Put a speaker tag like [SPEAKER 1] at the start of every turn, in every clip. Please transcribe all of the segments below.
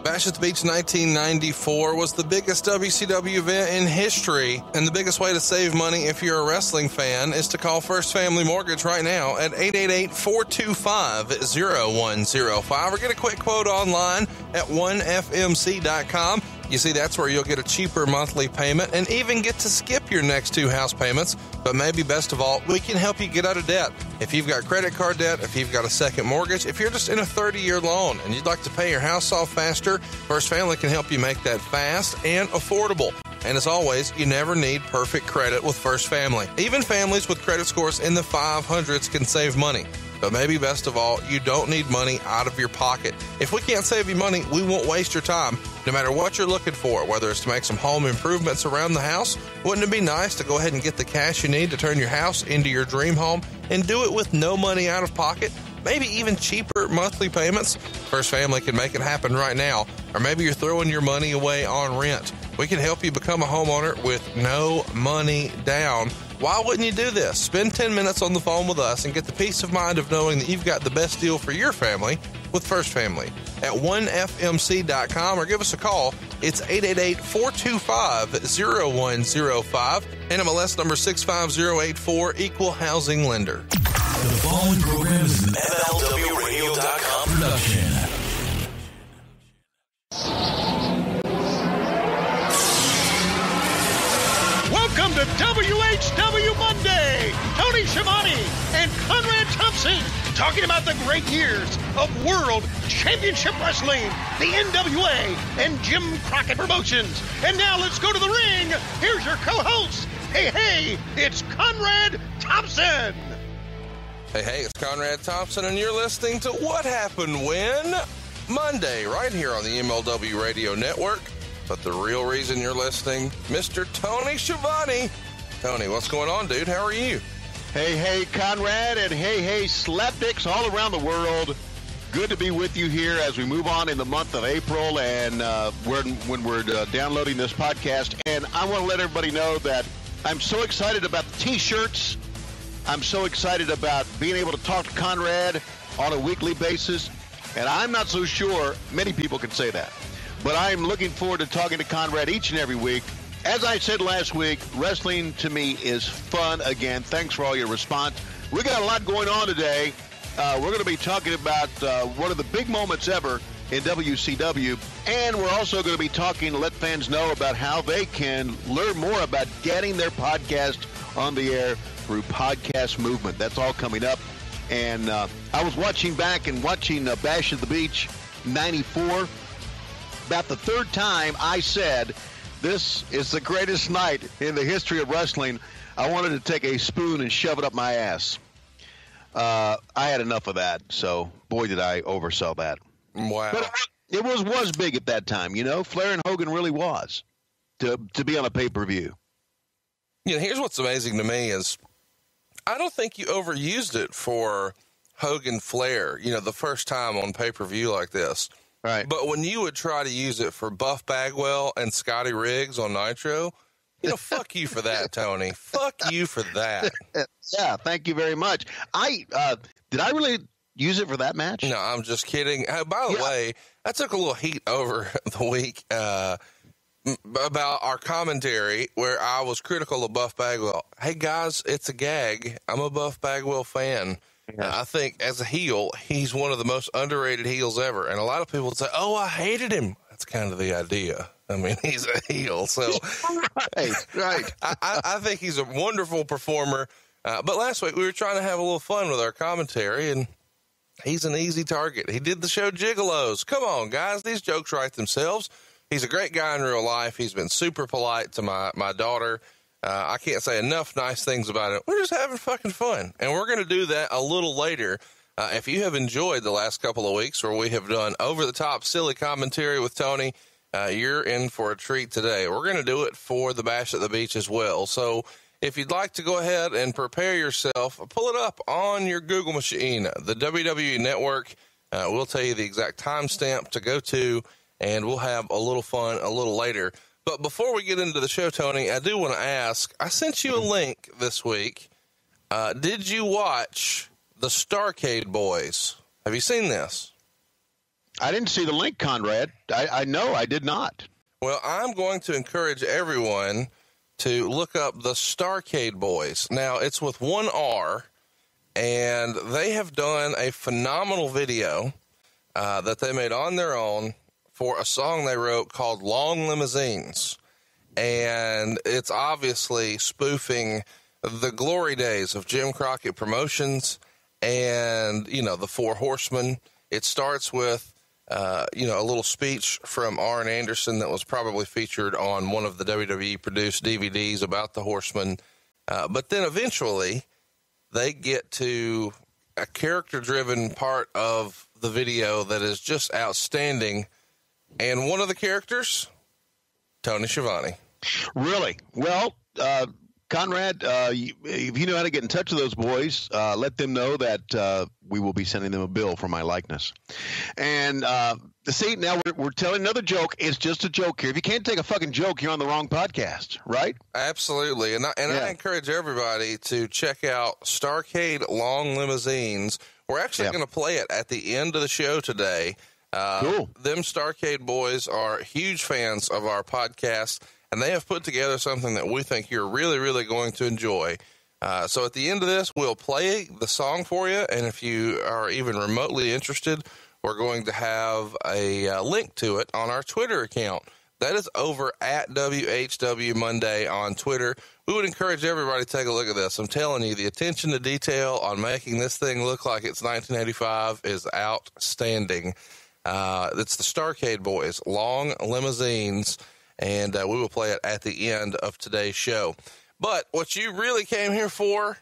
[SPEAKER 1] Bash at the Beach 1994 was the biggest WCW event in history, and the biggest way to save money if you're a wrestling fan is to call First Family Mortgage right now at 888-425-0105 or get a quick quote online at 1fmc.com. You see, that's where you'll get a cheaper monthly payment and even get to skip your next 2 house payments. But maybe best of all, we can help you get out of debt. If you've got credit card debt, if you've got a second mortgage, if you're just in a 30-year loan and you'd like to pay your house off faster, First Family can help you make that fast and affordable. And as always, you never need perfect credit with First Family. Even families with credit scores in the 500s can save money. But maybe best of all, you don't need money out of your pocket. If we can't save you money, we won't waste your time. No matter what you're looking for, whether it's to make some home improvements around the house, wouldn't it be nice to go ahead and get the cash you need to turn your house into your dream home and do it with no money out of pocket? Maybe even cheaper monthly payments? First Family can make it happen right now. Or maybe you're throwing your money away on rent. We can help you become a homeowner with no money down. Why wouldn't you do this? Spend 10 minutes on the phone with us and get the peace of mind of knowing that you've got the best deal for your family with First Family at 1fmc.com or give us a call. It's 888-425-0105. NMLS number 65084, Equal Housing Lender.
[SPEAKER 2] The following program is an MLWRadio.com production.
[SPEAKER 3] Welcome to WHW Monday. Tony Schiavone and Conrad Thompson talking about the great years of World Championship Wrestling, the NWA, and Jim Crockett Promotions. And now let's go to the ring. Here's your co-host. Hey, it's Conrad Thompson.
[SPEAKER 1] Hey, it's Conrad Thompson, and you're listening to What Happened When Monday, right here on the MLW Radio Network. But the real reason you're listening, Mr. Tony Schiavone. Tony, what's going on, dude? How are you?
[SPEAKER 4] Hey, Conrad, and hey, slapdicks all around the world. Good to be with you here as we move on in the month of April and when we're downloading this podcast. And I want to let everybody know that I'm so excited about the T-shirts. I'm so excited about being able to talk to Conrad on a weekly basis. And I'm not so sure many people can say that. But I'm looking forward to talking to Conrad each and every week. As I said last week, wrestling to me is fun again. Thanks for all your response. We got a lot going on today. We're going to be talking about one of the big moments ever in WCW. And we're also going to be talking to let fans know about how they can learn more about getting their podcast on the air through Podcast Movement. That's all coming up. And I was watching back and watching Bash at the Beach 94. About the third time I said, this is the greatest night in the history of wrestling. I wanted to take a spoon and shove it up my ass. I had enough of that, so boy, did I oversell that.
[SPEAKER 1] Wow.
[SPEAKER 4] But it was big at that time, you know. Flair and Hogan really was to be on a pay-per-view.
[SPEAKER 1] You know, here's what's amazing to me is I don't think you overused it for Hogan Flair, you know, the first time on pay-per-view like this.
[SPEAKER 4] Right.
[SPEAKER 1] But when you would try to use it for Buff Bagwell and Scotty Riggs on Nitro, you know, fuck you for that, Tony. Fuck you for that.
[SPEAKER 4] Yeah, thank you very much. Did I really use it for that match?
[SPEAKER 1] No, I'm just kidding. By the way, I took a little heat over the week about our commentary where I was critical of Buff Bagwell. Hey, guys, it's a gag. I'm a Buff Bagwell fan. I think as a heel, he's one of the most underrated heels ever. And a lot of people would say, oh, I hated him. That's kind of the idea. I mean, he's a heel. So
[SPEAKER 4] right.
[SPEAKER 1] I think he's a wonderful performer. But last week we were trying to have a little fun with our commentary, and he's an easy target. He did the show Gigolos. Come on, guys. These jokes write themselves. He's a great guy in real life. He's been super polite to my daughter. I can't say enough nice things about it. We're just having fucking fun. And we're going to do that a little later. If you have enjoyed the last couple of weeks where we have done over-the-top silly commentary with Tony, you're in for a treat today. We're going to do it for the Bash at the Beach as well. So if you'd like to go ahead and prepare yourself, pull it up on your Google machine, the WWE Network. We'll tell you the exact timestamp to go to, and we'll have a little fun a little later. But before we get into the show, Tony, I do want to ask, I sent you a link this week. Did you watch the Starcade Boys? Have you seen this?
[SPEAKER 4] I didn't see the link, Conrad. I know I did not.
[SPEAKER 1] Well, I'm going to encourage everyone to look up the Starcade Boys. Now, it's with one R, and they have done a phenomenal video that they made on their own for a song they wrote called Long Limousines. And it's obviously spoofing the glory days of Jim Crockett Promotions and, the Four Horsemen. It starts with, a little speech from Arn Anderson that was probably featured on one of the WWE produced DVDs about the Horsemen. But then eventually they get to a character-driven part of the video that is just outstanding. And one of the characters, Tony Schiavone.
[SPEAKER 4] Really? Well, Conrad, if you know how to get in touch with those boys, let them know that we will be sending them a bill for my likeness. And see, now we're telling another joke. It's just a joke here. If you can't take a fucking joke, you're on the wrong podcast, right? Absolutely.
[SPEAKER 1] And I encourage everybody to check out Starcade Long Limousines. We're actually going to play it at the end of the show today.
[SPEAKER 4] Cool.
[SPEAKER 1] Them Starcade Boys are huge fans of our podcast, and they have put together something that we think you're really, really going to enjoy. So at the end of this, we'll play the song for you, and if you are even remotely interested, we're going to have a link to it on our Twitter account. That is over at WHW Monday on Twitter. We would encourage everybody to take a look at this. I'm telling you, the attention to detail on making this thing look like it's 1985 is outstanding. It's the Starcade Boys, Long Limousines, and we will play it at the end of today's show. But what you really came here for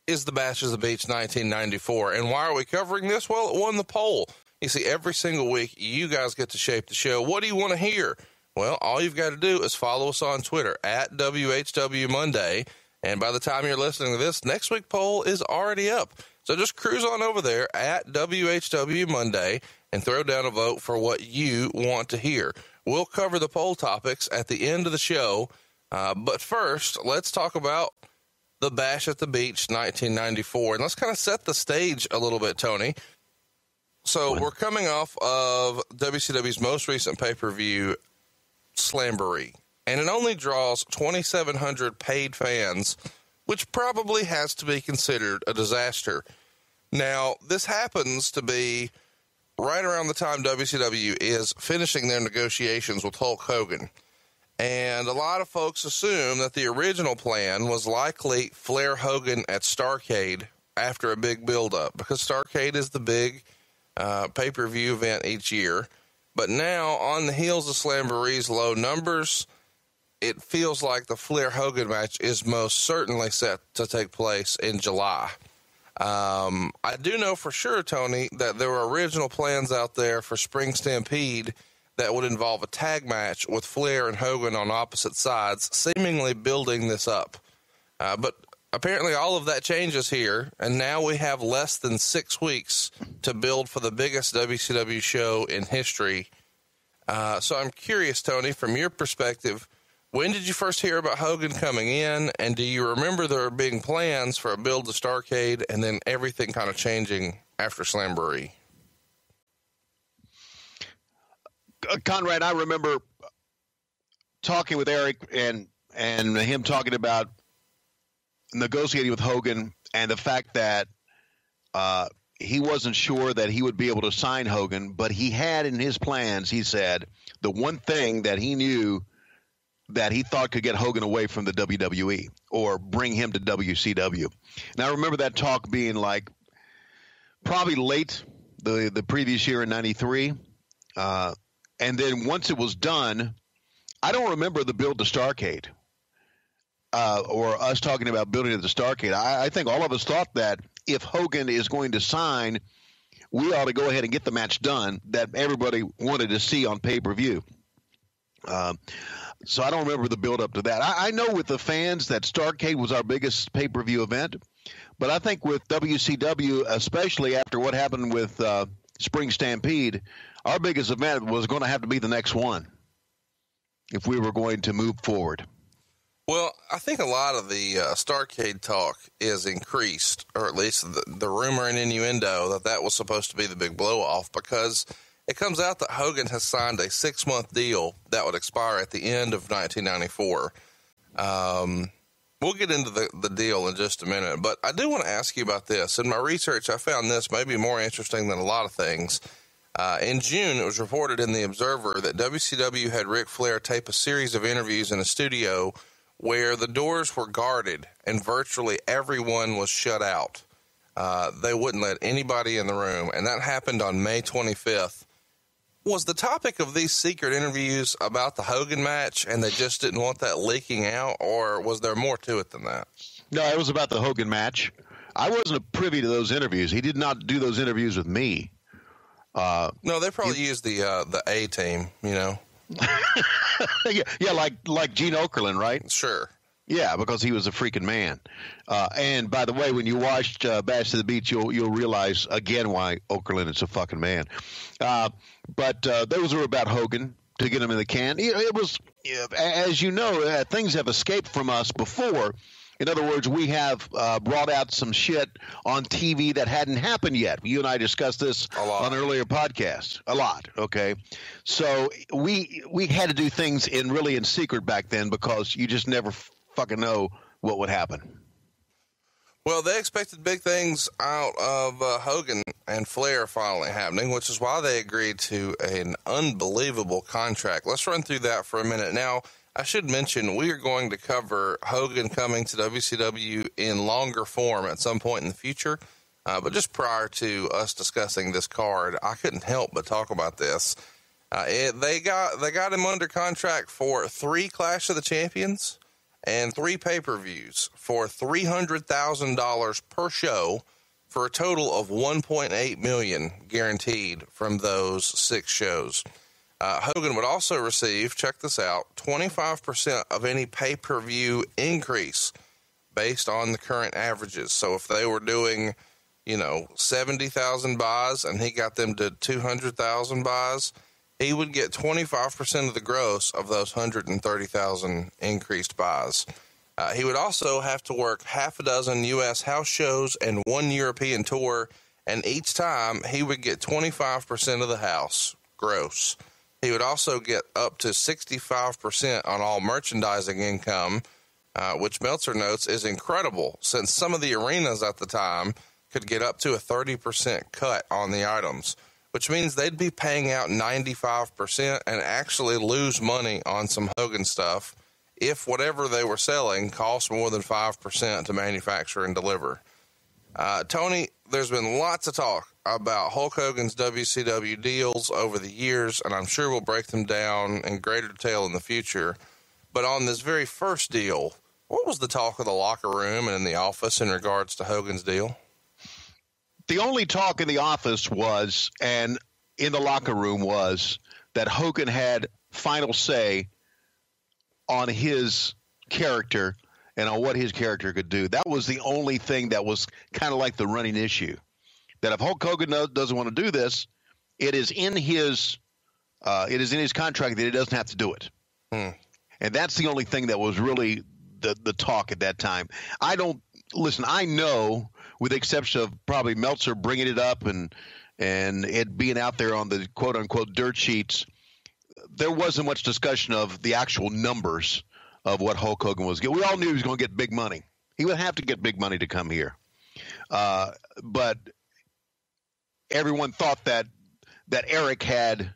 [SPEAKER 1] is the Bash of the Beach 1994. And why are we covering this? Well, it won the poll. You see, every single week, you guys get to shape the show. What do you want to hear? Well, all you've got to do is follow us on Twitter at WHW Monday. And by the time you're listening to this, next week's poll is already up. So just cruise on over there at WHW Monday and throw down a vote for what you want to hear. We'll cover the poll topics at the end of the show. But first, let's talk about the Bash at the Beach 1994. And let's kind of set the stage a little bit, Tony. So we're coming off of WCW's most recent pay-per-view, Slamboree. And it only draws 2,700 paid fans, which probably has to be considered a disaster. Now, this happens to be right around the time WCW is finishing their negotiations with Hulk Hogan. And a lot of folks assume that the original plan was likely Flair Hogan at Starrcade after a big build-up, because Starrcade is the big pay-per-view event each year. But now, on the heels of Slamboree's low numbers, it feels like the Flair-Hogan match is most certainly set to take place in July. I do know for sure, Tony, that there were original plans out there for Spring Stampede that would involve a tag match with Flair and Hogan on opposite sides, seemingly building this up. But apparently all of that changes here, and now we have less than 6 weeks to build for the biggest WCW show in history. So I'm curious, Tony, from your perspective, when did you first hear about Hogan coming in, and do you remember there being plans for a build to Starrcade and then everything kind of changing after Slamboree?
[SPEAKER 4] Conrad, I remember talking with Eric and him talking about negotiating with Hogan and the fact that he wasn't sure that he would be able to sign Hogan, but he had in his plans, he said, the one thing that he knew that he thought could get Hogan away from the WWE or bring him to WCW. And I remember that talk being like probably late the previous year in 93. And then once it was done, I don't remember the build to Starrcade or us talking about building it to Starrcade. I think all of us thought that if Hogan is going to sign, we ought to go ahead and get the match done that everybody wanted to see on pay-per-view. So I don't remember the build up to that. I know with the fans that Starrcade was our biggest pay-per-view event, but I think with WCW, especially after what happened with Spring Stampede, our biggest event was going to have to be the next one if we were going to move forward.
[SPEAKER 1] Well, I think a lot of the Starrcade talk is increased, or at least the rumor and innuendo that was supposed to be the big blow-off, because It comes out that Hogan has signed a 6-month deal that would expire at the end of 1994. We'll get into the deal in just a minute, but I do want to ask you about this. In my research, I found this maybe more interesting than a lot of things. In June, it was reported in the Observer that WCW had Ric Flair tape a series of interviews in a studio where the doors were guarded and virtually everyone was shut out. They wouldn't let anybody in the room, and that happened on May 25th. Was the topic of these secret interviews about the Hogan match and they just didn't want that leaking out, or was there more to it than that?
[SPEAKER 4] No, it was about the Hogan match. I wasn't privy to those interviews. He did not do those interviews with me.
[SPEAKER 1] No, they probably used the A team, you know.
[SPEAKER 4] yeah, like Gene Okerlund, right?
[SPEAKER 1] Sure.
[SPEAKER 4] Yeah, because he was a freaking man. And by the way, when you watched Bash to the Beach, you'll realize again why Okerlund is a fucking man. But those were about Hogan to get him in the can. It was, as you know, things have escaped from us before. In other words, we have brought out some shit on TV that hadn't happened yet. You and I discussed this on earlier podcasts. A lot, okay? So we had to do things in secret back then because you just never fucking know what would happen.
[SPEAKER 1] Well, they expected big things out of Hogan and Flair finally happening, which is why they agreed to an unbelievable contract. Let's run through that for a minute. Now, I should mention we are going to cover Hogan coming to WCW in longer form at some point in the future. But just prior to us discussing this card, I couldn't help but talk about this. They got him under contract for 3 Clash of the Champions and 3 pay-per-views for $300,000 per show for a total of $1.8 million guaranteed from those 6 shows. Hogan would also receive, check this out, 25% of any pay-per-view increase based on the current averages. So if they were doing, 70,000 buys and he got them to 200,000 buys, he would get 25% of the gross of those 130,000 increased buys. He would also have to work half a dozen U.S. house shows and 1 European tour, and each time he would get 25% of the house gross. He would also get up to 65% on all merchandising income, which Meltzer notes is incredible since some of the arenas at the time could get up to a 30% cut on the items, which means they'd be paying out 95% and actually lose money on some Hogan stuff if whatever they were selling cost more than 5% to manufacture and deliver. Tony, there's been lots of talk about Hulk Hogan's WCW deals over the years, and I'm sure we'll break them down in greater detail in the future. But on this very first deal, what was the talk of the locker room and in the office in regards to Hogan's deal?
[SPEAKER 4] The only talk in the office was, and in the locker room was, that Hogan had final say on his character and on what his character could do. That was the only thing that was kind of like the running issue. That if Hulk Hogan doesn't want to do this, it is in his contract that he doesn't have to do it. And that's the only thing that was really the talk at that time. I know, with the exception of probably Meltzer bringing it up and it being out there on the quote-unquote dirt sheets, there wasn't much discussion of the actual numbers of what Hulk Hogan was getting. We all knew he was going to get big money. He would have to get big money to come here. But everyone thought that Eric had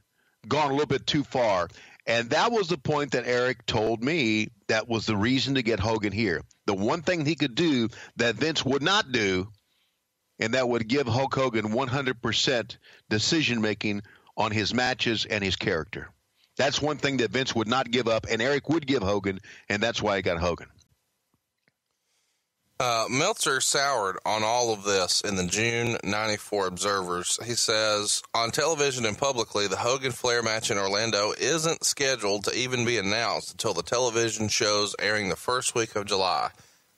[SPEAKER 4] gone a little bit too far. And that was the point that Eric told me that was the reason to get Hogan here. The one thing he could do that Vince would not do, and that would give Hulk Hogan 100% decision-making on his matches and his character. That's one thing that Vince would not give up, and Eric would give Hogan, and that's why he got Hogan.
[SPEAKER 1] Meltzer soured on all of this in the June 94 Observers. He says, on television and publicly, the Hogan-Flair match in Orlando isn't scheduled to even be announced until the television shows airing the first week of July,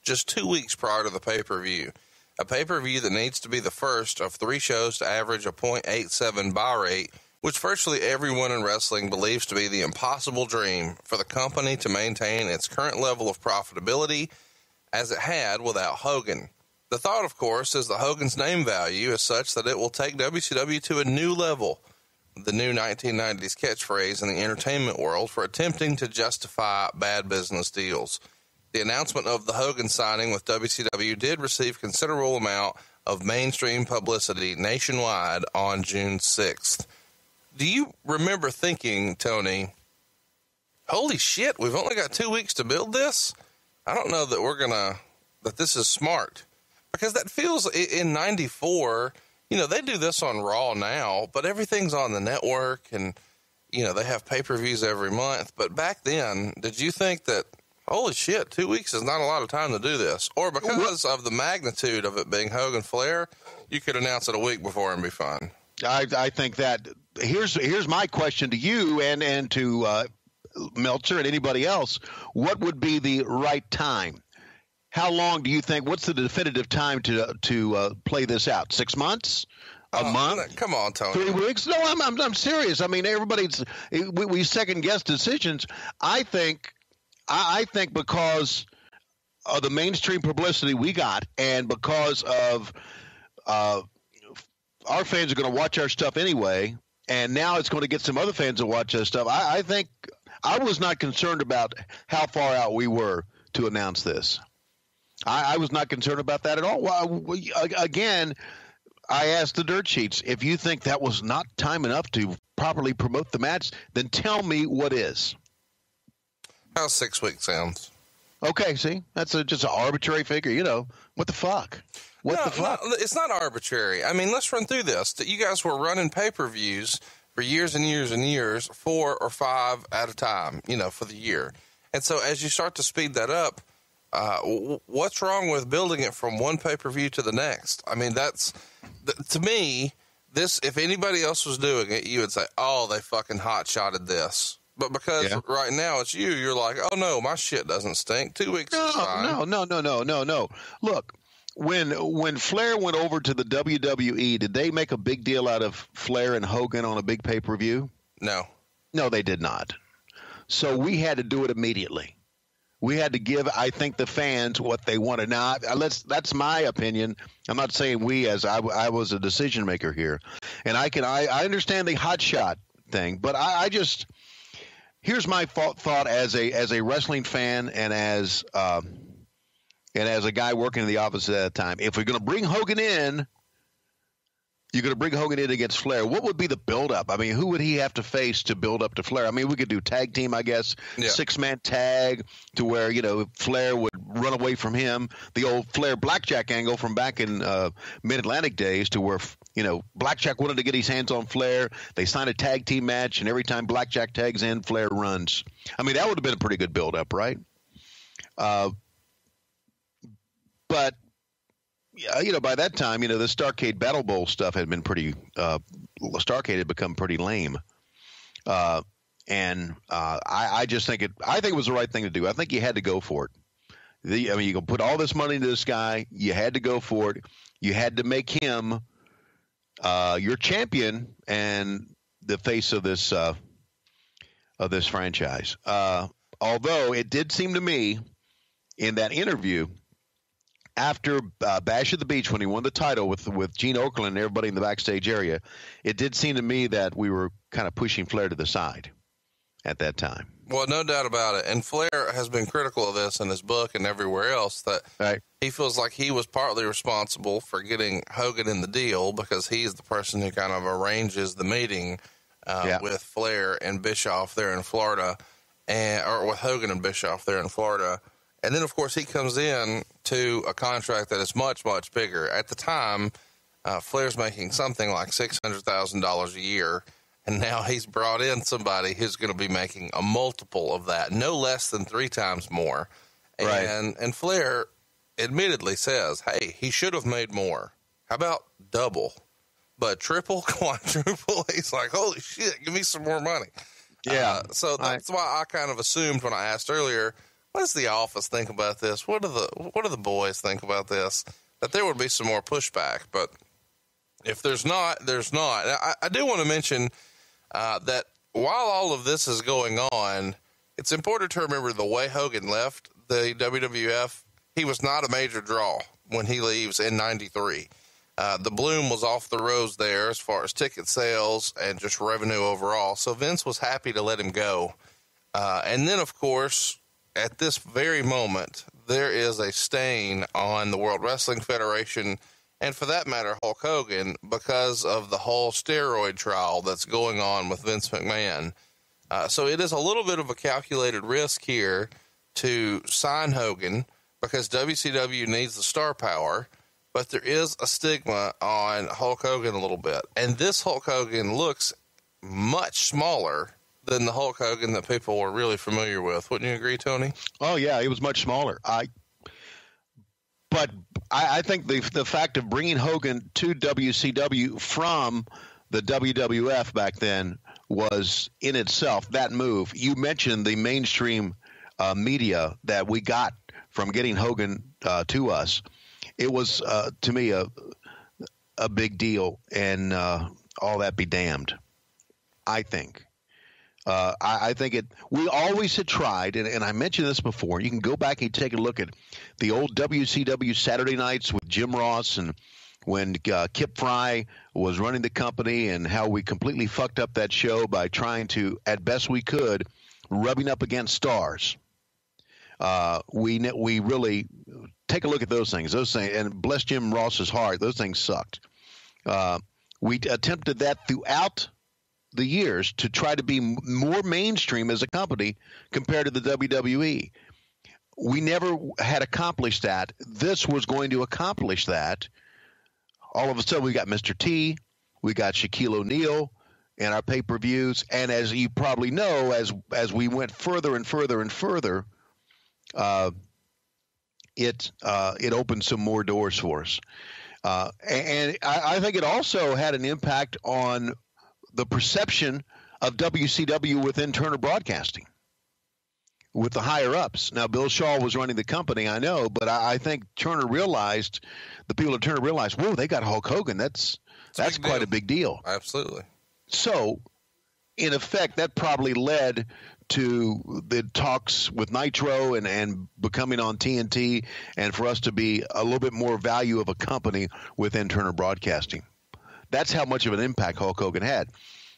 [SPEAKER 1] just 2 weeks prior to the pay-per-view. A pay-per-view that needs to be the first of 3 shows to average a .87 buy rate, which virtually everyone in wrestling believes to be the impossible dream for the company to maintain its current level of profitability as it had without Hogan. The thought, of course, is that Hogan's name value is such that it will take WCW to a new level. the new 1990s catchphrase in the entertainment world for attempting to justify bad business deals. The announcement of the Hogan signing with WCW did receive considerable amount of mainstream publicity nationwide on June 6th. Do you remember thinking, Tony, holy shit, we've only got 2 weeks to build this? I don't know that that this is smart. Because that feels, in 94, they do this on Raw now, but everything's on the network and, they have pay-per-views every month. But back then, did you think that, holy shit, 2 weeks is not a lot of time to do this? Or because of the magnitude of it being Hogan Flair, you could announce it a week before and be fine?
[SPEAKER 4] I think that here's my question to you and to Meltzer and anybody else. What would be the right time? How long do you think? What's the definitive time to play this out? 6 months? A month?
[SPEAKER 1] Come on, Tony.
[SPEAKER 4] 3 weeks? No, I'm serious. I mean, we second guess decisions. I think because of the mainstream publicity we got, and because of our fans are going to watch our stuff anyway, and now it's going to get some other fans to watch our stuff. I think I was not concerned about how far out we were to announce this. I was not concerned about that at all. Well, again, I asked the dirt sheets, if you think that was not time enough to properly promote the match, then tell me what is.
[SPEAKER 1] How 6 weeks sounds.
[SPEAKER 4] Okay, see? That's just an arbitrary figure. What the fuck? What the fuck?
[SPEAKER 1] No, it's not arbitrary. I mean, let's run through this. You guys were running pay-per-views for years and years and years, 4 or 5 at a time, for the year. And so as you start to speed that up, what's wrong with building it from one pay-per-view to the next? I mean, to me, this, if anybody else was doing it, you would say, oh, they fucking hot-shotted this. But because right now it's you're like, oh, no, my shit doesn't stink. 2 weeks is fine.
[SPEAKER 4] No. Look, when Flair went over to the WWE, did they make a big deal out of Flair and Hogan on a big pay-per-view?
[SPEAKER 1] No.
[SPEAKER 4] No, they did not. So we had to do it immediately. We had to give, I think, the fans what they wanted. Now, that's my opinion. I'm not saying we, as I was a decision maker here, and I understand the hot shot thing, but I just, here's my thought as a wrestling fan and as a guy working in the office at that time. If we're going to bring Hogan in, you're going to bring Hogan in against Flair. What would be the build-up? I mean, who would he have to face to build up to Flair? I mean, we could do tag team, I guess, 6-man tag to where, Flair would run away from him. The old Flair Blackjack angle from back in Mid-Atlantic days to where, Blackjack wanted to get his hands on Flair. They signed a tag team match, and every time Blackjack tags in, Flair runs. I mean, that would have been a pretty good build-up, right? But by that time, the Starrcade Battle Bowl stuff had been pretty Starrcade had become pretty lame. And I just think it was the right thing to do. I think you had to go for it. You can put all this money into this guy. You had to go for it. You had to make him your champion and the face of this franchise. Although it did seem to me in that interview after Bash at the Beach, when he won the title with Gene Okerlund and everybody in the backstage area, it did seem to me that we were kind of pushing Flair to the side at that time.
[SPEAKER 1] Well, no doubt about it. And Flair has been critical of this in his book and everywhere else, that he feels like he was partly responsible for getting Hogan in the deal because he's the person who kind of arranges the meeting with Flair and Bischoff there in Florida, or with Hogan and Bischoff there in Florida. And then, of course, he comes in to a contract that is much, much bigger. At the time, Flair's making something like $600,000 a year, and now he's brought in somebody who's going to be making a multiple of that, no less than 3 times more. And Flair admittedly says, hey, he should have made more. How about double? But triple, quadruple, he's like, holy shit, give me some more money.
[SPEAKER 4] Yeah.
[SPEAKER 1] So that's why I kind of assumed when I asked earlier, what does the office think about this? What do the boys think about this? That there would be some more pushback, but if there's not, there's not. I do want to mention that while all of this is going on, it's important to remember the way Hogan left the WWF. He was not a major draw when he leaves in '93. The bloom was off the rose there as far as ticket sales and just revenue overall. So Vince was happy to let him go. And then, of course, at this very moment, there is a stain on the World Wrestling Federation and, for that matter, Hulk Hogan, because of the whole steroid trial that's going on with Vince McMahon. So it is a little bit of a calculated risk here to sign Hogan because WCW needs the star power, but there is a stigma on Hulk Hogan a little bit. And this Hulk Hogan looks much smaller than the Hulk Hogan that people were really familiar with. Wouldn't you agree, Tony?
[SPEAKER 4] Oh, yeah, he was much smaller. But I think the fact of bringing Hogan to WCW from the WWF back then was in itself that move. You mentioned the mainstream media that we got from getting Hogan to us. It was, to me, a big deal, and all that be damned, I think. I think we always had tried, and I mentioned this before. You can go back and take a look at the old WCW Saturday nights with Jim Ross and when Kip Fry was running the company and how we completely fucked up that show by trying to, at best we could, rubbing up against stars. We really take a look at those things. And bless Jim Ross's heart, those things sucked. We attempted that throughout the years to try to be more mainstream as a company compared to the WWE. We never had accomplished that. This was going to accomplish that. All of a sudden, we got Mr. T, we got Shaquille O'Neal in our pay-per-views, and as you probably know, as we went further and further and further, it opened some more doors for us. And I think it also had an impact on the perception of WCW within Turner Broadcasting with the higher-ups. Now, Bill Shaw was running the company, I know, but I think the people at Turner realized, whoa, they got Hulk Hogan. That's quite a big deal.
[SPEAKER 1] Absolutely.
[SPEAKER 4] So, in effect, that probably led to the talks with Nitro and becoming on TNT, and for us to be a little bit more value of a company within Turner Broadcasting. That's how much of an impact Hulk Hogan had.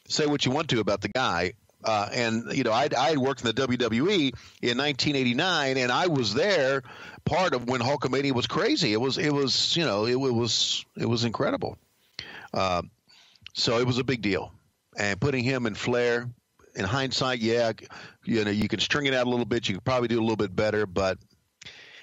[SPEAKER 4] Say what you want to about the guy. And, you know, I had worked in the WWE in 1989, and I was there part of when Hulkamania was crazy. It was incredible. So it was a big deal. And putting him and Flair, in hindsight, yeah, you know, you can string it out a little bit. You could probably do a little bit better. But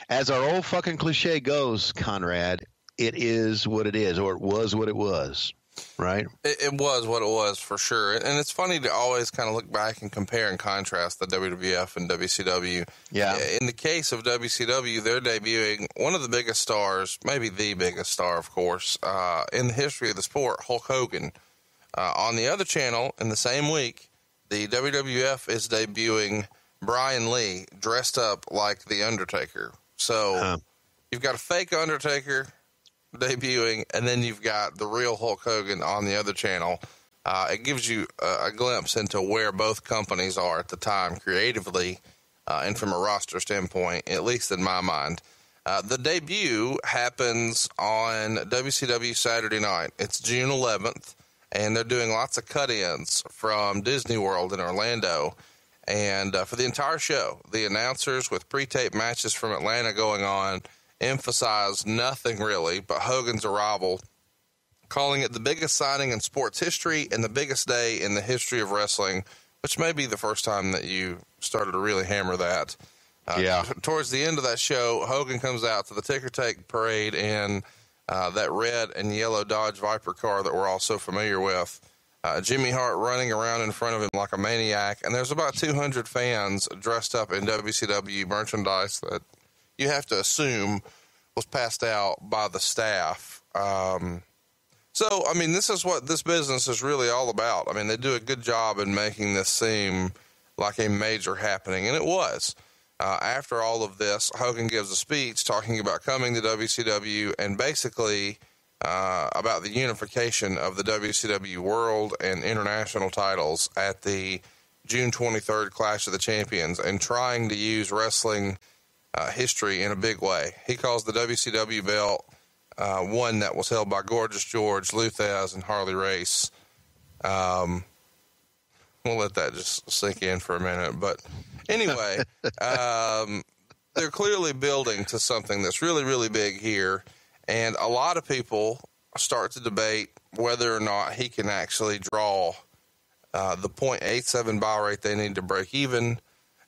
[SPEAKER 4] as our old fucking cliche goes, Conrad, it is what it is, or it was what it was. Right.
[SPEAKER 1] It was what it was for sure. And it's funny to always kind of look back and compare and contrast the WWF and WCW.
[SPEAKER 4] Yeah.
[SPEAKER 1] In the case of WCW, they're debuting one of the biggest stars, maybe the biggest star, of course, in the history of the sport, Hulk Hogan. On the other channel, in the same week, the WWF is debuting Brian Lee dressed up like The Undertaker. So you've got a fake Undertaker debuting, and then you've got the real Hulk Hogan on the other channel. It gives you a glimpse into where both companies are at the time creatively and from a roster standpoint, at least in my mind. The debut happens on WCW Saturday night. It's June 11th, and they're doing lots of cut-ins from Disney World in Orlando. And for the entire show, the announcers with pre-tape matches from Atlanta going on emphasize nothing really but Hogan's arrival, calling it the biggest signing in sports history and the biggest day in the history of wrestling, which may be the first time that you started to really hammer that. Towards the end of that show, Hogan comes out to the ticker tape parade in that red and yellow Dodge Viper car that we're all so familiar with. Jimmy Hart running around in front of him like a maniac, and there's about 200 fans dressed up in WCW merchandise that you have to assume was passed out by the staff. So, I mean, this is what this business is really all about. I mean, they do a good job in making this seem like a major happening, and it was. After all of this, Hogan gives a speech talking about coming to WCW and basically about the unification of the WCW World and International titles at the June 23rd Clash of the Champions and trying to use wrestling history in a big way. He calls the WCW belt one that was held by Gorgeous George, Luthez, and Harley Race. We'll let that just sink in for a minute. But anyway, they're clearly building to something that's really, really big here. And a lot of people start to debate whether or not he can actually draw the .87 buy rate they need to break even.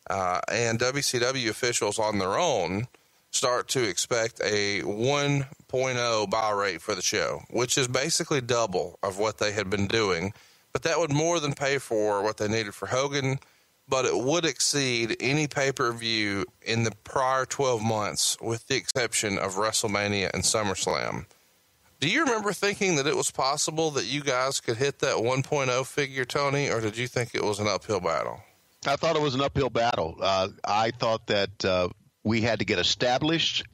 [SPEAKER 1] And WCW officials on their own start to expect a 1.0 buy rate for the show, which is basically double of what they had been doing. But that would more than pay for what they needed for Hogan, but it would exceed any pay-per-view in the prior 12 months, with the exception of WrestleMania and SummerSlam. Do you remember thinking that it was possible that you guys could hit that 1.0 figure, Tony, or did you think it was an uphill battle?
[SPEAKER 4] I thought it was an uphill battle. I thought that we had to get established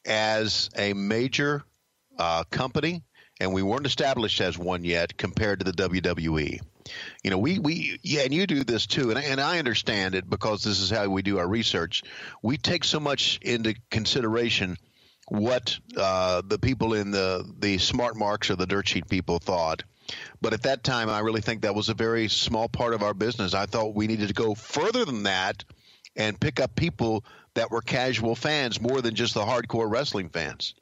[SPEAKER 4] as a major company, and we weren't established as one yet compared to the WWE. You know, and you do this too, and I understand it because this is how we do our research. We take so much into consideration what the people in the smart marks or the dirt sheet people thought. But at that time, I really think that was a very small part of our business. I thought we needed to go further than that and pick up people that were casual fans more than just the hardcore wrestling fans.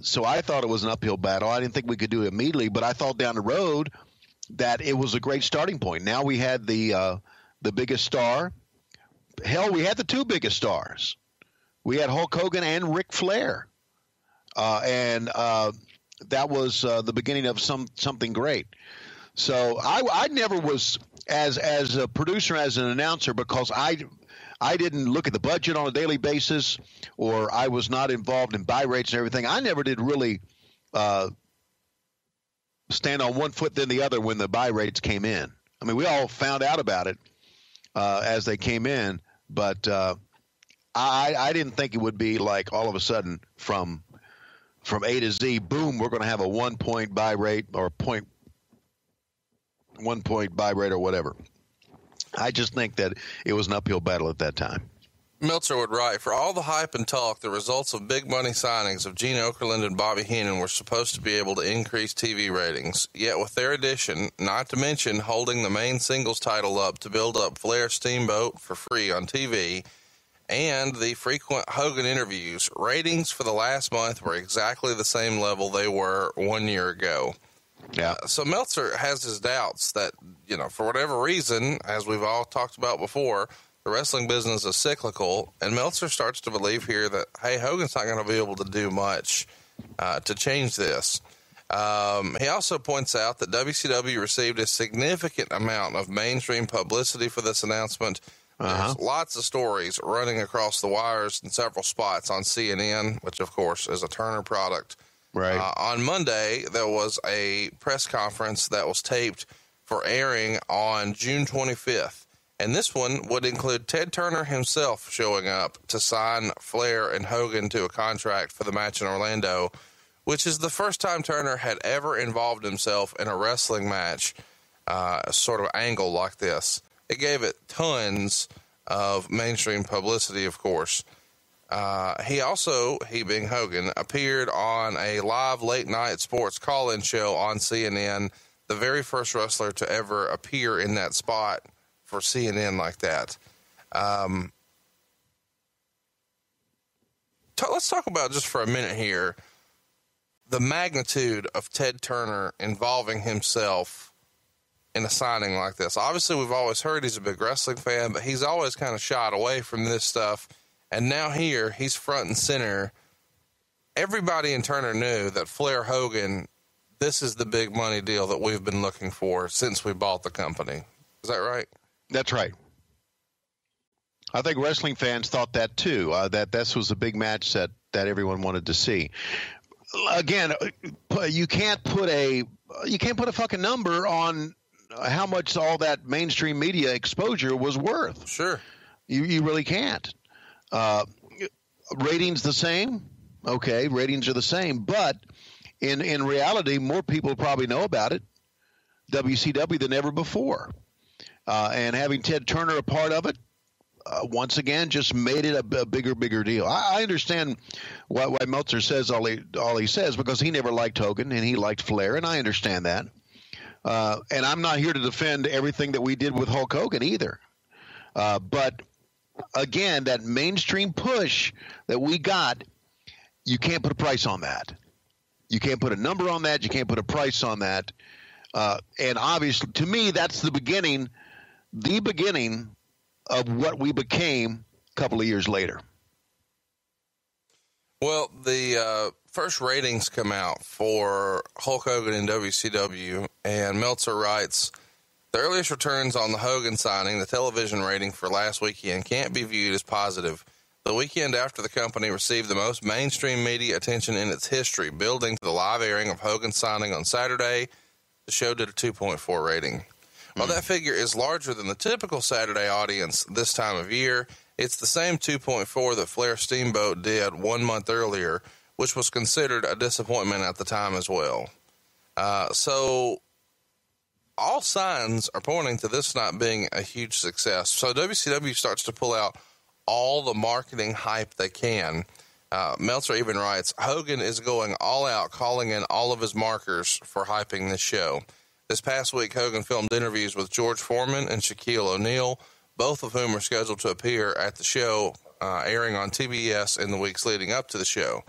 [SPEAKER 4] So I thought it was an uphill battle. I didn't think we could do it immediately, but I thought down the road that it was a great starting point. Now we had the biggest star. Hell, we had the two biggest stars. We had Hulk Hogan and Ric Flair. And that was the beginning of something great. So I never was as a producer, as an announcer, because I didn't look at the budget on a daily basis, or I was not involved in buy rates and everything. I never did really stand on one foot then the other when the buy rates came in. I mean, we all found out about it as they came in, but I didn't think it would be like all of a sudden from A to Z, boom, we're going to have a 1 point buy rate or 1 point buy rate or whatever. I just think that it was an uphill battle at that time.
[SPEAKER 1] Meltzer would write, for all the hype and talk, the results of big money signings of Gene Okerlund and Bobby Heenan were supposed to be able to increase TV ratings. Yet with their addition, not to mention holding the main singles title up to build up Flair Steamboat for free on TV, and the frequent Hogan interviews, ratings for the last month were exactly the same level they were 1 year ago.
[SPEAKER 4] Yeah.
[SPEAKER 1] So Meltzer has his doubts that, you know, for whatever reason, as we've all talked about before, the wrestling business is cyclical, and Meltzer starts to believe here that, hey, Hogan's not going to be able to do much to change this. He also points out that WCW received a significant amount of mainstream publicity for this announcement. There's lots of stories running across the wires in several spots on CNN, which, of course, is a Turner product.
[SPEAKER 4] Right.
[SPEAKER 1] On Monday, there was a press conference that was taped for airing on June 25th. And this one would include Ted Turner himself showing up to sign Flair and Hogan to a contract for the match in Orlando, which is the first time Turner had ever involved himself in a wrestling match, sort of angle like this. It gave it tons of mainstream publicity, of course. He being Hogan, appeared on a live late-night sports call-in show on CNN, the very first wrestler to ever appear in that spot for CNN like that. Let's talk about just for a minute here the magnitude of Ted Turner involving himself in a signing like this. Obviously, we've always heard he's a big wrestling fan, but he's always kind of shied away from this stuff. And now here, he's front and center. Everybody in Turner knew that Flair Hogan, this is the big money deal that we've been looking for since we bought the company. Is that right?
[SPEAKER 4] That's right. I think wrestling fans thought that too, that this was a big match that everyone wanted to see. Again, you can't put a fucking number on how much all that mainstream media exposure was worth.
[SPEAKER 1] Sure.
[SPEAKER 4] You really can't. Ratings the same? Okay, ratings are the same, but in reality, more people probably know about it, WCW, than ever before. And having Ted Turner a part of it, once again, just made it a bigger deal. I understand why Meltzer says all he says, because he never liked Hogan and he liked Flair, and I understand that. And I'm not here to defend everything that we did with Hulk Hogan either. But again, that mainstream push that we got, you can't put a price on that. You can't put a number on that. You can't put a price on that. And obviously, to me, that's the beginning of what we became a couple of years later.
[SPEAKER 1] Well, the first ratings come out for Hulk Hogan in WCW, and Meltzer writes, the earliest returns on the Hogan signing, the television rating for last weekend can't be viewed as positive. The weekend after the company received the most mainstream media attention in its history, building to the live airing of Hogan's signing on Saturday, the show did a 2.4 rating. While that figure is larger than the typical Saturday audience this time of year, it's the same 2.4 that Flair Steamboat did 1 month earlier, which was considered a disappointment at the time as well. So all signs are pointing to this not being a huge success. So WCW starts to pull out all the marketing hype they can. Meltzer even writes, Hogan is going all out, calling in all of his markers for hyping this show. This past week, Hogan filmed interviews with George Foreman and Shaquille O'Neal, both of whom are scheduled to appear at the show, airing on TBS in the weeks leading up to the show.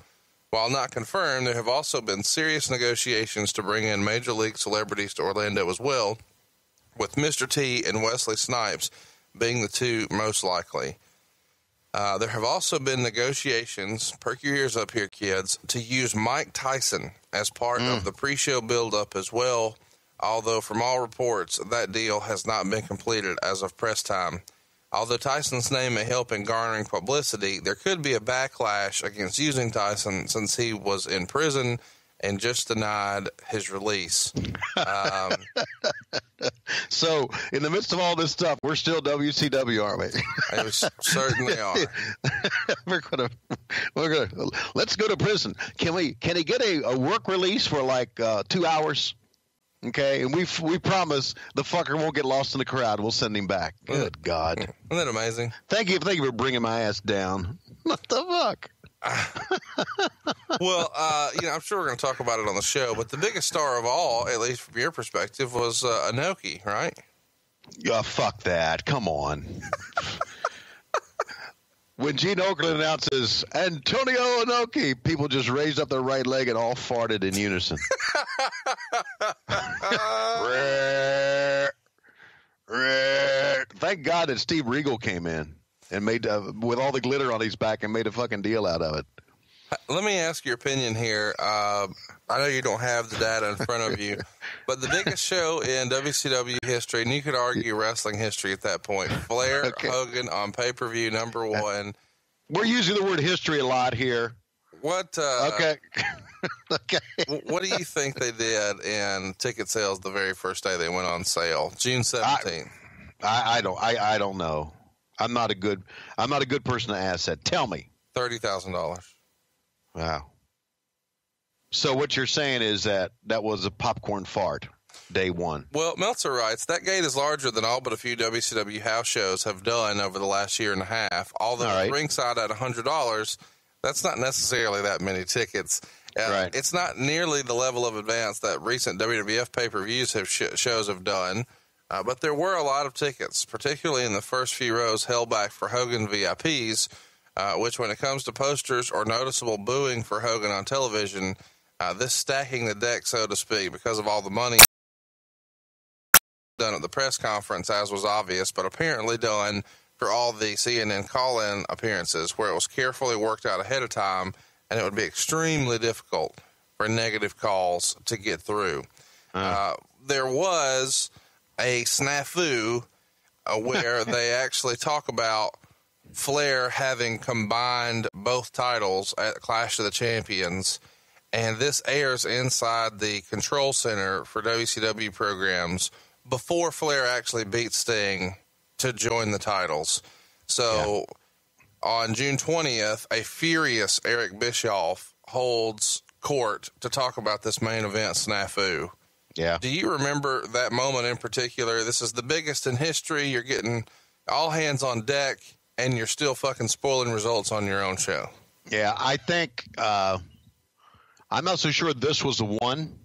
[SPEAKER 1] While not confirmed, there have also been serious negotiations to bring in Major League celebrities to Orlando as well, with Mr. T and Wesley Snipes being the two most likely. There have also been negotiations, perk your ears up here, kids, to use Mike Tyson as part of the pre-show build-up as well, although from all reports, that deal has not been completed as of press time. Although Tyson's name may help in garnering publicity, there could be a backlash against using Tyson since he was in prison and just denied his release.
[SPEAKER 4] So, in the midst of all this stuff, we're still WCW, aren't we?
[SPEAKER 1] We certainly are.
[SPEAKER 4] We're gonna let's go to prison. Can he get a work release for like 2 hours? Okay, and we promise the fucker won't get lost in the crowd. We'll send him back. Good God.
[SPEAKER 1] Isn't that amazing?
[SPEAKER 4] Thank you for bringing my ass down. What the fuck?
[SPEAKER 1] Well, I'm sure we're going to talk about it on the show, but the biggest star of all, at least from your perspective, was Inoki, right?
[SPEAKER 4] Yeah, fuck that. Come on. When Gene Okerlund announces Antonio Inoki, people just raised up their right leg and all farted in unison. Thank God that Steve Regal came in and made, with all the glitter on his back, and made a fucking deal out of it.
[SPEAKER 1] Let me ask your opinion here. I know you don't have the data in front of you, but the biggest show in WCW history, and you could argue wrestling history at that point, Flair, Hogan on pay-per-view, number one.
[SPEAKER 4] We're using the word history a lot here.
[SPEAKER 1] What?
[SPEAKER 4] Okay.
[SPEAKER 1] What do you think they did in ticket sales the very first day they went on sale, June 17th?
[SPEAKER 4] I don't know. I'm not a good person to ask that. Tell me.
[SPEAKER 1] $30,000.
[SPEAKER 4] Wow. So what you're saying is that was a popcorn fart, day one.
[SPEAKER 1] Well, Meltzer writes, that gate is larger than all but a few WCW house shows have done over the last year and a half. Although ringside at $100, that's not necessarily that many tickets.
[SPEAKER 4] Right.
[SPEAKER 1] It's not nearly the level of advance that recent WWF pay-per-views shows have done. But there were a lot of tickets, particularly in the first few rows held back for Hogan VIPs, which when it comes to posters or noticeable booing for Hogan on television, this stacking the deck, so to speak, because of all the money done at the press conference, as was obvious, but apparently done for all the CNN call-in appearances where it was carefully worked out ahead of time, and it would be extremely difficult for negative calls to get through. There was a snafu where they actually talk about Flair having combined both titles at Clash of the Champions, and this airs inside the control center for WCW programs before Flair actually beat Sting to join the titles. So on June 20th, a furious Eric Bischoff holds court to talk about this main event snafu.
[SPEAKER 4] Yeah.
[SPEAKER 1] Do you remember that moment in particular? This is the biggest in history. You're getting all hands on deck. and you're still fucking spoiling results on your own show.
[SPEAKER 4] Yeah, I think I'm not so sure this was the one,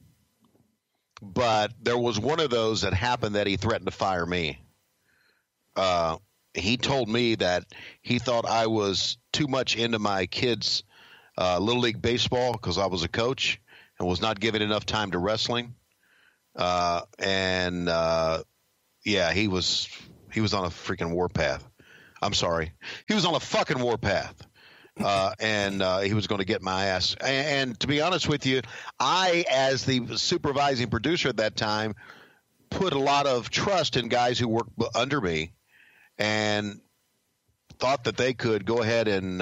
[SPEAKER 4] but there was one of those that happened that he threatened to fire me. He told me that he thought I was too much into my kids' Little League baseball because I was a coach and was not giving enough time to wrestling. Yeah, he was on a freaking warpath. I'm sorry. He was on a fucking warpath. And he was going to get my ass. And to be honest with you, I, as the supervising producer at that time, put a lot of trust in guys who worked under me and thought that they could go ahead and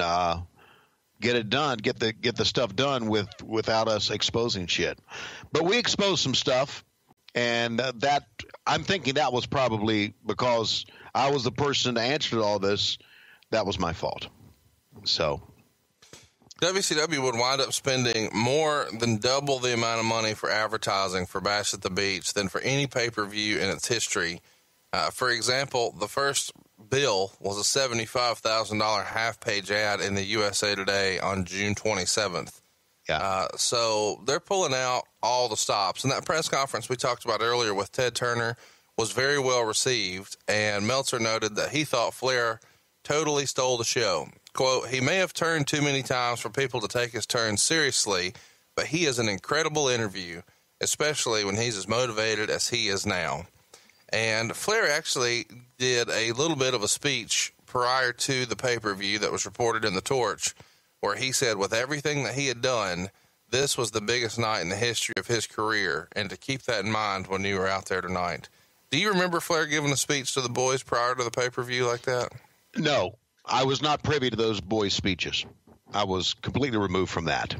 [SPEAKER 4] get it done, get the stuff done without us exposing shit. But we exposed some stuff, and that I'm thinking that was probably because I was the person that answered all this. That was my fault. So
[SPEAKER 1] WCW would wind up spending more than double the amount of money for advertising for Bash at the Beach than for any pay-per-view in its history. For example, the first bill was a $75,000 half-page ad in the USA Today on June 27th.
[SPEAKER 4] Yeah.
[SPEAKER 1] So they're pulling out all the stops. And that press conference we talked about earlier with Ted Turner was very well received, and Meltzer noted that he thought Flair totally stole the show. Quote, he may have turned too many times for people to take his turn seriously, but he is an incredible interview, especially when he's as motivated as he is now. And Flair actually did a little bit of a speech prior to the pay-per-view that was reported in the Torch, where he said with everything that he had done, this was the biggest night in the history of his career, and to keep that in mind when you were out there tonight. Do you remember Flair giving a speech to the boys prior to the pay-per-view like that?
[SPEAKER 4] No, I was not privy to those boys' speeches. I was completely removed from that.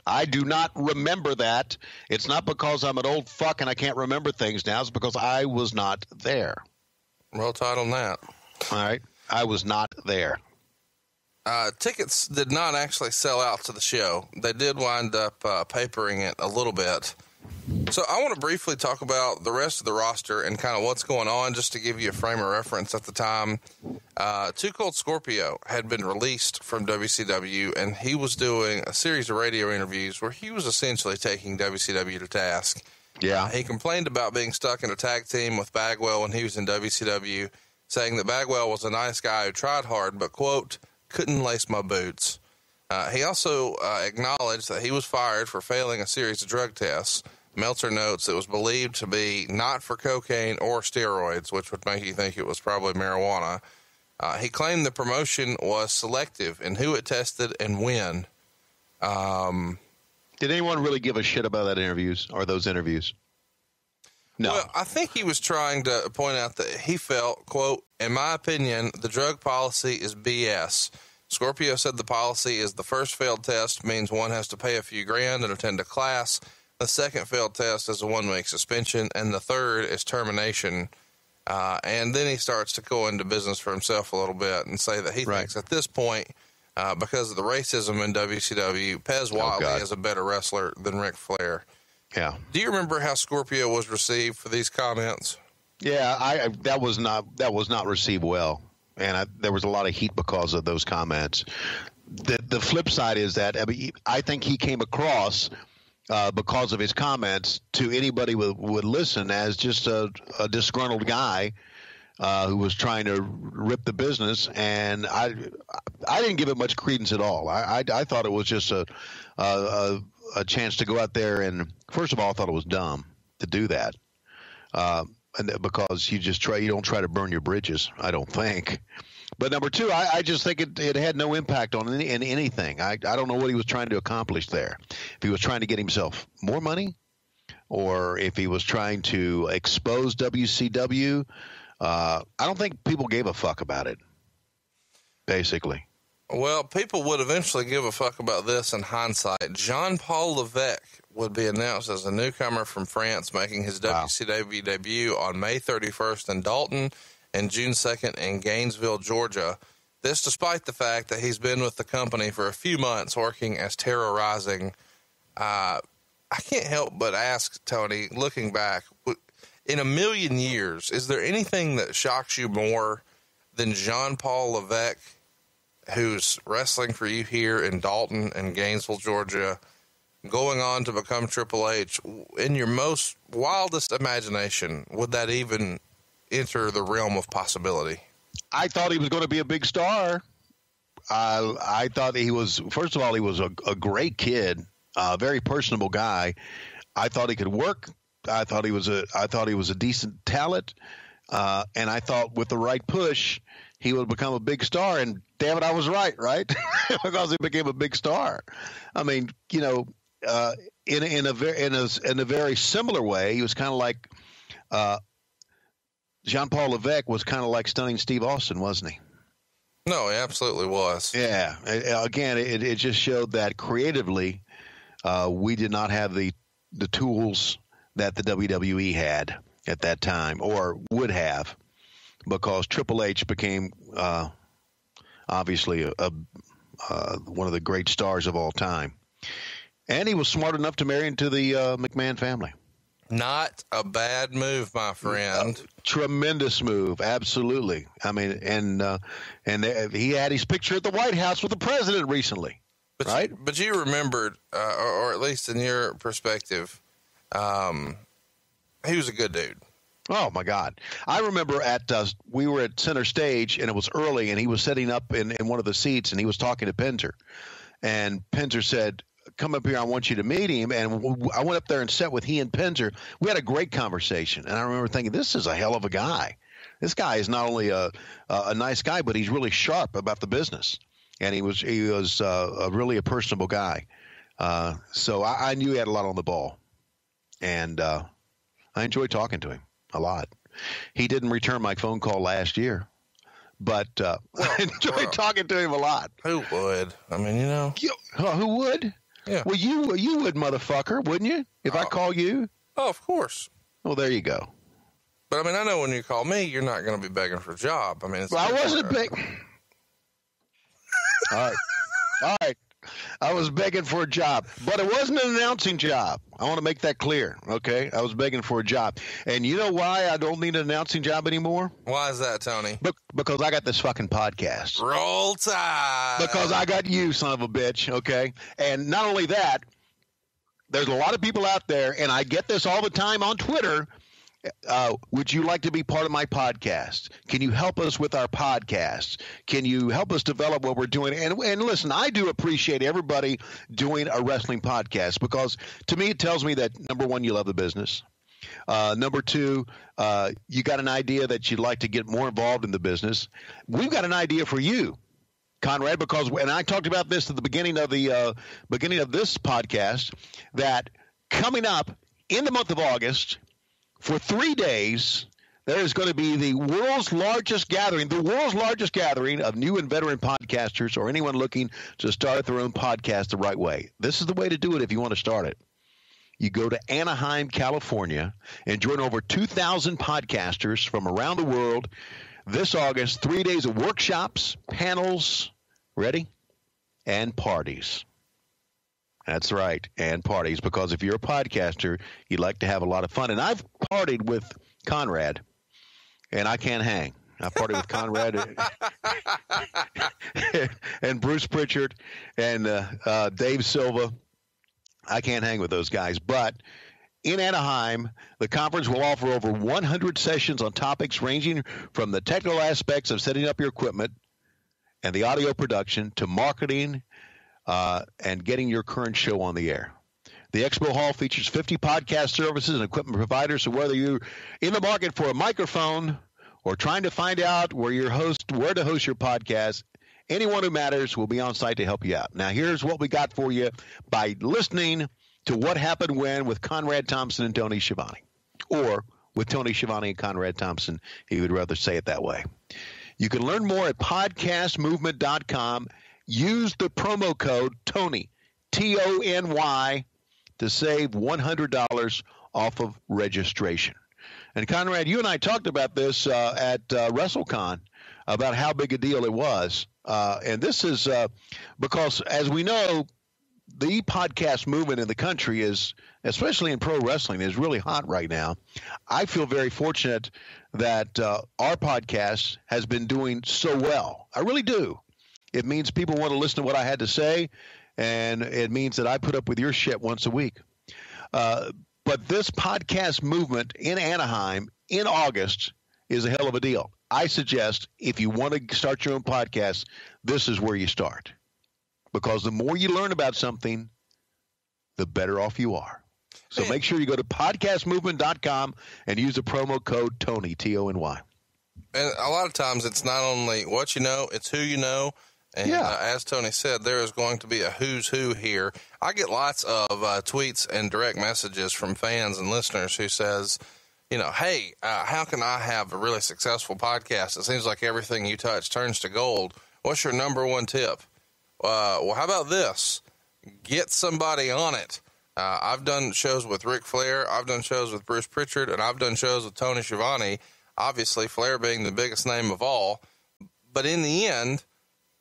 [SPEAKER 4] I do not remember that. It's not because I'm an old fuck and I can't remember things now. It's because I was not there.
[SPEAKER 1] Roll Tide on that.
[SPEAKER 4] All right. I was not there.
[SPEAKER 1] Tickets did not actually sell out to the show. They did wind up papering it a little bit. So I want to briefly talk about the rest of the roster and kind of what's going on, just to give you a frame of reference. At the time, Too Cold Scorpio had been released from WCW, and he was doing a series of radio interviews where he was essentially taking WCW to task.
[SPEAKER 4] Yeah.
[SPEAKER 1] He complained about being stuck in a tag team with Bagwell when he was in WCW, saying that Bagwell was a nice guy who tried hard, but, quote, couldn't lace my boots. He also acknowledged that he was fired for failing a series of drug tests. Meltzer notes it was believed to be not for cocaine or steroids, which would make you think it was probably marijuana. He claimed the promotion was selective in who it tested and when.
[SPEAKER 4] Did anyone really give a shit about that interviews or those interviews? No.
[SPEAKER 1] Well, I think he was trying to point out that he felt, quote, in my opinion, the drug policy is BS. Scorpio said the policy is the first failed test means one has to pay a few grand and attend a class. The second failed test is a 1-week suspension, and the third is termination. And then he starts to go into business for himself a little bit and say that he thinks at this point, because of the racism in WCW, Pez Whatley is a better wrestler than Ric Flair.
[SPEAKER 4] Yeah.
[SPEAKER 1] Do you remember how Scorpio was received for these comments?
[SPEAKER 4] Yeah, that was not received well, and there was a lot of heat because of those comments. The flip side is that I think he came across because of his comments to anybody would listen as just a disgruntled guy who was trying to rip the business, and I didn't give it much credence at all. I thought it was just a chance to go out there and, first of all, I thought it was dumb to do that, and because you don't try to burn your bridges, I don't think. But number two, I just think it had no impact on anything. I don't know what he was trying to accomplish there. If he was trying to get himself more money, or if he was trying to expose WCW, I don't think people gave a fuck about it, basically.
[SPEAKER 1] Well, people would eventually give a fuck about this in hindsight. Jean-Paul Levesque would be announced as a newcomer from France, making his WCW debut on May 31st in Dalton and June 2nd in Gainesville, Georgia. This despite the fact that he's been with the company for a few months working as Terrorizing. I can't help but ask, Tony, looking back, in a million years, is there anything that shocks you more than Jean-Paul Levesque, who's wrestling for you here in Dalton and Gainesville, Georgia, going on to become Triple H? In your most wildest imagination, would that even enter the realm of possibility?
[SPEAKER 4] I thought he was going to be a big star. I thought he was, first of all, he was a great kid, a very personable guy. I thought he could work. I thought he was a decent talent. And I thought with the right push, he would become a big star. And damn it, I was right? Because he became a big star. I mean, you know, in a very similar way, he was kind of like Jean-Paul Levesque was kind of like Stunning Steve Austin, wasn't he?
[SPEAKER 1] No, he absolutely was.
[SPEAKER 4] Yeah. Again, it just showed that creatively, we did not have the tools that the WWE had at that time, or would have, because Triple H became obviously one of the great stars of all time. And he was smart enough to marry into the McMahon family.
[SPEAKER 1] Not a bad move, my friend.
[SPEAKER 4] Tremendous move, absolutely. I mean, and he had his picture at the White House with the president recently, right?
[SPEAKER 1] But you remembered, or at least in your perspective, he was a good dude.
[SPEAKER 4] Oh my God! I remember we were at center stage and it was early, and he was sitting up in one of the seats and he was talking to Penzer, and Penzer said, "Come up here. I want you to meet him." And I went up there and sat with he and Penzer. We had a great conversation. And I remember thinking, this is a hell of a guy. This guy is not only a nice guy, but he's really sharp about the business. And he was really a personable guy. So I knew he had a lot on the ball. And I enjoyed talking to him a lot. He didn't return my phone call last year. But I enjoyed talking to him a lot.
[SPEAKER 1] Who would? I mean, you know.
[SPEAKER 4] Who would?
[SPEAKER 1] Yeah.
[SPEAKER 4] Well, you would, motherfucker, wouldn't you? If I call you?
[SPEAKER 1] Oh, of course.
[SPEAKER 4] Well, there you go.
[SPEAKER 1] But, I mean, I know when you call me, you're not going to be begging for a job. I mean,
[SPEAKER 4] I wasn't begging. All right. I was begging for a job, but it wasn't an announcing job. I want to make that clear, okay? I was begging for a job. And you know why I don't need an announcing job anymore?
[SPEAKER 1] Why is that, Tony?
[SPEAKER 4] Because I got this fucking podcast.
[SPEAKER 1] Roll Tide.
[SPEAKER 4] Because I got you, son of a bitch, okay? And not only that, there's a lot of people out there, and I get this all the time on Twitter. Would you like to be part of my podcast? Can you help us with our podcast? Can you help us develop what we're doing? And listen, I do appreciate everybody doing a wrestling podcast, because to me it tells me that, number one, you love the business. Number two, you got an idea that you'd like to get more involved in the business. We've got an idea for you, Conrad, because and I talked about this at the beginning of this podcast, that coming up in the month of August, for 3 days, there is going to be the world's largest gathering of new and veteran podcasters, or anyone looking to start their own podcast the right way. This is the way to do it if you want to start it. You go to Anaheim, California, and join over 2,000 podcasters from around the world this August. 3 days of workshops, panels, ready, and parties. That's right, and parties, because if you're a podcaster, you'd like to have a lot of fun. And I've partied with Conrad, and I can't hang. I partied with Conrad and Bruce Pritchard and Dave Silva. I can't hang with those guys. But in Anaheim, the conference will offer over 100 sessions on topics ranging from the technical aspects of setting up your equipment and the audio production to marketing, and getting your current show on the air. The Expo Hall features 50 podcast services and equipment providers, so whether you're in the market for a microphone or trying to find out where to host your podcast, anyone who matters will be on site to help you out. Now, here's what we got for you by listening to What Happened When with Conrad Thompson and Tony Schiavone, or with Tony Schiavone and Conrad Thompson. He would rather say it that way. You can learn more at podcastmovement.com. Use the promo code TONY, Tony, to save $100 off of registration. And Conrad, you and I talked about this at WrestleCon, about how big a deal it was. And this is because, as we know, the podcast movement in the country is, especially in pro wrestling, is really hot right now. I feel very fortunate that our podcast has been doing so well. I really do. It means people want to listen to what I had to say, and it means that I put up with your shit once a week. But this podcast movement in Anaheim in August is a hell of a deal. I suggest if you want to start your own podcast, this is where you start. Because the more you learn about something, the better off you are. So make sure you go to podcastmovement.com and use the promo code TONY, T-O-N-Y.
[SPEAKER 1] And a lot of times it's not only what you know, it's who you know. And as Tony said, there is going to be a who's who here. I get lots of tweets and direct messages from fans and listeners who says, you know, hey, how can I have a really successful podcast? It seems like everything you touch turns to gold. What's your number one tip? Well, how about this? Get somebody on it. I've done shows with Ric Flair. I've done shows with Bruce Pritchard, and I've done shows with Tony Schiavone, obviously Flair being the biggest name of all. But in the end,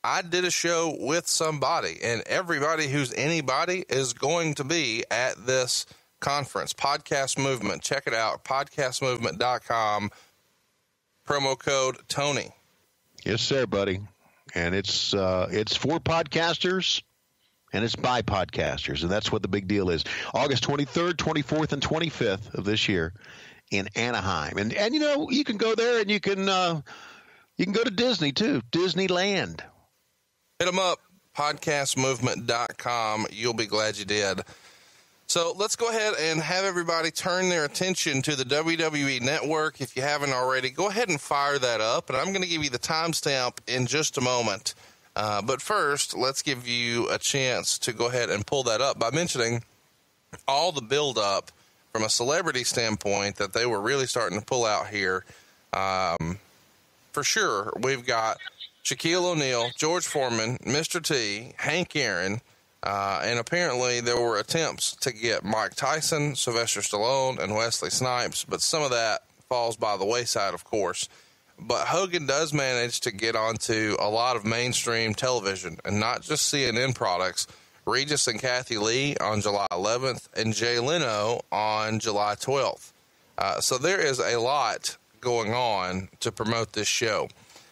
[SPEAKER 1] I did a show with somebody, and everybody who's anybody is going to be at this conference. Podcast Movement. Check it out. Podcastmovement.com. Promo code TONY.
[SPEAKER 4] Yes, sir, buddy. And it's for podcasters, and it's by podcasters, and that's what the big deal is. August 23rd, 24th, and 25th of this year in Anaheim. And you know, you can go there, and you can go to Disney, too. Disneyland.
[SPEAKER 1] Hit them up, podcastmovement.com. You'll be glad you did. So let's go ahead and have everybody turn their attention to the WWE Network. If you haven't already, go ahead and fire that up. And I'm going to give you the timestamp in just a moment. But first, let's give you a chance to go ahead and pull that up by mentioning all the build-up from a celebrity standpoint that they were really starting to pull out here. For sure, we've got Shaquille O'Neal, George Foreman, Mr. T, Hank Aaron, and apparently there were attempts to get Mike Tyson, Sylvester Stallone, and Wesley Snipes, but some of that falls by the wayside, of course. But Hogan does manage to get onto a lot of mainstream television, and not just CNN products. Regis and Kathy Lee on July 11th, and Jay Leno on July 12th. So there is a lot going on to promote this show.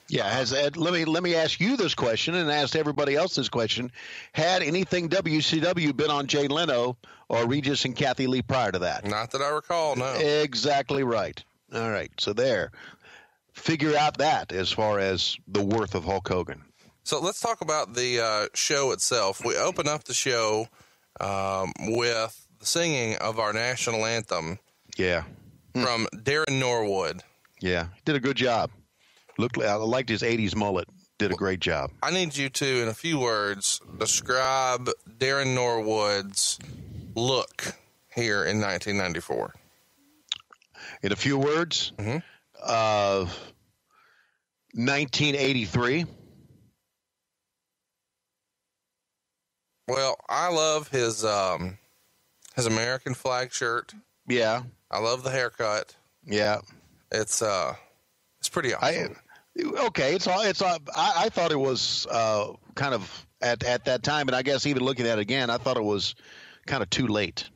[SPEAKER 4] Yeah, let me ask you this question and ask everybody else this question. Had anything WCW been on Jay Leno or Regis and Kathy Lee prior to that?
[SPEAKER 1] Not that I recall, no.
[SPEAKER 4] Exactly right. All right, so there. Figure out that as far as the worth of Hulk Hogan.
[SPEAKER 1] So let's talk about the show itself. We open up the show with the singing of our national anthem.
[SPEAKER 4] Yeah.
[SPEAKER 1] From Darren Norwood.
[SPEAKER 4] Yeah, did a good job. I liked his 80s mullet. Did a great job.
[SPEAKER 1] I need you to, in a few words, describe Darren Norwood's look here in 1994.
[SPEAKER 4] In a few words?
[SPEAKER 1] Mm-hmm.
[SPEAKER 4] 1983.
[SPEAKER 1] Well, I love his American flag shirt.
[SPEAKER 4] Yeah.
[SPEAKER 1] I love the haircut.
[SPEAKER 4] Yeah.
[SPEAKER 1] It's pretty awesome.
[SPEAKER 4] I thought it was kind of at that time, and I guess even looking at it again, I thought it was kind of too late.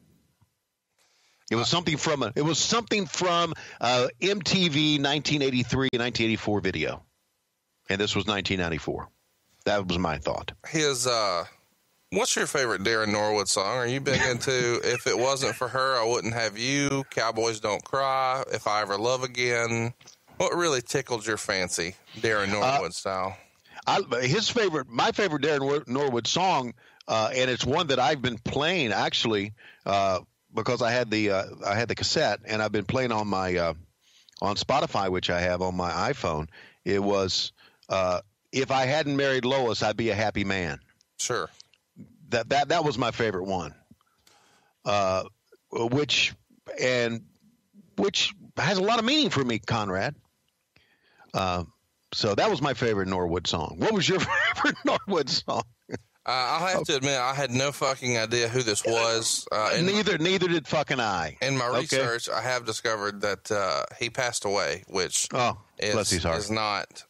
[SPEAKER 4] It was something from MTV 1983 and 1984 video, and this was 1994. That was my thought.
[SPEAKER 1] What's your favorite Darren Norwood song? Are you big into If It Wasn't For Her, I Wouldn't Have You, Cowboys Don't Cry, If I Ever Love Again? What really tickled your fancy, Darren Norwood style?
[SPEAKER 4] My favorite Darren Norwood song, and it's one that I've been playing actually because I had the cassette, and I've been playing on my on Spotify, which I have on my iPhone. It was If I Hadn't Married Lois, I'd Be a Happy Man.
[SPEAKER 1] Sure.
[SPEAKER 4] That was my favorite one, which has a lot of meaning for me, Conrad. So that was my favorite Norwood song. What was your favorite Norwood song?
[SPEAKER 1] I'll have to admit, I had no fucking idea who this was.
[SPEAKER 4] Neither did fucking I.
[SPEAKER 1] In my research, I have discovered that he passed away, which is not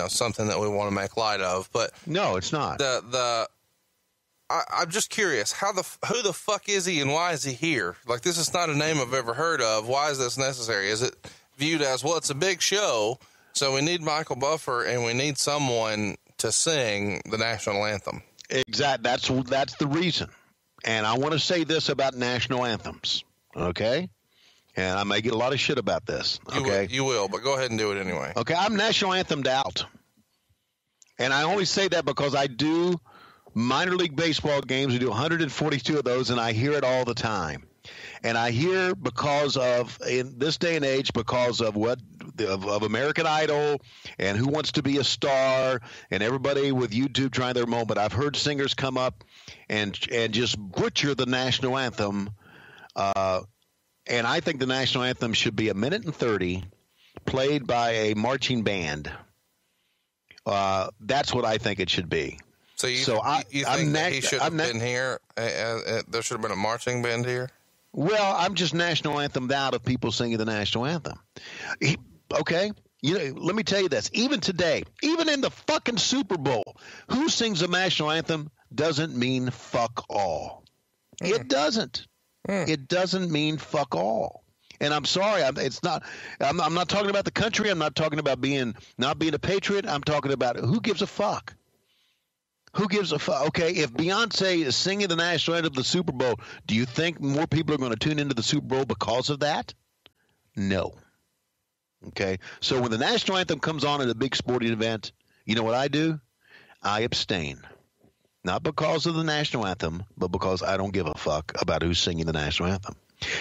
[SPEAKER 1] something that we want to make light of. But
[SPEAKER 4] no, it's not.
[SPEAKER 1] I'm just curious, who the fuck is he and why is he here? Like, this is not a name I've ever heard of. Why is this necessary? Is it viewed as, well, it's a big show, so we need Michael Buffer and we need someone to sing the national anthem?
[SPEAKER 4] Exactly. That's the reason. And I want to say this about national anthems, okay? And I may get a lot of shit about this, okay?
[SPEAKER 1] You will, but go ahead and do it anyway.
[SPEAKER 4] Okay, I'm national anthemed out. And I only say that because I do minor league baseball games. We do 142 of those, and I hear it all the time. And I hear because of, in this day and age, because of of American Idol and Who Wants to Be a Star and everybody with YouTube trying their moment. I've heard singers come up and just butcher the national anthem. And I think the national anthem should be 1:30 played by a marching band. That's what I think it should be.
[SPEAKER 1] So you think that he should have been here? There should have been a marching band here?
[SPEAKER 4] Well, I'm just national anthemed out of people singing the national anthem. Okay? Let me tell you this. Even today, even in the fucking Super Bowl, who sings the national anthem doesn't mean fuck all. It doesn't. It doesn't mean fuck all. And I'm sorry, I'm not talking about the country. I'm not talking about not being a patriot. I'm talking about who gives a fuck. Who gives a fuck? Okay, if Beyonce is singing the national anthem of the Super Bowl, do you think more people are going to tune into the Super Bowl because of that? No. Okay, so when the national anthem comes on at a big sporting event, you know what I do? I abstain. Not because of the national anthem, but because I don't give a fuck about who's singing the national anthem.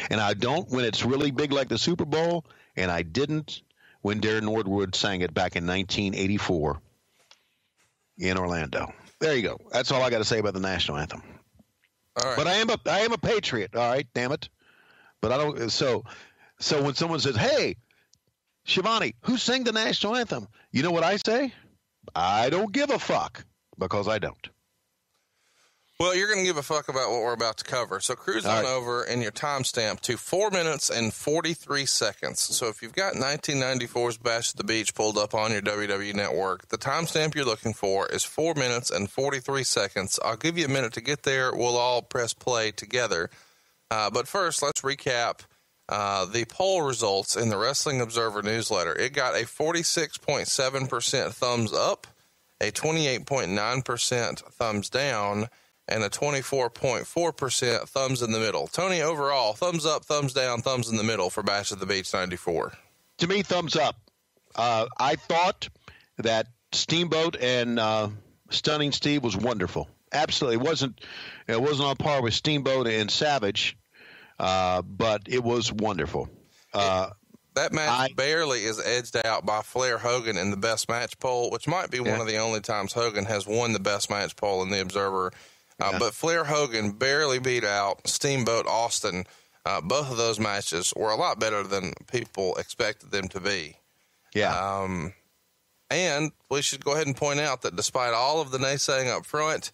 [SPEAKER 4] And I don't when it's really big like the Super Bowl, and I didn't when Darren Nordwood sang it back in 1984 in Orlando. There you go. That's all I got to say about the national anthem.
[SPEAKER 1] All right.
[SPEAKER 4] But I am a patriot. All right, damn it. But I don't. So when someone says, "Hey, Shivani, who sang the national anthem?" You know what I say? I don't give a fuck because I don't.
[SPEAKER 1] Well, you're going to give a fuck about what we're about to cover. So cruise on over in your timestamp to 4 minutes and 43 seconds. So if you've got 1994's Bash at the Beach pulled up on your WW network, the timestamp you're looking for is 4 minutes and 43 seconds. I'll give you a minute to get there. We'll all press play together. But first, let's recap the poll results in the Wrestling Observer newsletter. It got a 46.7% thumbs up, a 28.9% thumbs down, and a 24.4% thumbs in the middle. Tony, overall, thumbs up, thumbs down, thumbs in the middle for Bash at the Beach 94.
[SPEAKER 4] To me, thumbs up. I thought that Steamboat and Stunning Steve was wonderful. Absolutely. It wasn't on par with Steamboat and Savage, but it was wonderful.
[SPEAKER 1] That match barely is edged out by Flair Hogan in the best match poll, which might be one of the only times Hogan has won the best match poll in the Observer. But Flair Hogan barely beat out Steamboat Austin. Both of those matches were a lot better than people expected them to be.
[SPEAKER 4] Yeah.
[SPEAKER 1] And we should go ahead and point out that despite all of the naysaying up front,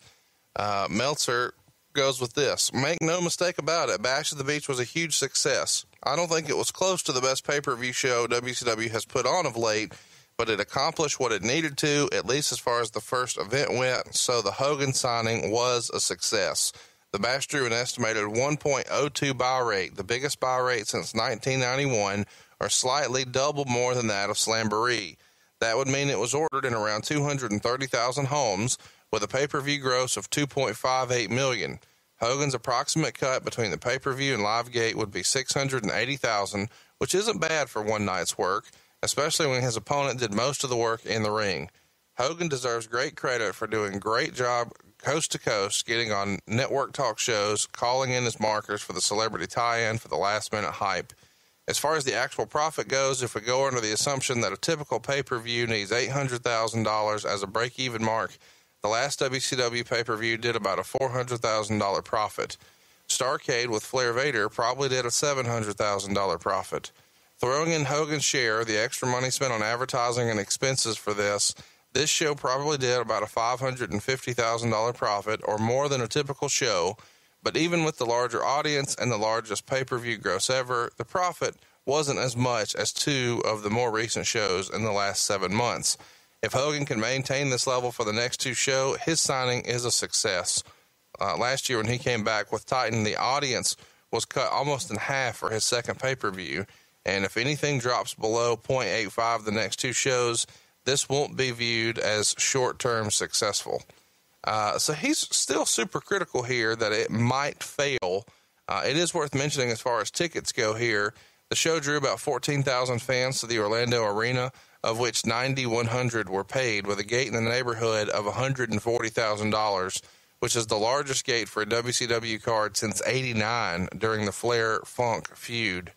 [SPEAKER 1] Meltzer goes with this. Make no mistake about it, Bash at the Beach was a huge success. I don't think it was close to the best pay-per-view show WCW has put on of late, but it accomplished what it needed to, at least as far as the first event went, so the Hogan signing was a success. The Bash drew an estimated 1.02 buy rate, the biggest buy rate since 1991, or slightly double more than that of Slamboree. That would mean it was ordered in around 230,000 homes, with a pay-per-view gross of $2.58 million. Hogan's approximate cut between the pay-per-view and live gate would be $680,000, which isn't bad for one night's work, especially when his opponent did most of the work in the ring. Hogan deserves great credit for doing a great job coast to coast, getting on network talk shows, calling in his markers for the celebrity tie-in for the last-minute hype. As far as the actual profit goes, if we go under the assumption that a typical pay-per-view needs $800,000 as a break-even mark, the last WCW pay-per-view did about a $400,000 profit. Starrcade with Flair Vader probably did a $700,000 profit. Throwing in Hogan's share, the extra money spent on advertising and expenses for this show probably did about a $550,000 profit, or more than a typical show. But even with the larger audience and the largest pay-per-view gross ever, the profit wasn't as much as two of the more recent shows in the last 7 months. If Hogan can maintain this level for the next two shows, his signing is a success. last year when he came back with Titan, the audience was cut almost in half for his second pay-per-view. And if anything drops below 0.85 the next two shows, this won't be viewed as short-term successful. So he's still super critical here that it might fail. It is worth mentioning as far as tickets go here, the show drew about 14,000 fans to the Orlando Arena, of which 9,100 were paid, with a gate in the neighborhood of $140,000, which is the largest gate for a WCW card since '89 during the Flair-Funk feud.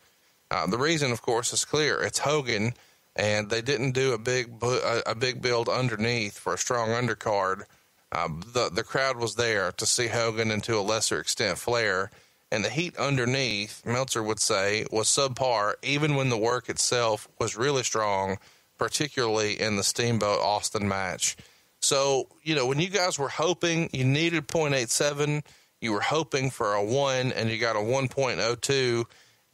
[SPEAKER 1] The reason, of course, is clear. It's Hogan, and they didn't do a big build underneath for a strong undercard. The crowd was there to see Hogan and to a lesser extent Flair, and the heat underneath, Meltzer would say, was subpar even when the work itself was really strong, particularly in the Steamboat Austin match. So, when you guys were hoping you needed 0.87, you were hoping for a 1 and you got a 1.02. Do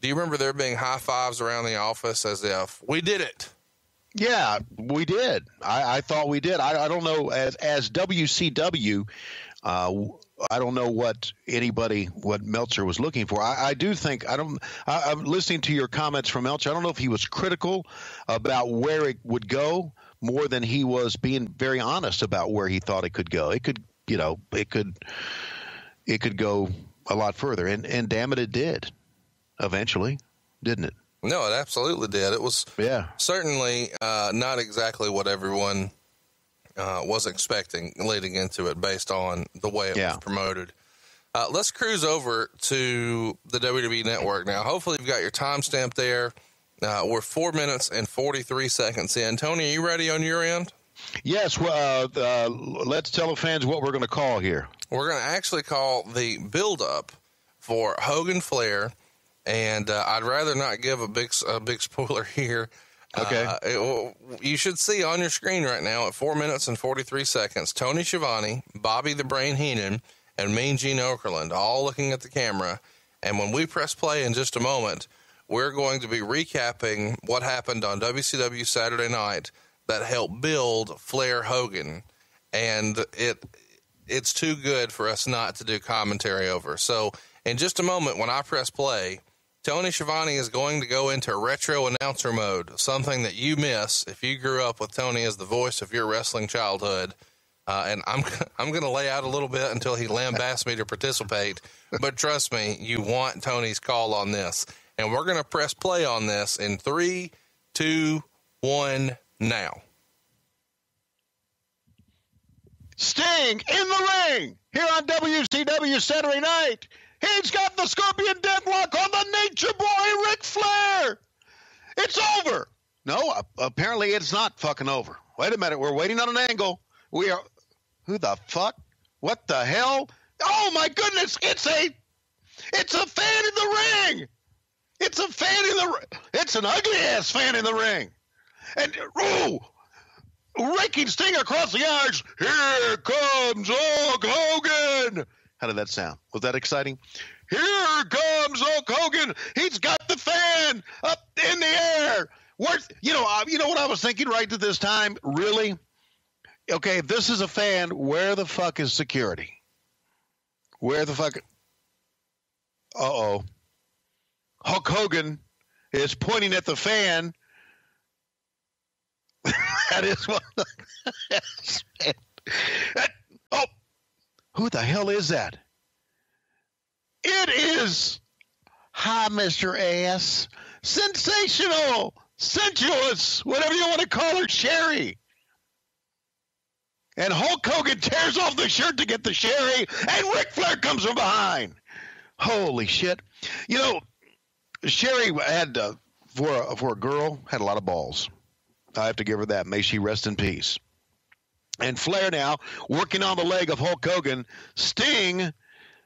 [SPEAKER 1] you remember there being high fives around the office as if we did it?
[SPEAKER 4] Yeah, we did. I thought we did. I don't know, as WCW, I don't know what Meltzer was looking for. I do think, I'm listening to your comments from Meltzer. I don't know if he was critical about where it would go more than he was being very honest about where he thought it could go. It could go a lot further. And damn it did eventually, didn't it?
[SPEAKER 1] No, it absolutely did. It was certainly not exactly what everyone was expecting leading into it based on the way it was promoted. Let's cruise over to the WWE Network now. Hopefully you've got your timestamp there. We're 4 minutes and 43 seconds in. Tony, are you ready on your end?
[SPEAKER 4] Yes. Well, let's tell the fans what we're going to call here.
[SPEAKER 1] We're going to actually call the build-up for Hogan Flair, and I'd rather not give a big spoiler here.
[SPEAKER 4] Okay.
[SPEAKER 1] You should see on your screen right now at 4 minutes and 43 seconds, Tony Schiavone, Bobby the Brain Heenan, and Mean Gene Okerlund all looking at the camera. And when we press play in just a moment, we're going to be recapping what happened on WCW Saturday night that helped build Flair Hogan. And it's too good for us not to do commentary over. So in just a moment, when I press play, Tony Schiavone is going to go into retro announcer mode, something that you miss if you grew up with Tony as the voice of your wrestling childhood. And I'm going to lay out a little bit until he lambasts me to participate. But trust me, you want Tony's call on this. And we're going to press play on this in 3, 2, 1, now.
[SPEAKER 4] Sting in the ring here on WCW Saturday night. He's got the Scorpion Deathlock on the Nature Boy, Ric Flair. It's over. No, apparently it's not fucking over. Wait a minute. We're waiting on an angle. We are. Who the fuck? What the hell? Oh my goodness! It's a fan in the ring. It's a fan in the. It's an ugly ass fan in the ring. And raking Sting across the yards. Here comes Hulk Hogan. How did that sound? Was that exciting? Here comes Hulk Hogan. He's got the fan up in the air. You know what I was thinking right at this time? Really? Okay, if this is a fan, where the fuck is security? Where the fuck? Uh-oh. Hulk Hogan is pointing at the fan. That is what. Oh, who the hell is that? It is, hi, Mr. Ass, sensational, sensuous, whatever you want to call her, Sherry. And Hulk Hogan tears off the shirt to get the Sherry, and Ric Flair comes from behind. Holy shit. You know, Sherry had, for a girl, had a lot of balls. I have to give her that. May she rest in peace. And Flair now working on the leg of Hulk Hogan. Sting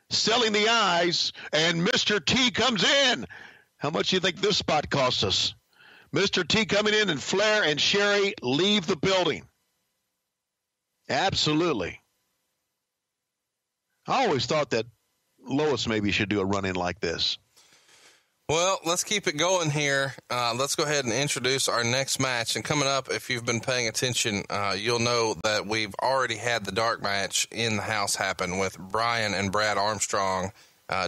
[SPEAKER 4] selling the eyes, and Mr. T comes in. How much do you think this spot cost us? Mr. T coming in, and Flair and Sherry leave the building. Absolutely. I always thought that Lois maybe should do a run-in like this.
[SPEAKER 1] Well, let's keep it going here. Let's go ahead and introduce our next match. And coming up, if you've been paying attention, you'll know that we've already had the dark match in the house happen with Brian and Brad Armstrong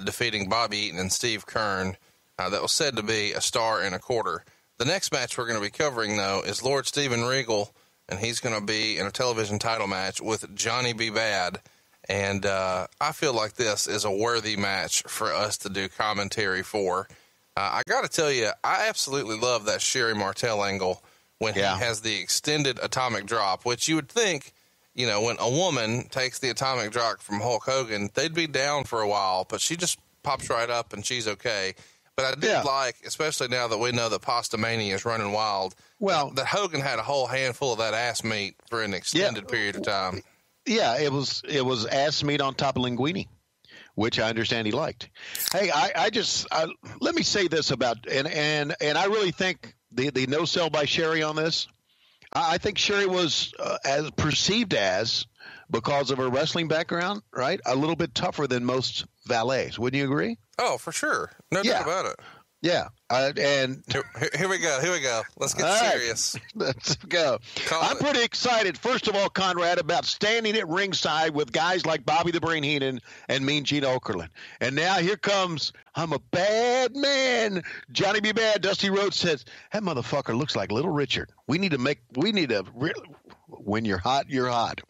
[SPEAKER 1] defeating Bobby Eaton and Steve Kern. That was said to be a star and a quarter. The next match we're going to be covering, though, is Lord Steven Regal, and he's going to be in a television title match with Johnny B. Bad. And I feel like this is a worthy match for us to do commentary for. I got to tell you, I absolutely love that Sherry Martel angle when he has the extended atomic drop, which you would think, you know, when a woman takes the atomic drop from Hulk Hogan, they'd be down for a while, but she just pops right up and she's okay. But I did like, especially now that we know that Pasta Mania is running wild, that Hogan had a whole handful of that ass meat for an extended period of time. Yeah, it was ass meat on top of linguine, which I understand he liked. Hey, I let me say this about, and I really think the no sell by Sherry on this, I think Sherry was as perceived as, because of her wrestling background, right, a little bit tougher than most valets. Wouldn't you agree? Oh, for sure. No doubt about it. Yeah. And here we go. Let's get serious. Let's go. I'm pretty excited, first of all, Conrad, about standing at ringside with guys like Bobby the Brain Heenan and Mean Gene Okerlund. And now here comes, I'm a bad man. Johnny B. Bad, Dusty Rhodes says, that motherfucker looks like Little Richard. When you're hot, you're hot.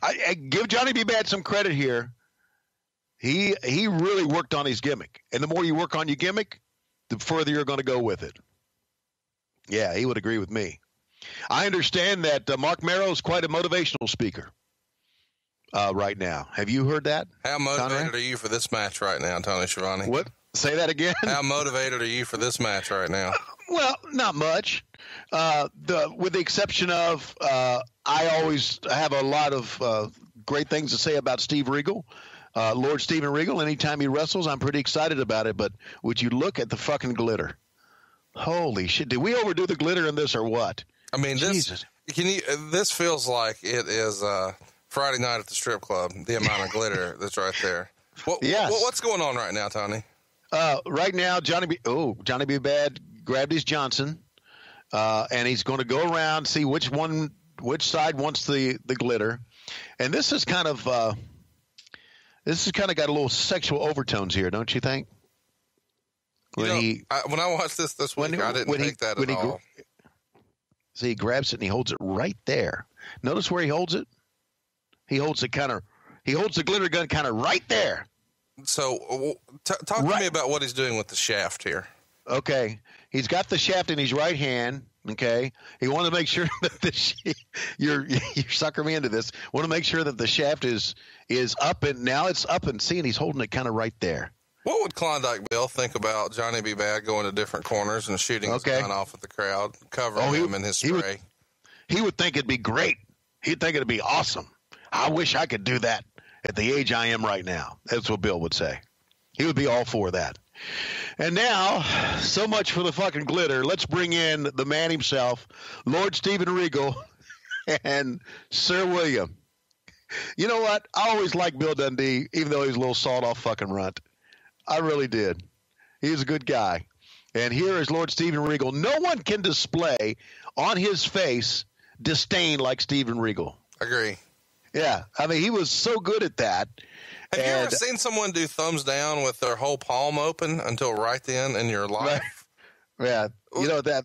[SPEAKER 1] I give Johnny B. Bad some credit here. He really worked on his gimmick. And the more you work on your gimmick, the further you're going to go with it. Yeah, he would agree with me. I understand that Mark Merrow is quite a motivational speaker right now. Have you heard that? How motivated are you for this match right now, Tony Schiavone? What? Say that again? How motivated are you for this match right now? Well, not much. With the exception of I always have a lot of great things to say about Steve Regal. Lord Steven Regal, anytime he wrestles, I'm pretty excited about it. But would you look at the fucking glitter? Holy shit. Did we overdo the glitter in this or what? I mean, this feels like it is Friday night at the strip club, the amount of glitter that's right there. What's going on right now, Tony? Right now, Johnny B. Bad grabbed his Johnson, and he's going to go around, see which side wants the glitter. And this is kind of got a little sexual overtones here, don't you think? When I watched this week, I didn't think that at all. See, he grabs it and he holds it right there. Notice where he holds it? He holds the glitter gun kind of right there. So talk to me about what he's doing with the shaft here. Okay. He's got the shaft in his right hand. Okay. He wanted to make sure that you're sucking me into this. Want to make sure that the shaft is up, and now it's up, and see, and he's holding it kind of right there. What would Klondike Bill think about Johnny B. Bad going to different corners and shooting his gun off at the crowd, covering him in his spray? He would think it'd be great. He'd think it'd be awesome. I wish I could do that at the age I am right now. That's what Bill would say. He would be all for that. And now, so much for the fucking glitter. Let's bring in the man himself, Lord Steven Regal and Sir William. You know what? I always liked Bill Dundee, even though he was a little sawed-off fucking runt. I really did. He was a good guy. And here is Lord Steven Regal. No one can display on his face disdain like Steven Regal. Agree. Yeah. I mean, he was so good at that. Have you ever seen someone do thumbs down with their whole palm open until right then in your life? Right. Yeah. You know that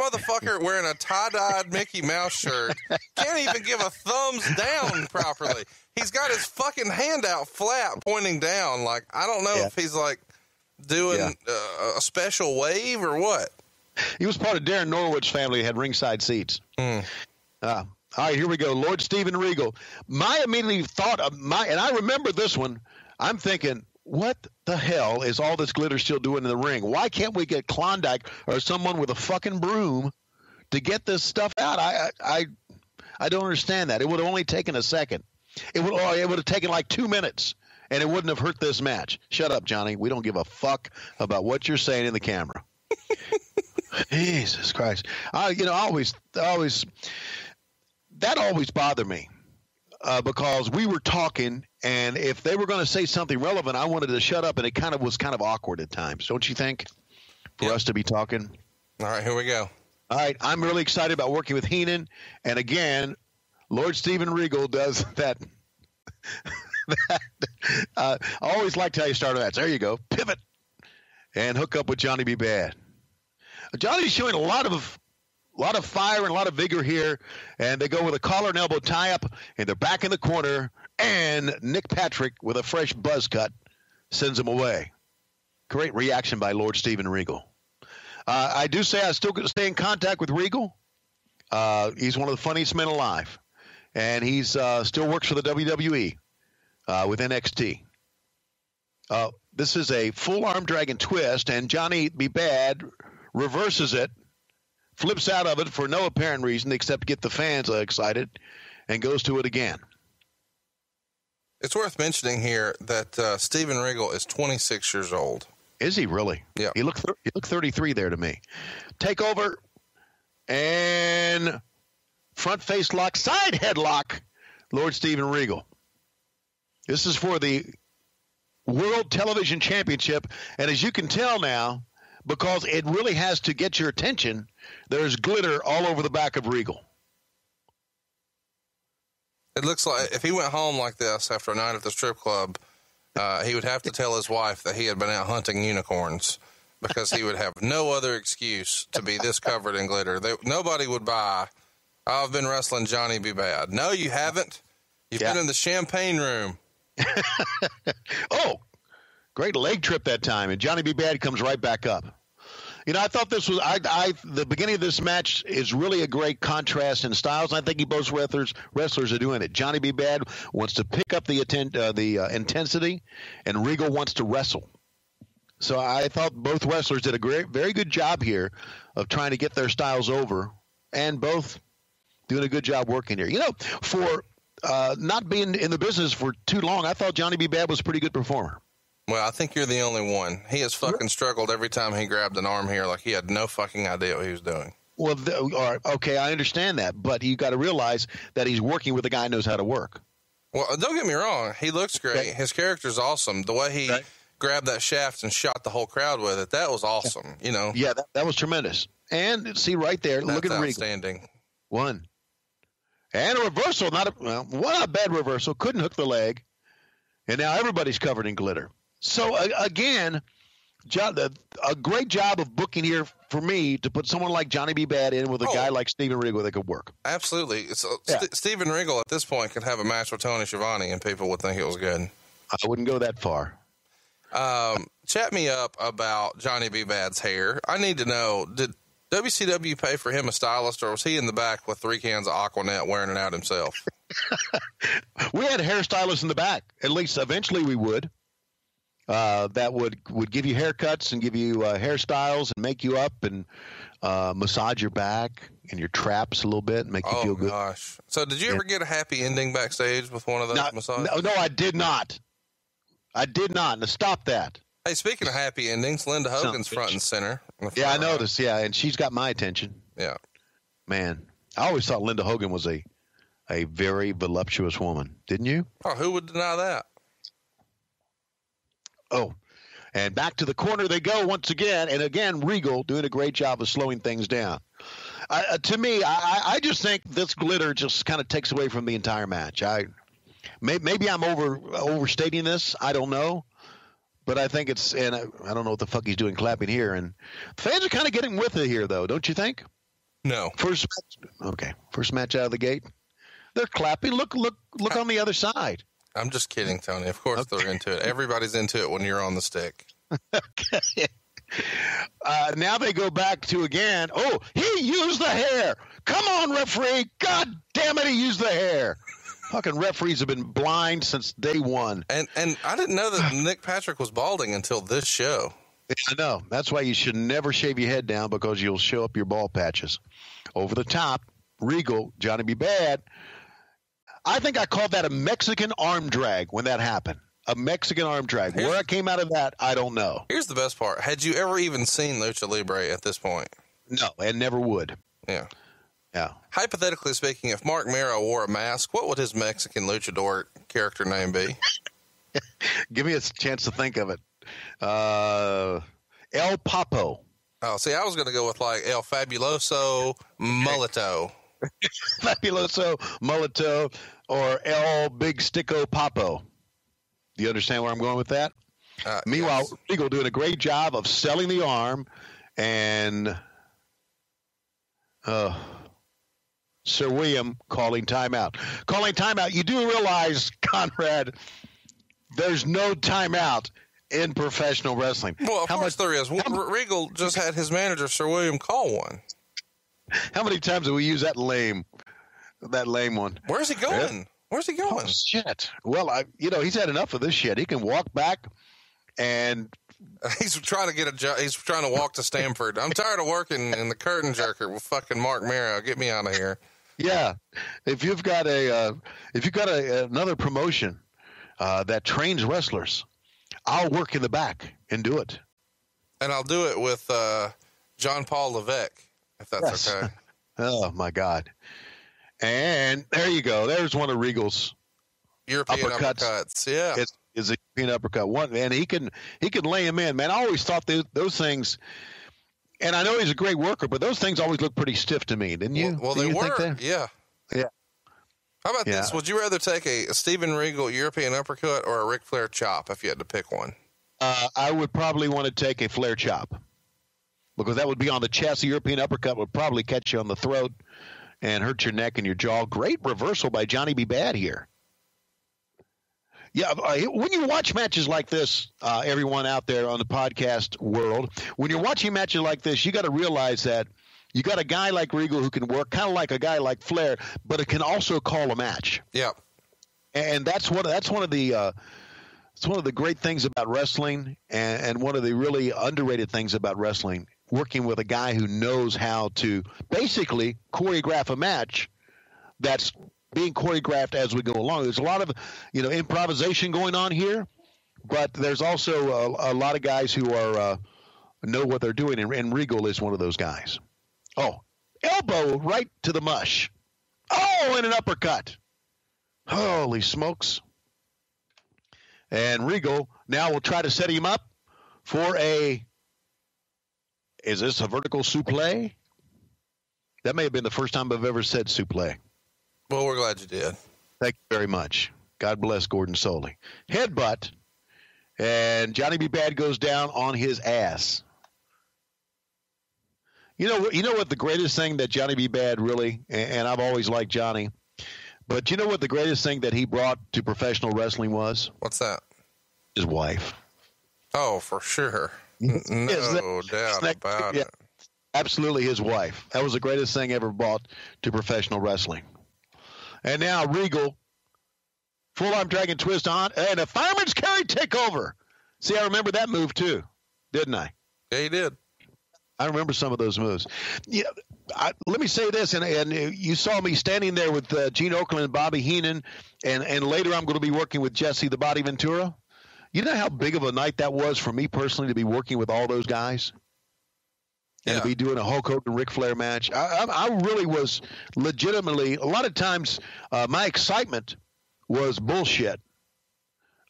[SPEAKER 1] motherfucker wearing a tie-dyed Mickey Mouse shirt can't even give a thumbs down properly. He's got his fucking hand out flat pointing down. Like, I don't know if he's like doing a special wave or what. He was part of Darren Norwood's family, had ringside seats. All right, here we go. Lord Steven Regal. My immediate thought and I remember this one, I'm thinking, what the hell is all this glitter still doing in the ring? Why can't we get Klondike or someone with a fucking broom to get this stuff out? I don't understand that. It would have only taken a second. It would have taken like 2 minutes, and it wouldn't have hurt this match. Shut up, Johnny. We don't give a fuck about what you're saying in the camera. Jesus Christ. That always bothered me.
[SPEAKER 4] because we were talking, and if they were going to say something relevant, I wanted to shut up, and it was kind of awkward at times. Don't you think? For us to be talking.
[SPEAKER 1] All right, here we go.
[SPEAKER 4] All right, I'm really excited about working with Heenan, and again, Lord Steven Regal does that. I always liked how you started that. There you go, pivot, and hook up with Johnny B. Bad. Johnny's showing a lot of fire and a lot of vigor here, and they go with a collar and elbow tie-up, and they're back in the corner, and Nick Patrick, with a fresh buzz cut, sends him away. Great reaction by Lord Steven Regal. I do say I still stay in contact with Regal. He's one of the funniest men alive, and he's still works for the WWE with NXT. This is a full arm drag and twist, and Johnny B. Bad reverses it, flips out of it for no apparent reason except to get the fans excited, and goes to it again.
[SPEAKER 1] It's worth mentioning here that Steven Regal is 26 years old.
[SPEAKER 4] Is he really?
[SPEAKER 1] Yeah.
[SPEAKER 4] He looked 33 there to me. Take over, and front face lock, side headlock, Lord Steven Regal. This is for the World Television Championship, and as you can tell now, because it really has to get your attention, there's glitter all over the back of Regal.
[SPEAKER 1] It looks like if he went home like this after a night at the strip club, he would have to tell his wife that he had been out hunting unicorns, because he would have no other excuse to be this covered in glitter. Nobody would buy, I've been wrestling Johnny B. Bad. No, you haven't. You've been in the champagne room.
[SPEAKER 4] Oh, great leg trip that time, and Johnny B. Bad comes right back up. You know, I thought this was the beginning of this match is really a great contrast in styles. I think both wrestlers are doing it. Johnny B. Bad wants to pick up the intensity, and Regal wants to wrestle. So I thought both wrestlers did a very good job here of trying to get their styles over, and both doing a good job working here. You know, for not being in the business for too long, I thought Johnny B. Bad was a pretty good performer.
[SPEAKER 1] Well, I think you're the only one. He has fucking struggled every time he grabbed an arm here like he had no fucking idea what he was doing.
[SPEAKER 4] Well, all right, okay, I understand that, but you got to realize that he's working with a guy who knows how to work.
[SPEAKER 1] Well, don't get me wrong. He looks great. Okay. His character's awesome. The way he grabbed that shaft and shot the whole crowd with it, that was awesome, you know. Yeah,
[SPEAKER 4] that was tremendous. And see right there, look at Regal.
[SPEAKER 1] Outstanding.
[SPEAKER 4] One. And a reversal, not a bad reversal, couldn't hook the leg. And now everybody's covered in glitter. So, again, a great job of booking here for me to put someone like Johnny B. Bad in with a guy like Steven Regal that could work.
[SPEAKER 1] Absolutely. Steven Regal at this point could have a match with Tony Schiavone and people would think it was good.
[SPEAKER 4] I wouldn't go that far.
[SPEAKER 1] Chat me up about Johnny B. Bad's hair. I need to know, did WCW pay for him a stylist, or was he in the back with 3 cans of Aquanet wearing it out himself?
[SPEAKER 4] We had hairstylists in the back. At least eventually we would. That would give you haircuts and give you hairstyles and make you up and massage your back and your traps a little bit and make you feel good. Oh,
[SPEAKER 1] gosh. So did you ever get a happy ending backstage with one of those massages?
[SPEAKER 4] No, I did not. Now, stop that.
[SPEAKER 1] Hey, speaking of happy endings, Linda Hogan's front and center.
[SPEAKER 4] Yeah, I noticed. Yeah, and she's got my attention.
[SPEAKER 1] Yeah.
[SPEAKER 4] Man, I always thought Linda Hogan was a very voluptuous woman. Didn't you?
[SPEAKER 1] Oh, who would deny that?
[SPEAKER 4] Oh, and back to the corner they go once again. And again, Regal doing a great job of slowing things down. To me, I just think this glitter just kind of takes away from the entire match. Maybe I'm overstating this. I don't know. But I think it's, and I don't know what the fuck he's doing clapping here. And fans are kind of getting with it here, though, don't you think?
[SPEAKER 1] No.
[SPEAKER 4] First match out of the gate. They're clapping. Look on the other side.
[SPEAKER 1] I'm just kidding, Tony. Of course they're into it. Everybody's into it when you're on the stick.
[SPEAKER 4] Okay. Now they go back to again. Oh, he used the hair. Come on, referee. God damn it, he used the hair. Fucking referees have been blind since day one.
[SPEAKER 1] And I didn't know that Nick Patrick was balding until this show.
[SPEAKER 4] I know. That's why you should never shave your head down, because you'll show up your bald patches. Over the top, Regal, Johnny B. Bad. I think I called that a Mexican arm drag when that happened. A Mexican arm drag. Where I came out of that, I don't know.
[SPEAKER 1] Here's the best part. Had you ever even seen Lucha Libre at this point?
[SPEAKER 4] No, and never would.
[SPEAKER 1] Yeah.
[SPEAKER 4] Yeah.
[SPEAKER 1] hypothetically speaking, if Mark Mero wore a mask, what would his Mexican luchador character name be?
[SPEAKER 4] Give me a chance to think of it. El Papo.
[SPEAKER 1] Oh, see, I was going to go with like El Fabuloso Mulito.
[SPEAKER 4] Fabuloso Mulito or El Big Sticko Papo. Do you understand where I'm going with that? Meanwhile, yes. Regal doing a great job of selling the arm, and Sir William calling timeout. Calling timeout. You do realize, Conrad, there's no timeout in professional wrestling.
[SPEAKER 1] Well, of course there is. Regal just had his manager, Sir William, call one.
[SPEAKER 4] How many times have we used that lame one?
[SPEAKER 1] Where's he going?
[SPEAKER 4] Yeah.
[SPEAKER 1] Where's he going?
[SPEAKER 4] Oh, shit. Well, he's had enough of this shit. He can walk back, and
[SPEAKER 1] he's trying to get a job. He's trying to walk to Stamford. I'm tired of working in the curtain jerker with fucking Mark Mero. Get me out of here.
[SPEAKER 4] Yeah, if you've got another promotion that trains wrestlers, I'll work in the back and do it.
[SPEAKER 1] And I'll do it with John Paul Levesque, if that's okay.
[SPEAKER 4] Oh my God. And there you go. There's one of Regal's
[SPEAKER 1] European uppercuts. Yeah,
[SPEAKER 4] it's a European uppercut. One, and he can lay him in. Man, I always thought those things. And I know he's a great worker, but those things always look pretty stiff to me, didn't you?
[SPEAKER 1] Well, they were. Yeah.
[SPEAKER 4] Yeah.
[SPEAKER 1] How about this? Would you rather take a Steven Regal European uppercut or a Ric Flair chop if you had to pick one?
[SPEAKER 4] I would probably want to take a Flair chop because that would be on the chest. The European uppercut would probably catch you on the throat and hurt your neck and your jaw. Great reversal by Johnny B. Bad here. Yeah, when you watch matches like this, everyone out there on the podcast world, when you're watching matches like this, you got to realize that you got a guy like Regal who can work kind of like a guy like Flair, but it can also call a match.
[SPEAKER 1] Yeah,
[SPEAKER 4] and that's one of the great things about wrestling, and one of the really underrated things about wrestling. Working with a guy who knows how to basically choreograph a match that's being choreographed as we go along. There's a lot of, improvisation going on here, but there's also a lot of guys who are know what they're doing, and Regal is one of those guys. Oh, elbow right to the mush. Oh, and an uppercut. Holy smokes. And Regal now will try to set him up for is this a vertical suplex? That may have been the first time I've ever said suplex.
[SPEAKER 1] Well, we're glad you did.
[SPEAKER 4] Thank you very much. God bless Gordon Soley. Headbutt, and Johnny B. Bad goes down on his ass. You know what the greatest thing that Johnny B. Bad really, and I've always liked Johnny, but you know what the greatest thing that he brought to professional wrestling was?
[SPEAKER 1] What's that?
[SPEAKER 4] His wife.
[SPEAKER 1] Oh, for sure. No doubt about it.
[SPEAKER 4] Absolutely his wife. That was the greatest thing ever brought to professional wrestling. And now Regal, full-arm dragon twist on, and a fireman's carry takeover. See, I remember that move too, didn't I?
[SPEAKER 1] Yeah, you did.
[SPEAKER 4] I remember some of those moves. Yeah, let me say this, and you saw me standing there with Gene Okerlund and Bobby Heenan, and later I'm going to be working with Jesse the Body Ventura. You know how big of a night that was for me personally to be working with all those guys? And to be doing a Hulk Hogan Ric Flair match. I really was legitimately, a lot of times my excitement was bullshit.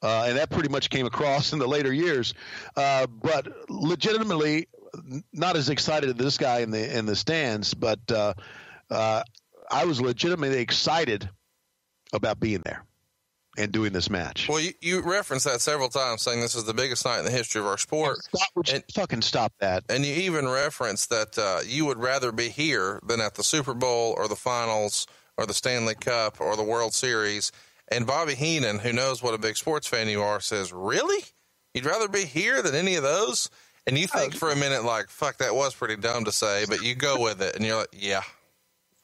[SPEAKER 4] And that pretty much came across in the later years. But legitimately not as excited as this guy in the stands, but I was legitimately excited about being there and doing this match.
[SPEAKER 1] Well, you referenced that several times, saying this is the biggest night in the history of our sport.
[SPEAKER 4] Fucking stop that.
[SPEAKER 1] And you even referenced that you would rather be here than at the Super Bowl or the finals or the Stanley Cup or the World Series. And Bobby Heenan, who knows what a big sports fan you are, says, really? You'd rather be here than any of those? And you think for a minute, like, fuck, that was pretty dumb to say, but you go with it, and you're like, yeah.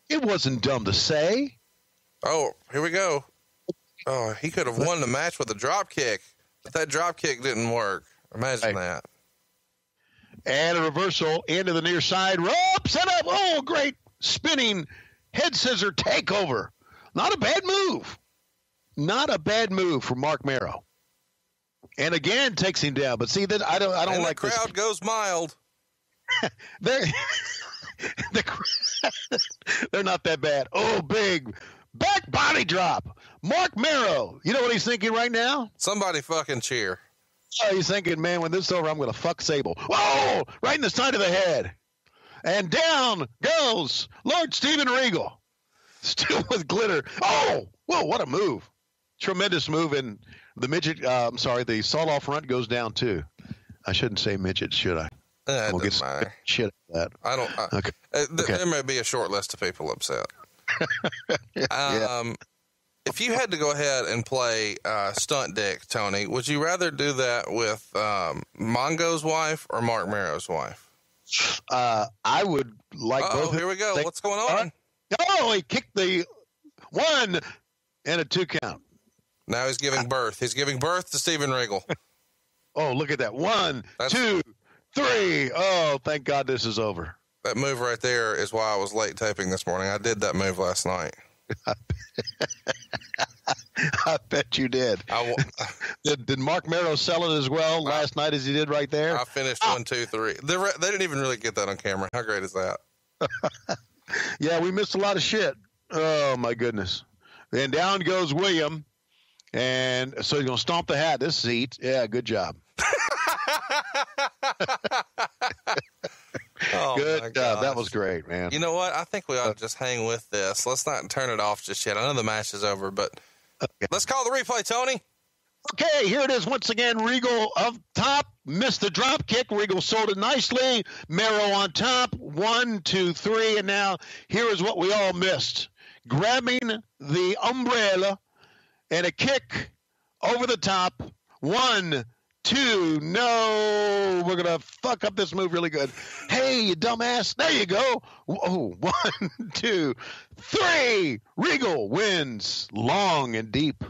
[SPEAKER 4] It wasn't dumb to say.
[SPEAKER 1] Oh, here we go. Oh, he could have won the match with a drop kick, but that drop kick didn't work. Imagine that.
[SPEAKER 4] And a reversal into the near side rope, set up. Oh, great spinning head scissor takeover. Not a bad move. Not a bad move for Mark Mero. And again, takes him down. But see, that I don't
[SPEAKER 1] and
[SPEAKER 4] like
[SPEAKER 1] the crowd
[SPEAKER 4] this.
[SPEAKER 1] Goes mild.
[SPEAKER 4] The They're not that bad. Oh, big back body drop. Mark Marrow. You know what he's thinking right now?
[SPEAKER 1] Somebody fucking cheer.
[SPEAKER 4] Oh, he's thinking, man, when this is over, I'm going to fuck Sable. Whoa! Right in the side of the head. And down goes Lord Steven Regal. Still with glitter. Oh! Whoa, what a move. Tremendous move. And the midget, the sawed-off front goes down, too. I shouldn't say midget, should I?
[SPEAKER 1] We'll get some
[SPEAKER 4] shit at that.
[SPEAKER 1] I don't.
[SPEAKER 4] Okay.
[SPEAKER 1] There may be a short list of people upset.
[SPEAKER 4] Yeah.
[SPEAKER 1] If you had to go ahead and play Stunt Dick, Tony, would you rather do that with Mongo's wife or Mark Marrow's wife?
[SPEAKER 4] I would like both.
[SPEAKER 1] Here we go. What's going on?
[SPEAKER 4] Oh, he kicked the 1 and a 2 count.
[SPEAKER 1] Now he's giving birth. He's giving birth to Steven Regal.
[SPEAKER 4] Oh, look at that. 1, 2, 3. Oh, thank God this is over.
[SPEAKER 1] That move right there is why I was late taping this morning. I did that move last night.
[SPEAKER 4] I bet you did. Did Mark Marrow sell it as well last night as he did right there?
[SPEAKER 1] I finished 1, 2, 3. They didn't even really get that on camera. How great is that?
[SPEAKER 4] Yeah, we missed a lot of shit. Oh, my goodness. Then down goes William. And so he's going to stomp the hat. This seat. Yeah, good job. Good job. That was great, man.
[SPEAKER 1] You know what? I think we ought to just hang with this. Let's not turn it off just yet. I know the match is over, but let's call the replay, Tony.
[SPEAKER 4] Okay, here it is once again. Regal up top, missed the drop kick. Regal sold it nicely. Marrow on top. 1, 2, 3. And now here is what we all missed. Grabbing the umbrella and a kick over the top. 1, 2, no, we're going to fuck up this move really good. Hey, you dumbass. There you go. Oh, 1, 2, 3. Regal wins long and deep.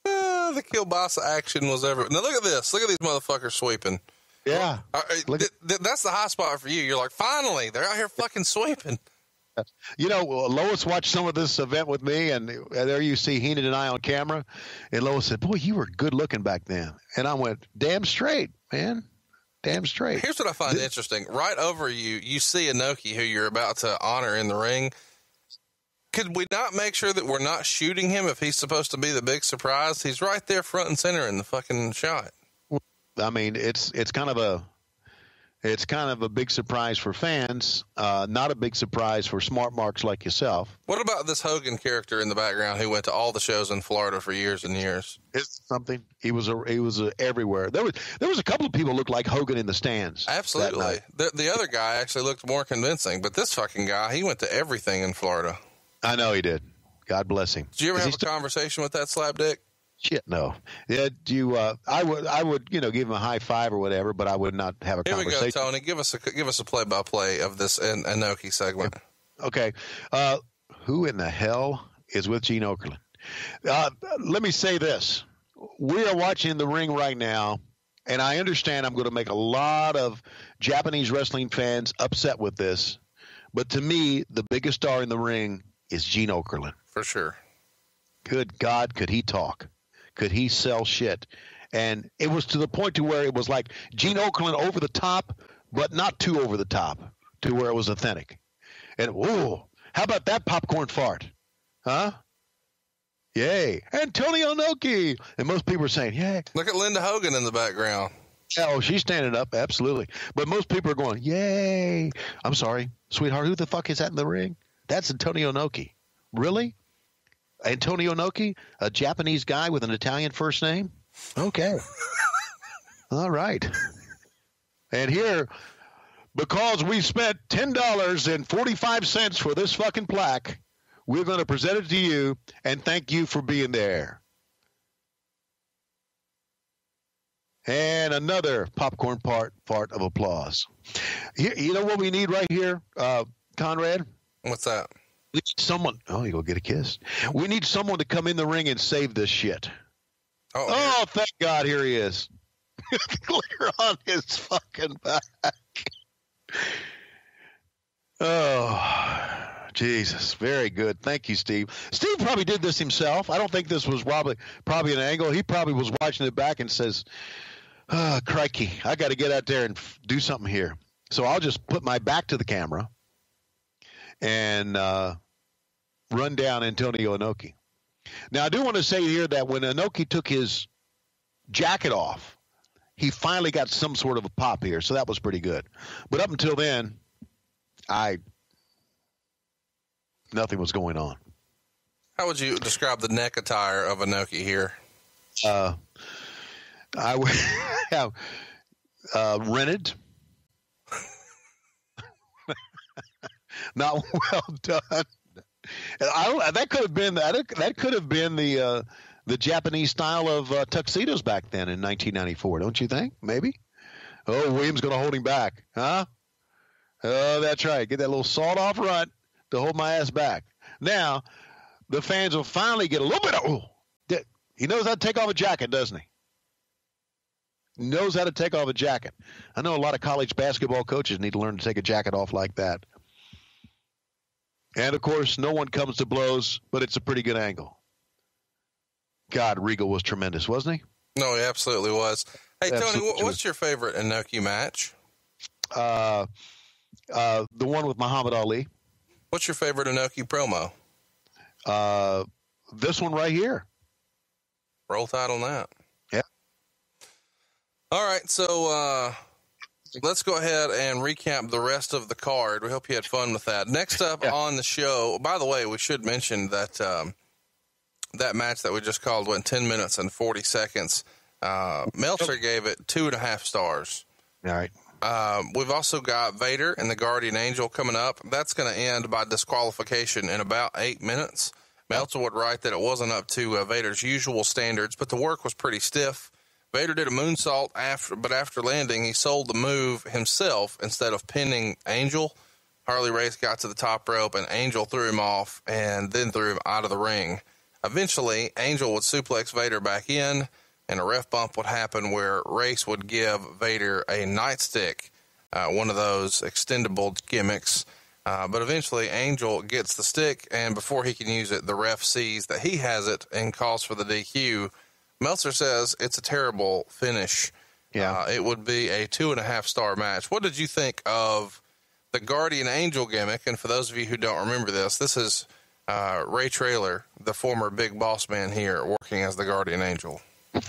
[SPEAKER 1] The kielbasa action was ever. Now look at this. Look at these motherfuckers sweeping.
[SPEAKER 4] Yeah.
[SPEAKER 1] That's the high spot for you. You're like, finally, they're out here fucking sweeping.
[SPEAKER 4] You know, Lois watched some of this event with me, and there you see Heenan and I on camera. And Lois said, boy, you were good looking back then. And I went, damn straight, man. Damn straight.
[SPEAKER 1] Here's what I find interesting. Right over you see Inoki, who you're about to honor in the ring. Could we not make sure that we're not shooting him if he's supposed to be the big surprise? He's right there front and center in the fucking shot.
[SPEAKER 4] I mean, it's kind of a big surprise for fans, not a big surprise for smart marks like yourself.
[SPEAKER 1] What about this Hogan character in the background who went to all the shows in Florida for years and years?
[SPEAKER 4] It's something. He was everywhere. There was a couple of people who looked like Hogan in the stands.
[SPEAKER 1] Absolutely. The other guy actually looked more convincing, but this fucking guy, he went to everything in Florida.
[SPEAKER 4] I know he did. God bless him.
[SPEAKER 1] Did you ever have a conversation with that slapdick?
[SPEAKER 4] Shit, no. Yeah, I would, give him a high five or whatever, but I would not have a conversation.
[SPEAKER 1] Here we go, Tony. Give us a play-by-play of this Inoki segment.
[SPEAKER 4] Okay. Who in the hell is with Gene Okerlund? Let me say this. We are watching the ring right now, and I understand I'm going to make a lot of Japanese wrestling fans upset with this, but to me, the biggest star in the ring is Gene Okerlund.
[SPEAKER 1] For sure.
[SPEAKER 4] Good God, could he talk? Could he sell shit? And it was to the point to where it was like Gene Okerlund over the top, but not too over the top, to where it was authentic. And, whoa, how about that popcorn fart? Huh? Yay. Antonio Inoki. And most people are saying, yay.
[SPEAKER 1] Look at Linda Hogan in the background.
[SPEAKER 4] Oh, she's standing up, absolutely. But most people are going, yay. I'm sorry, sweetheart, who the fuck is that in the ring? That's Antonio Inoki. Really? Antonio Inoki, a Japanese guy with an Italian first name? Okay. All right. And here, because we spent $10.45 for this fucking plaque, we're going to present it to you and thank you for being there. And another popcorn fart of applause. You know what we need right here, Conrad?
[SPEAKER 1] What's that?
[SPEAKER 4] We need someone. Oh, you go get a kiss. We need someone to come in the ring and save this shit. Oh, thank God, here he is. Glitter on his fucking back. Oh, Jesus. Very good. Thank you, Steve. Steve probably did this himself. I don't think this was probably an angle. He probably was watching it back and says, crikey, I got to get out there and do something here. So I'll just put my back to the camera and run down Antonio Inoki. Now, I do want to say here that when Inoki took his jacket off, he finally got some sort of a pop here, so that was pretty good. But up until then, nothing was going on.
[SPEAKER 1] How would you describe the neck attire of Inoki here?
[SPEAKER 4] I would have rented. Not well done. That could have been the Japanese style of tuxedos back then in 1994. Don't you think? Maybe. Oh, Williams going to hold him back, huh? Oh, that's right. Get that little sawed off front to hold my ass back. Now, the fans will finally get a little bit of. He knows how to take off a jacket, doesn't he? Knows how to take off a jacket. I know a lot of college basketball coaches need to learn to take a jacket off like that. And, of course, no one comes to blows, but it's a pretty good angle. God, Regal was tremendous, wasn't he?
[SPEAKER 1] No, he absolutely was. Hey,
[SPEAKER 4] Absolutely.
[SPEAKER 1] Tony, what's your favorite Inoki match?
[SPEAKER 4] The one with Muhammad Ali.
[SPEAKER 1] What's your favorite Inoki promo?
[SPEAKER 4] This one right here.
[SPEAKER 1] Roll Tide on that.
[SPEAKER 4] Yeah.
[SPEAKER 1] All right, so let's go ahead and recap the rest of the card. We hope you had fun with that. Next up on the show, by the way, we should mention that that match that we just called went 10 minutes and 40 seconds. Meltzer gave it 2.5 stars.
[SPEAKER 4] All right.
[SPEAKER 1] We've also got Vader and the Guardian Angel coming up. That's going to end by disqualification in about 8 minutes. Meltzer would write that it wasn't up to Vader's usual standards, but the work was pretty stiff. Vader did a moonsault but after landing, he sold the move himself instead of pinning Angel. Harley Race got to the top rope, and Angel threw him off and then threw him out of the ring. Eventually, Angel would suplex Vader back in, and a ref bump would happen where Race would give Vader a nightstick, one of those extendable gimmicks. But eventually, Angel gets the stick, and before he can use it, the ref sees that he has it and calls for the DQ. Meltzer says it's a terrible finish.
[SPEAKER 4] Yeah.
[SPEAKER 1] It would be a 2.5 star match. What did you think of the Guardian Angel gimmick? And for those of you who don't remember this is Ray Traylor, the former Big Boss Man here, working as the Guardian Angel.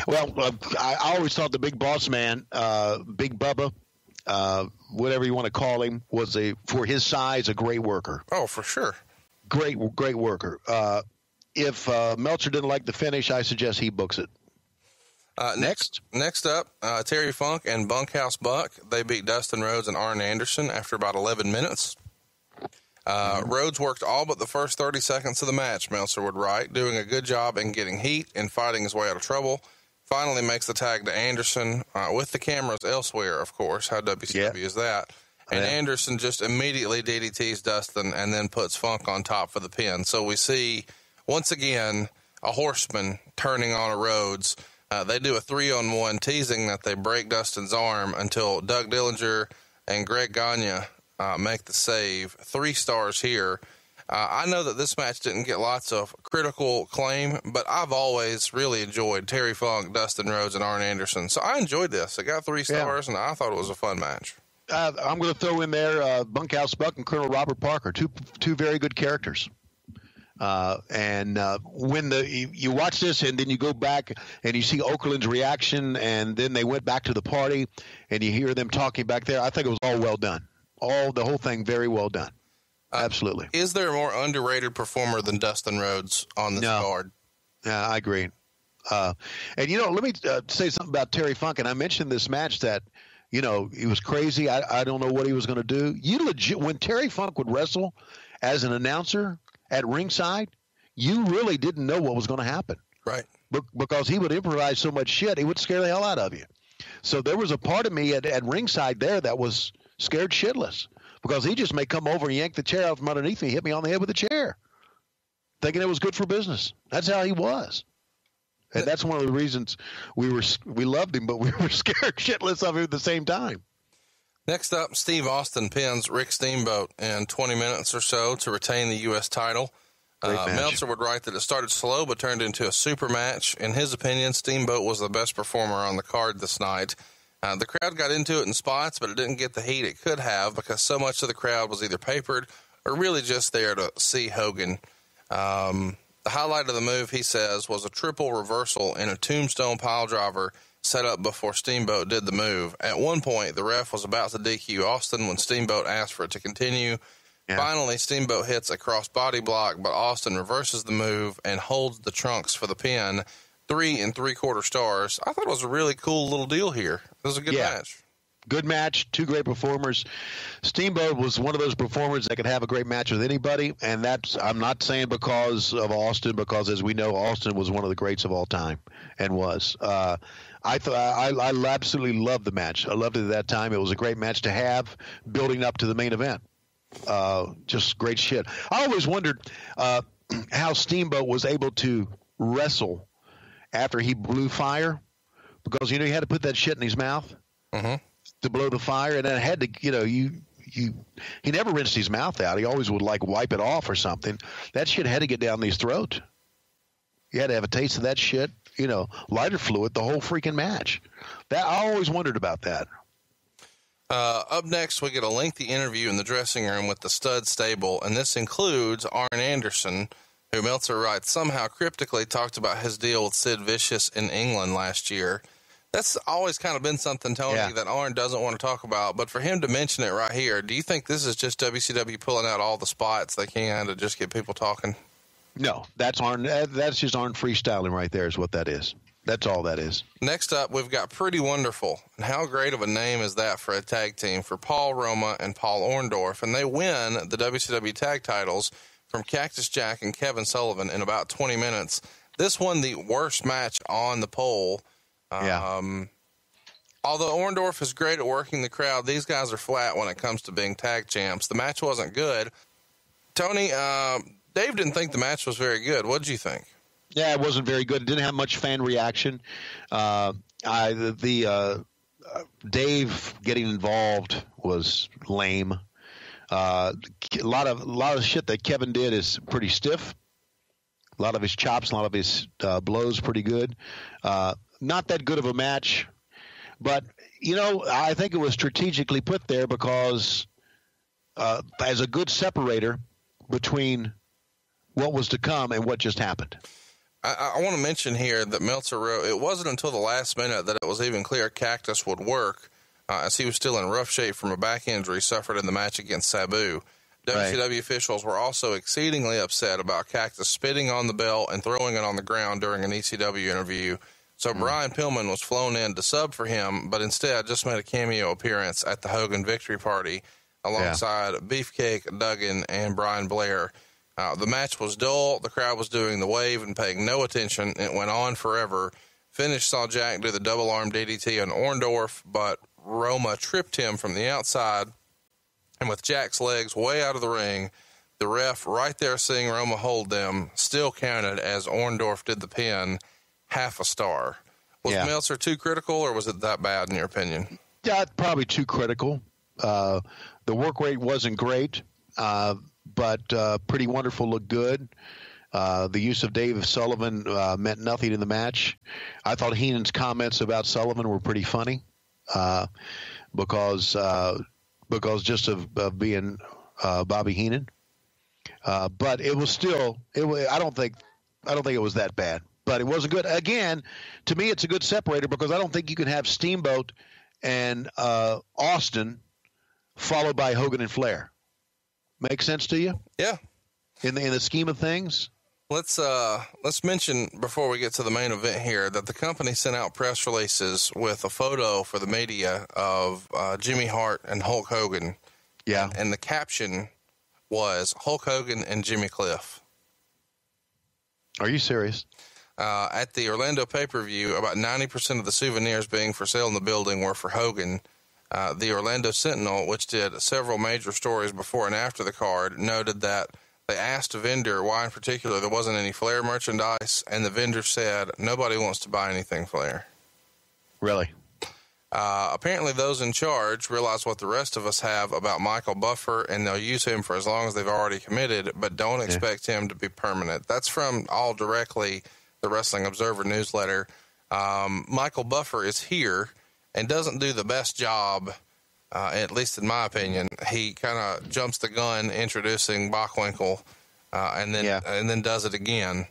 [SPEAKER 4] Well, I always thought the Big Boss Man, Big Bubba, whatever you want to call him, was for his size, a great worker.
[SPEAKER 1] Oh, for sure.
[SPEAKER 4] Great worker. If Meltzer didn't like the finish, I suggest he books it.
[SPEAKER 1] Next up, Terry Funk and Bunkhouse Buck. They beat Dustin Rhodes and Arn Anderson after about 11 minutes. Rhodes worked all but the first 30 seconds of the match, Meltzer would write, doing a good job in getting heat and fighting his way out of trouble. Finally makes the tag to Anderson, with the cameras elsewhere, of course. How WCW is that? And Anderson just immediately DDTs Dustin and then puts Funk on top for the pin. So we see, once again, a horseman turning on a Rhodes. They do a 3-on-1, teasing that they break Dustin's arm until Doug Dillinger and Greg Gagne make the save. 3 stars here. I know that this match didn't get lots of critical acclaim, but I've always really enjoyed Terry Funk, Dustin Rhodes, and Arn Anderson. So I enjoyed this. It got 3 stars, and I thought it was a fun match.
[SPEAKER 4] I'm going to throw in there Bunkhouse Buck and Colonel Robert Parker, two very good characters. And when you watch this and then you go back and you see Okerlund's reaction, and then they went back to the party and you hear them talking back there, I think it was all well done. The whole thing very well done. Absolutely.
[SPEAKER 1] Is there a more underrated performer than Dustin Rhodes on this card?
[SPEAKER 4] Yeah, I agree. And, let me say something about Terry Funk. And I mentioned this match that, he was crazy. I don't know what he was going to do. When Terry Funk would wrestle as an announcer at ringside, you really didn't know what was going to happen.
[SPEAKER 1] Right.
[SPEAKER 4] Because he would improvise so much shit, he would scare the hell out of you. So there was a part of me at ringside there that was scared shitless, because he just may come over and yank the chair out from underneath me, hit me on the head with a chair, thinking it was good for business. That's how he was. And that's one of the reasons we loved him, but we were scared shitless of him at the same time.
[SPEAKER 1] Next up, Steve Austin pins Rick Steamboat in 20 minutes or so to retain the U.S. title. Meltzer would write that it started slow but turned into a super match. In his opinion, Steamboat was the best performer on the card this night. The crowd got into it in spots, but it didn't get the heat it could have because so much of the crowd was either papered or really just there to see Hogan. The highlight of the move, he says, was a triple reversal in a tombstone piledriver set up before Steamboat did the move. At one point, the ref was about to DQ Austin when Steamboat asked for it to continue. Yeah. Finally, Steamboat hits a cross-body block, but Austin reverses the move and holds the trunks for the pin. 3 3/4 stars. I thought it was a really cool little deal here. It was a good match.
[SPEAKER 4] Good match. 2 great performers. Steamboat was one of those performers that could have a great match with anybody, and that's, I'm not saying because of Austin, because as we know, Austin was one of the greats of all time and was. I absolutely loved the match. I loved it at that time. It was a great match to have building up to the main event. Just great shit. I always wondered how Steamboat was able to wrestle after he blew fire, because, he had to put that shit in his mouth to blow the fire, and then it had to, he never rinsed his mouth out. He always would wipe it off or something. That shit had to get down his throat. You had to have a taste of that shit, lighter fluid the whole freaking match. That I always wondered about that.
[SPEAKER 1] Up next, we get a lengthy interview in the dressing room with the Stud Stable, and this includes Arn Anderson, who Meltzer writes somehow cryptically talked about his deal with Sid Vicious in England last year. That's always kind of been something, Tony, that Arn doesn't want to talk about. But for him to mention it right here, do you think this is just WCW pulling out all the spots they can to just get people talking?
[SPEAKER 4] No, that's Arn. That's just Arn freestyling right there is what that is. That's all that is.
[SPEAKER 1] Next up, we've got Pretty Wonderful. And how great of a name is that for a tag team for Paul Roma and Paul Orndorff? And they win the WCW tag titles from Cactus Jack and Kevin Sullivan in about 20 minutes. This won the worst match on the poll. Although Orndorff is great at working the crowd, these guys are flat when it comes to being tag champs. The match wasn't good. Tony, Dave didn't think the match was very good. What did you think?
[SPEAKER 4] Yeah, it wasn't very good. It didn't have much fan reaction. Dave getting involved was lame. A lot of shit that Kevin did is pretty stiff. A lot of his chops, a lot of his blows, pretty good. Not that good of a match, but I think it was strategically put there because as a good separator between what was to come and what just happened.
[SPEAKER 1] I want to mention here that Meltzer wrote, it wasn't until the last minute that it was even clear Cactus would work, as he was still in rough shape from a back injury suffered in the match against Sabu. WCW officials were also exceedingly upset about Cactus spitting on the belt and throwing it on the ground during an ECW interview. So Brian Pillman was flown in to sub for him, but instead just made a cameo appearance at the Hogan victory party alongside Beefcake, Duggan, and Brian Blair. The match was dull. The crowd was doing the wave and paying no attention. It went on forever. Finish saw Jack do the double arm DDT on Orndorff, but Roma tripped him from the outside. And with Jack's legs way out of the ring, the ref right there seeing Roma hold them still counted as Orndorff did the pin, half a star. Was Meltzer too critical, or was it that bad in your opinion?
[SPEAKER 4] Yeah, probably too critical. The work rate wasn't great. But Pretty Wonderful looked good. The use of Dave Sullivan meant nothing in the match. I thought Heenan's comments about Sullivan were pretty funny because just of being Bobby Heenan. But it was still I don't think it was that bad. But it wasn't good. Again, to me, it's a good separator because I don't think you can have Steamboat and Austin followed by Hogan and Flair. Make sense to you?
[SPEAKER 1] Yeah.
[SPEAKER 4] In the scheme of things?
[SPEAKER 1] Let's mention before we get to the main event here that the company sent out press releases with a photo for the media of Jimmy Hart and Hulk Hogan.
[SPEAKER 4] Yeah.
[SPEAKER 1] And the caption was Hulk Hogan and Jimmy Cliff.
[SPEAKER 4] Are you serious?
[SPEAKER 1] At the Orlando pay-per-view, about 90% of the souvenirs being for sale in the building were for Hogan. The Orlando Sentinel, which did several major stories before and after the card, noted that they asked a vendor why in particular there wasn't any Flair merchandise, and the vendor said, nobody wants to buy anything Flair.
[SPEAKER 4] Really?
[SPEAKER 1] Apparently those in charge realize what the rest of us have about Michael Buffer, and they'll use him for as long as they've already committed, but don't expect him to be permanent. That's from All Directly, the Wrestling Observer newsletter. Michael Buffer is here, and doesn't do the best job, at least in my opinion. He kind of jumps the gun introducing Bockwinkel, and then does it again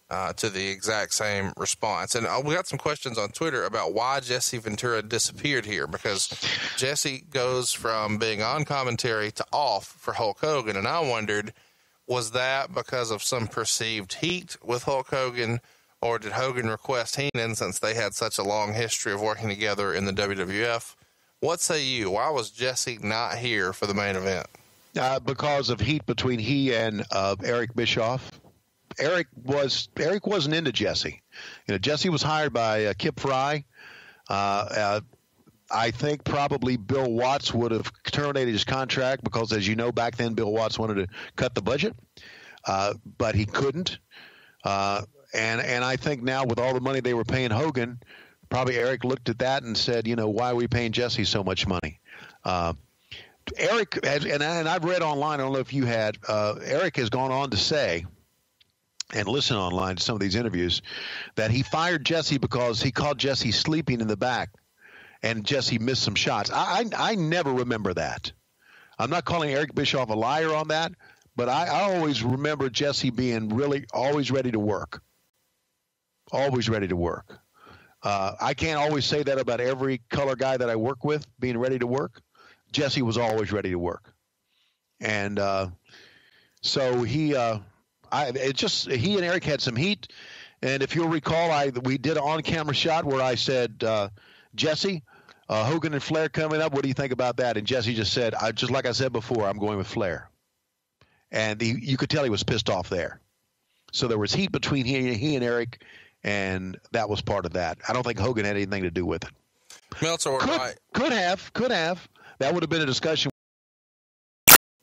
[SPEAKER 1] to the exact same response. And we got some questions on Twitter about why Jesse Ventura disappeared here, because Jesse goes from being on commentary to off for Hulk Hogan, and I wondered, was that because of some perceived heat with Hulk Hogan, or did Hogan request Heenan since they had such a long history of working together in the WWF? What say you? Why was Jesse not here for the main event?
[SPEAKER 4] Because of heat between he and Eric Bischoff. Eric wasn't into Jesse. Jesse was hired by Kip Fry. I think probably Bill Watts would have terminated his contract because, as you know, back then Bill Watts wanted to cut the budget, but he couldn't. And I think now with all the money they were paying Hogan, probably Eric looked at that and said, why are we paying Jesse so much money? Eric has, and I've read online, I don't know if you had, Eric has gone on to say, and listen online to some of these interviews, that he fired Jesse because he caught Jesse sleeping in the back and Jesse missed some shots. I never remember that. I'm not calling Eric Bischoff a liar on that, but I always remember Jesse being really always ready to work. Always ready to work. I can't always say that about every color guy that I work with being ready to work. Jesse was always ready to work. And so he and Eric had some heat. And if you'll recall, we did an on-camera shot where I said, Jesse, Hogan and Flair coming up, what do you think about that? And Jesse just said, just like I said before, I'm going with Flair. And you could tell he was pissed off there. So there was heat between he and Eric, and that was part of that. I don't think Hogan had anything to do with it.
[SPEAKER 1] Meltzer,
[SPEAKER 4] could have. That would have been a discussion.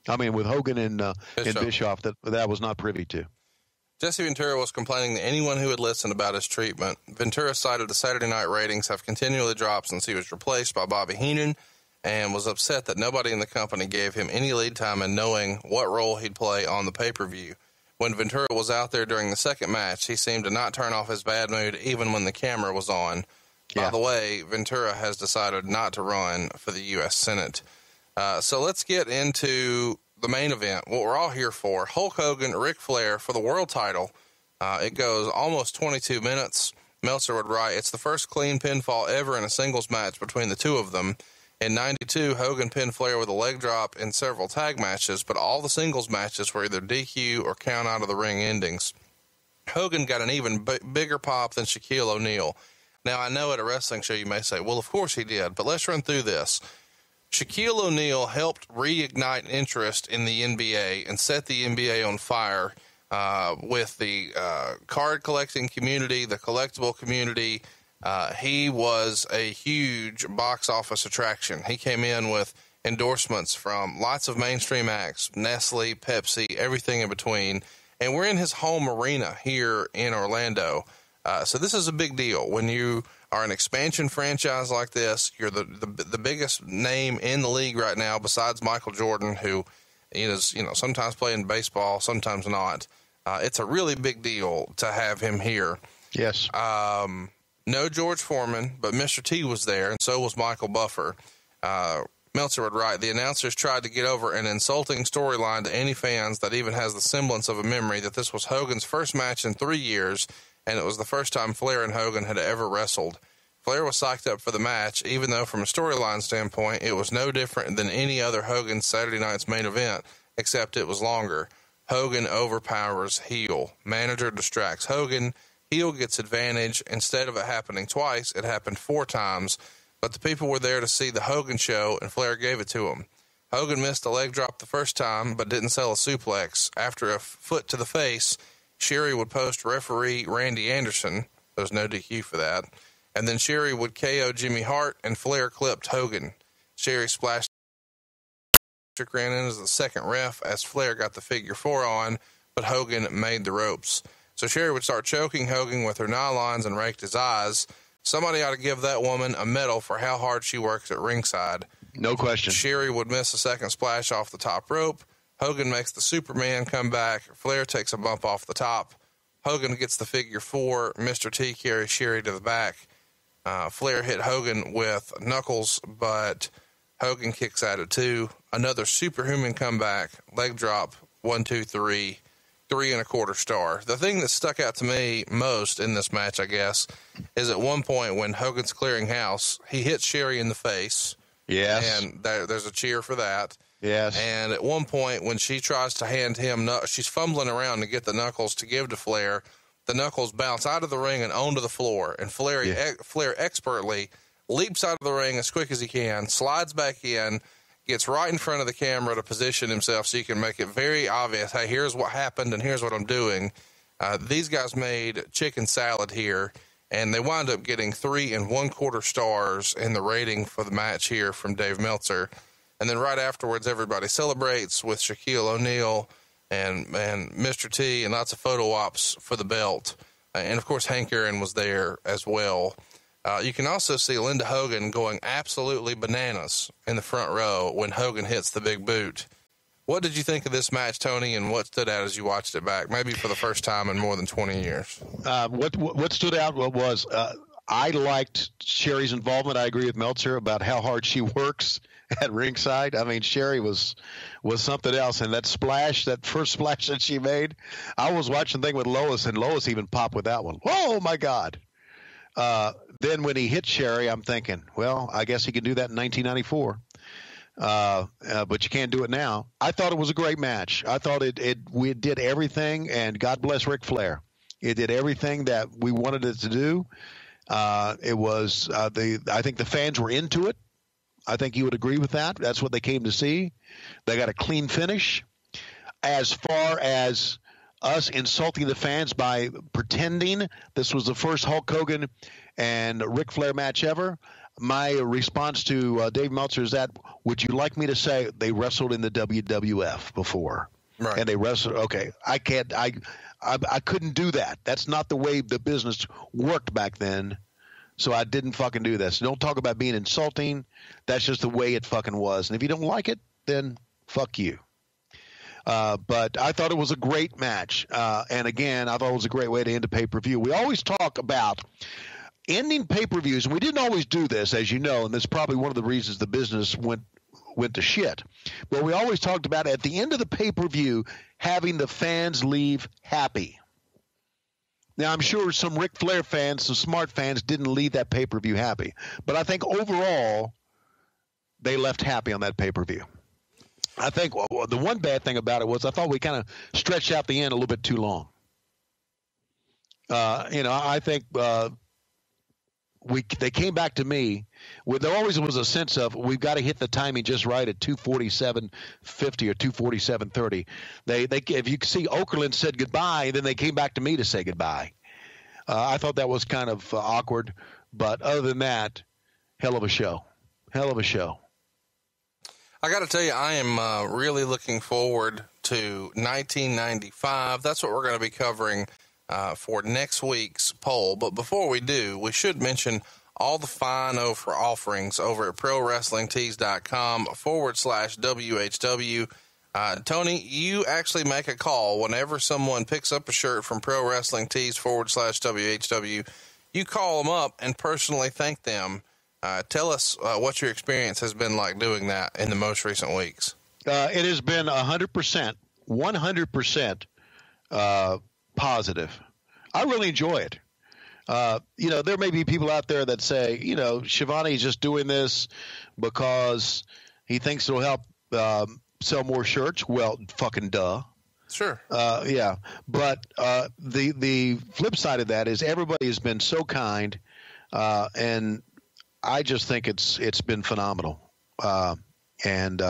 [SPEAKER 4] I mean, with Hogan and Bischoff, that was not privy to.
[SPEAKER 1] Jesse Ventura was complaining to anyone who would listen about his treatment. Ventura cited the Saturday night ratings have continually dropped since he was replaced by Bobby Heenan, and was upset that nobody in the company gave him any lead time in knowing what role he'd play on the pay-per-view. When Ventura was out there during the second match, he seemed to not turn off his bad mood even when the camera was on. Yeah. By the way, Ventura has decided not to run for the U.S. Senate. So let's get into the main event, what we're all here for. Hulk Hogan, Ric Flair for the world title. It goes almost 22 minutes. Meltzer would write, it's the first clean pinfall ever in a singles match between the two of them. In 92, Hogan pinned Flair with a leg drop in several tag matches, but all the singles matches were either DQ or count out of the ring endings. Hogan got an even bigger pop than Shaquille O'Neal. Now, I know at a wrestling show you may say, well, of course he did, but let's run through this. Shaquille O'Neal helped reignite interest in the NBA and set the NBA on fire with the card collecting community, the collectible community. He was a huge box office attraction. He came in with endorsements from lots of mainstream acts, Nestle, Pepsi, everything in between. And we're in his home arena here in Orlando. So this is a big deal. When you are an expansion franchise like this, you're the biggest name in the league right now besides Michael Jordan, who is, sometimes playing baseball, sometimes not. It's a really big deal to have him here.
[SPEAKER 4] Yes.
[SPEAKER 1] No George Foreman, but Mr. T was there, and so was Michael Buffer. Meltzer would write, the announcers tried to get over an insulting storyline to any fans that even has the semblance of a memory that this was Hogan's first match in 3 years, and it was the first time Flair and Hogan had ever wrestled. Flair was psyched up for the match, even though from a storyline standpoint, it was no different than any other Hogan Saturday night's main event, except it was longer. Hogan overpowers heel. Manager distracts Hogan. Heel gets advantage. Instead of it happening twice, it happened 4 times, but the people were there to see the Hogan show, and Flair gave it to him. Hogan missed a leg drop the first time, but didn't sell a suplex. After a foot to the face, Sherry would post referee Randy Anderson. There's no DQ for that. And then Sherry would KO Jimmy Hart, and Flair clipped Hogan. Sherry splashed, ran in as the second ref as Flair got the figure 4 on, but Hogan made the ropes. So Sherry would start choking Hogan with her nylons and raked his eyes. Somebody ought to give that woman a medal for how hard she works at ringside.
[SPEAKER 4] No question.
[SPEAKER 1] Sherry would miss a second splash off the top rope. Hogan makes the Superman come back. Flair takes a bump off the top. Hogan gets the figure 4. Mr. T carries Sherry to the back. Flair hit Hogan with knuckles, but Hogan kicks out at 2. Another superhuman comeback, leg drop, 1, 2, 3, 3 1/4 star. The thing that stuck out to me most in this match, I guess, is at one point when Hogan's clearing house, he hits Sherry in the face.
[SPEAKER 4] Yes.
[SPEAKER 1] And there's a cheer for that.
[SPEAKER 4] Yes.
[SPEAKER 1] And at one point when she tries to hand him, she's fumbling around to get the knuckles to give to Flair. The knuckles bounce out of the ring and onto the floor. And Flair expertly leaps out of the ring as quick as he can, slides back in, gets right in front of the camera to position himself so he can make it very obvious, hey, here's what happened and here's what I'm doing. These guys made chicken salad here, and they wound up getting 3 1/4 stars in the rating for the match here from Dave Meltzer. And then right afterwards, everybody celebrates with Shaquille O'Neal and Mr. T and lots of photo ops for the belt. And, of course, Hank Aaron was there as well. You can also see Linda Hogan going absolutely bananas in the front row when Hogan hits the big boot. What did you think of this match, Tony, and what stood out as you watched it back, maybe for the first time in more than 20 years?
[SPEAKER 4] What stood out was I liked Sherry's involvement. I agree with Meltzer about how hard she works at ringside. I mean, Sherry was something else. And that splash, that first splash that she made, I was watching the thing with Lois, and Lois even popped with that one. Oh, my God. Then when he hit Sherry, I'm thinking, well, I guess he can do that in 1994. But you can't do it now. I thought it was a great match. I thought we did everything, and God bless Ric Flair. It did everything that we wanted it to do. It was I think the fans were into it. I think you would agree with that. That's what they came to see. They got a clean finish. As far as us insulting the fans by pretending this was the first Hulk Hogan and Ric Flair match ever, my response to Dave Meltzer is that, would you like me to say they wrestled in the WWF before?
[SPEAKER 1] Right.
[SPEAKER 4] And they wrestled. Okay, I can't. I couldn't do that. That's not the way the business worked back then. So I didn't fucking do this. Don't talk about being insulting. That's just the way it fucking was. And if you don't like it, then fuck you. But I thought it was a great match. And again, I thought it was a great way to end a pay-per-view. We always talk about ending pay-per-views, and we didn't always do this, as you know, and that's probably one of the reasons the business went to shit. But we always talked about at the end of the pay-per-view having the fans leave happy. Now, I'm sure some Ric Flair fans, some smart fans, didn't leave that pay-per-view happy. But I think overall, they left happy on that pay-per-view. I think the one bad thing about it was I thought we kind of stretched out the end a little bit too long. I think they came back to me. There always was a sense of we've got to hit the timing just right at 2:47:50 or 2:47:30. They if you see Okerlund said goodbye, then they came back to me to say goodbye. I thought that was kind of awkward, but other than that, hell of a show. Hell of a show.
[SPEAKER 1] I got to tell you, I am really looking forward to 1995. That's what we're going to be covering for next week's poll. But before we do, we should mention all the fine offerings over at ProWrestlingTees.com/WHW. Tony, you actually make a call whenever someone picks up a shirt from Pro Wrestling Tees /WHW. You call them up and personally thank them. Tell us what your experience has been like doing that in the most recent weeks.
[SPEAKER 4] It has been 100% positive. I really enjoy it. There may be people out there that say, Shivani's just doing this because he thinks it'll help sell more shirts. Well, fucking duh.
[SPEAKER 1] Sure.
[SPEAKER 4] Yeah. But the flip side of that is everybody has been so kind, and I just think it's been phenomenal. And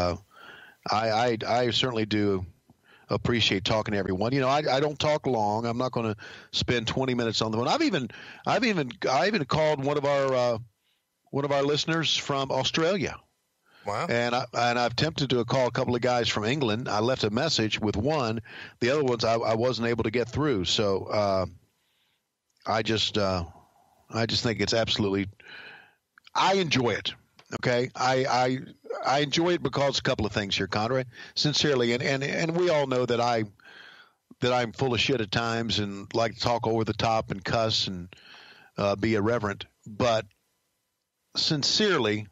[SPEAKER 4] I certainly do appreciate talking to everyone. I don't talk long. I'm not going to spend 20 minutes on the phone. I even called one of our listeners from Australia.
[SPEAKER 1] Wow.
[SPEAKER 4] And I've attempted to call a couple of guys from England. I left a message with one. The other ones I wasn't able to get through. So I just think it's absolutely. I enjoy it. Okay, I enjoy it because a couple of things here, Conrad. Sincerely, and we all know that I'm full of shit at times and like to talk over the top and cuss and be irreverent. But sincerely,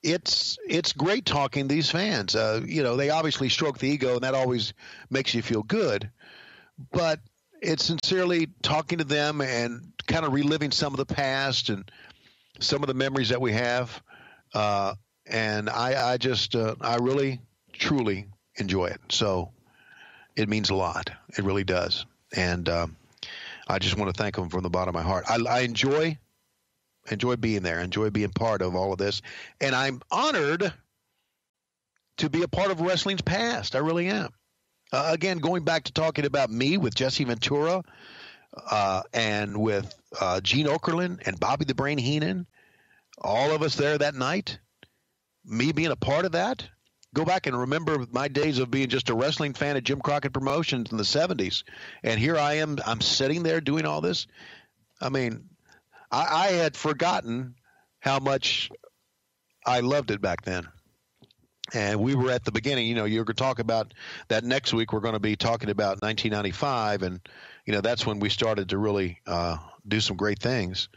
[SPEAKER 4] it's great talking to these fans. They obviously stroke the ego, and that always makes you feel good. But it's sincerely talking to them and kind of reliving some of the past and some of the memories that we have. And I really, truly enjoy it. So it means a lot. It really does. And I just want to thank them from the bottom of my heart. I enjoy being there, enjoy being part of all of this. And I'm honored to be a part of wrestling's past. I really am. Again, going back to talking about me with Jesse Ventura and with Gene Okerlund and Bobby the Brain Heenan, all of us there that night, me being a part of that. Go back and remember my days of being just a wrestling fan at Jim Crockett Promotions in the 70s. And here I am, I'm sitting there doing all this. I mean, I had forgotten how much I loved it back then. And we were at the beginning. You're going to talk about that next week. We're going to be talking about 1995. And, that's when we started to really do some great things.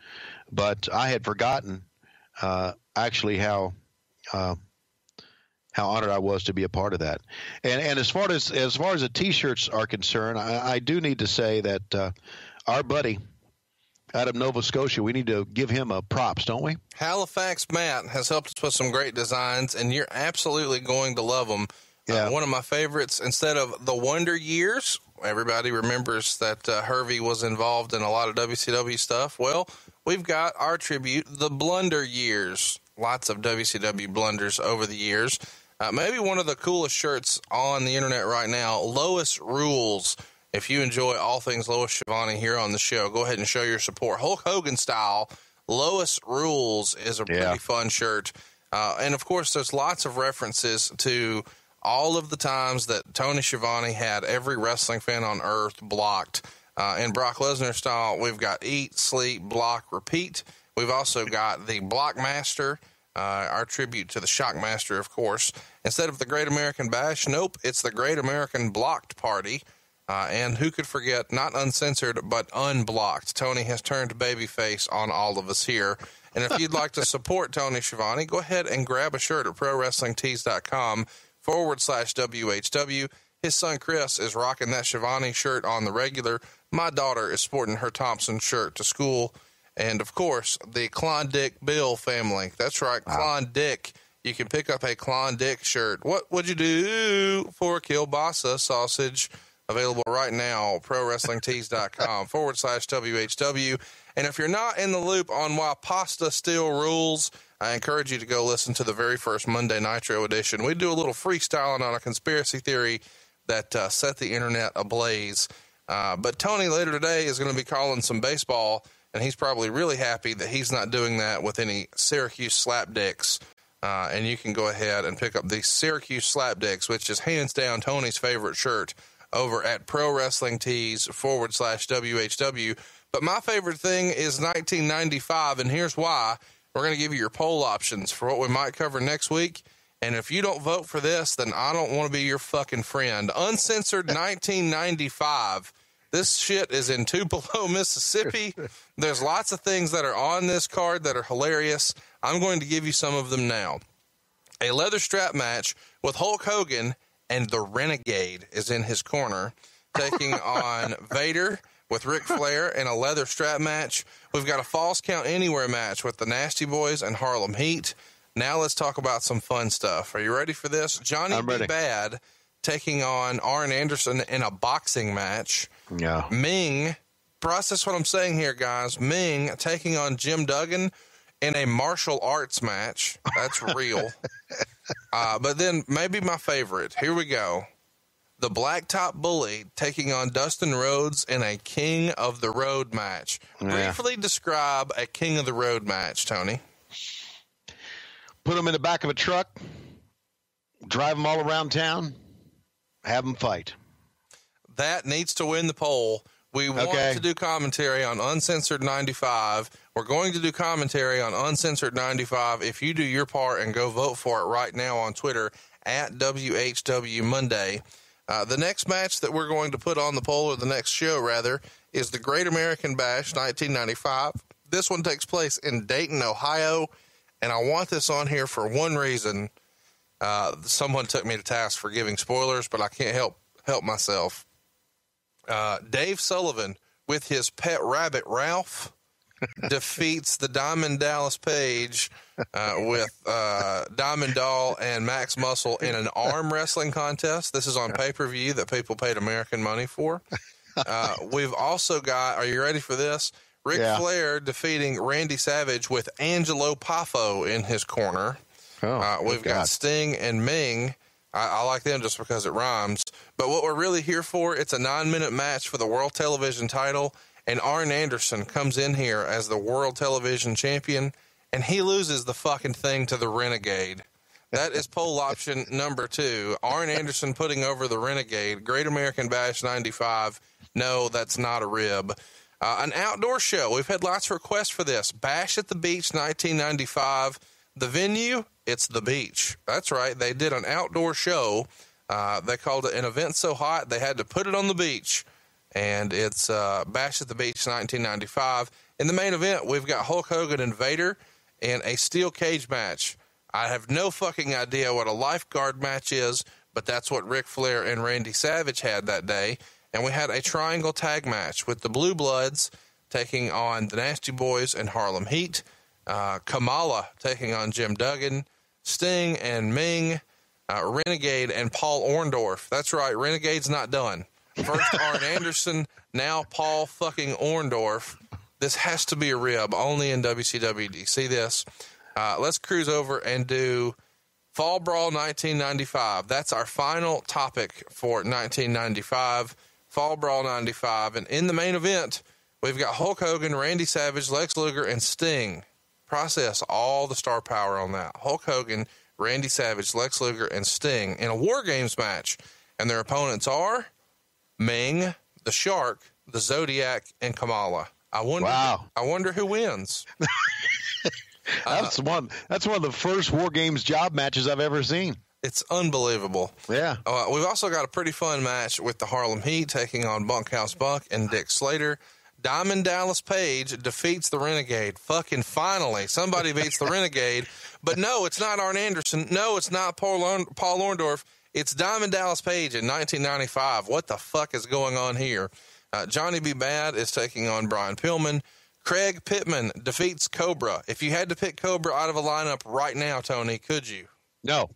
[SPEAKER 4] But I had forgotten actually how honored I was to be a part of that. And as far as the T-shirts are concerned, I do need to say that our buddy out of Nova Scotia, we need to give him a props, don't we?
[SPEAKER 1] Halifax Matt has helped us with some great designs, and you're absolutely going to love them. Yeah. One of my favorites, instead of the Wonder Years, everybody remembers that Hervey was involved in a lot of WCW stuff. Well, we've got our tribute, the Blunder Years. Lots of WCW blunders over the years. Maybe one of the coolest shirts on the internet right now, Lois Rules. If you enjoy all things Lois Schiavone here on the show, go ahead and show your support. Hulk Hogan style, Lois Rules is a pretty fun shirt. And, of course, there's lots of references to all of the times that Tony Schiavone had every wrestling fan on earth blocked. In Brock Lesnar style, we've got Eat, Sleep, Block, Repeat. We've also got the Blockmaster, our tribute to the Shockmaster, of course. Instead of the Great American Bash, nope, it's the Great American Blocked Party. And who could forget, not uncensored, but unblocked. Tony has turned babyface on all of us here. And if you'd like to support Tony Schiavone, go ahead and grab a shirt at ProWrestlingTees.com/WHW. His son Chris is rocking that Schiavone shirt on the regular. My daughter is sporting her Thompson shirt to school. And, of course, the Klondike Bill family. That's right, Klondike. You can pick up a Klondike shirt. What would you do for a kielbasa sausage? Available right now, ProWrestlingTees.com/WHW. And if you're not in the loop on why pasta still rules, I encourage you to go listen to the very first Monday Nitro edition. We do a little freestyling on a conspiracy theory that set the internet ablaze. But Tony later today is going to be calling some baseball, and he's probably really happy that he's not doing that with any Syracuse slapdicks. And you can go ahead and pick up the Syracuse slapdicks, which is hands down Tony's favorite shirt, over at ProWrestlingTees.com/WHW. But my favorite thing is 1995, and here's why. We're going to give you your poll options for what we might cover next week. And if you don't vote for this, then I don't want to be your fucking friend. Uncensored 1995. This shit is in Tupelo, Mississippi. There's lots of things that are on this card that are hilarious. I'm going to give you some of them now. A leather strap match with Hulk Hogan and the Renegade is in his corner, taking on Vader with Ric Flair in a leather strap match. We've got a Falls Count Anywhere match with the Nasty Boys and Harlem Heat. Now let's talk about some fun stuff. Are you ready for this? Johnny B. Bad taking on Arn Anderson in a boxing match.
[SPEAKER 4] Yeah.
[SPEAKER 1] Ming, process what I'm saying here, guys. Ming taking on Jim Duggan in a martial arts match. That's real. But then maybe my favorite. Here we go. The Blacktop Bully taking on Dustin Rhodes in a King of the Road match. Yeah. Briefly describe a King of the Road match, Tony.
[SPEAKER 4] Put them in the back of a truck, drive them all around town, have them fight.
[SPEAKER 1] That needs to win the poll. We want to do commentary on Uncensored 95. We're going to do commentary on Uncensored 95. If you do your part and go vote for it right now on Twitter at WHW Monday. The next match that we're going to put on the poll, or the next show rather, is the Great American Bash 1995. This one takes place in Dayton, Ohio. and I want this on here for one reason. Someone took me to task for giving spoilers, but I can't help myself. Dave Sullivan, with his pet rabbit, Ralph, defeats the Diamond Dallas Page with Diamond Doll and Max Muscle in an arm wrestling contest. This is on pay-per-view that people paid American money for. We've also got, are you ready for this? Ric Flair defeating Randy Savage with Angelo Poffo in his corner. We've got Sting and Ming. I like them just because it rhymes. But what we're really here for, it's a 9-minute match for the World Television title. And Arn Anderson comes in here as the World Television Champion, and he loses the fucking thing to the Renegade. That is poll option number 2. Arn Anderson putting over the Renegade. Great American Bash 95. No, that's not a rib. An outdoor show. We've had lots of requests for this. Bash at the Beach 1995. The venue, it's the beach. That's right. They did an outdoor show. They called it an event so hot they had to put it on the beach. And it's Bash at the Beach 1995. In the main event, we've got Hulk Hogan and Vader in a steel cage match. I have no fucking idea what a lifeguard match is, but that's what Ric Flair and Randy Savage had that day. And we had a triangle tag match with the Blue Bloods taking on the Nasty Boys and Harlem Heat, Kamala taking on Jim Duggan, Sting and Ming, Renegade and Paul Orndorff. That's right, Renegade's not done. First Arn Anderson, now Paul fucking Orndorff. This has to be a rib, only in WCW. Do you see this? Let's cruise over and do Fall Brawl 1995. That's our final topic for 1995. Fall Brawl 95. And in the main event, we've got Hulk Hogan, Randy Savage, Lex Luger, and Sting. Process all the star power on that. Hulk Hogan, Randy Savage, Lex Luger, and Sting in a War Games match. And their opponents are Ming, the Shark, the Zodiac, and Kamala. I wonder who wins.
[SPEAKER 4] That's one of the first War Games job matches I've ever seen.
[SPEAKER 1] It's unbelievable.
[SPEAKER 4] Yeah.
[SPEAKER 1] We've also got a pretty fun match with the Harlem Heat taking on Bunkhouse Buck and Dick Slater. Diamond Dallas Page defeats the Renegade. Fucking finally, somebody beats the Renegade. But no, it's not Arn Anderson. No, it's not Paul Orndorff. It's Diamond Dallas Page in 1995. What the fuck is going on here? Johnny B. Bad is taking on Brian Pillman. Craig Pittman defeats Cobra. If you had to pick Cobra out of a lineup right now, Tony, could you?
[SPEAKER 4] No.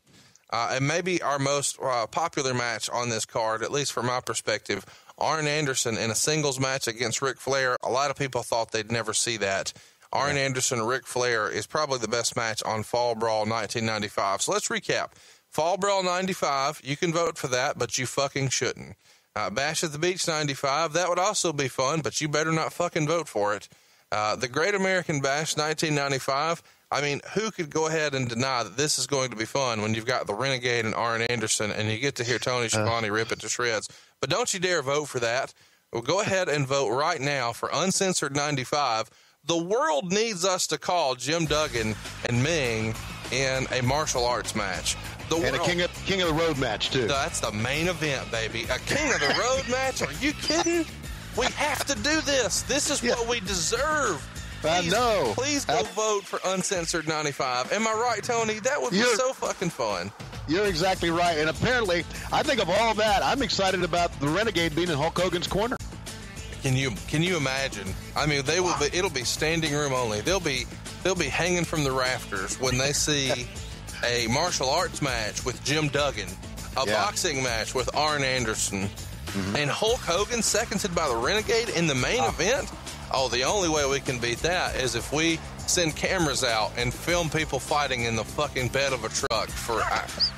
[SPEAKER 1] And maybe our most popular match on this card, at least from my perspective, Arn Anderson in a singles match against Ric Flair. A lot of people thought they'd never see that. Arn Anderson, Ric Flair is probably the best match on Fall Brawl 1995. So let's recap. Fall Brawl 95, you can vote for that, but you fucking shouldn't. Bash at the Beach 95, that would also be fun, but you better not fucking vote for it. The Great American Bash 1995, I mean, who could go ahead and deny that this is going to be fun when you've got the Renegade and Arn Anderson and you get to hear Tony Schiavone rip it to shreds? But don't you dare vote for that. Well, go ahead and vote right now for Uncensored 95. The world needs us to call Jim Duggan and Ming in a martial arts match.
[SPEAKER 4] And a King of the Road match, too.
[SPEAKER 1] That's the main event, baby. A King of the Road match? Are you kidding? We have to do this. This is what we deserve.
[SPEAKER 4] I know.
[SPEAKER 1] Please go vote for Uncensored 95. Am I right, Tony? That would be so fucking fun.
[SPEAKER 4] You're exactly right. And apparently, I think of all that, I'm excited about the Renegade being in Hulk Hogan's corner.
[SPEAKER 1] Can you imagine? I mean, they will be. It'll be standing room only. They'll be hanging from the rafters when they see a martial arts match with Jim Duggan, a boxing match with Arn Anderson, and Hulk Hogan seconded by the Renegade in the main event. Oh, the only way we can beat that is if we send cameras out and film people fighting in the fucking bed of a truck.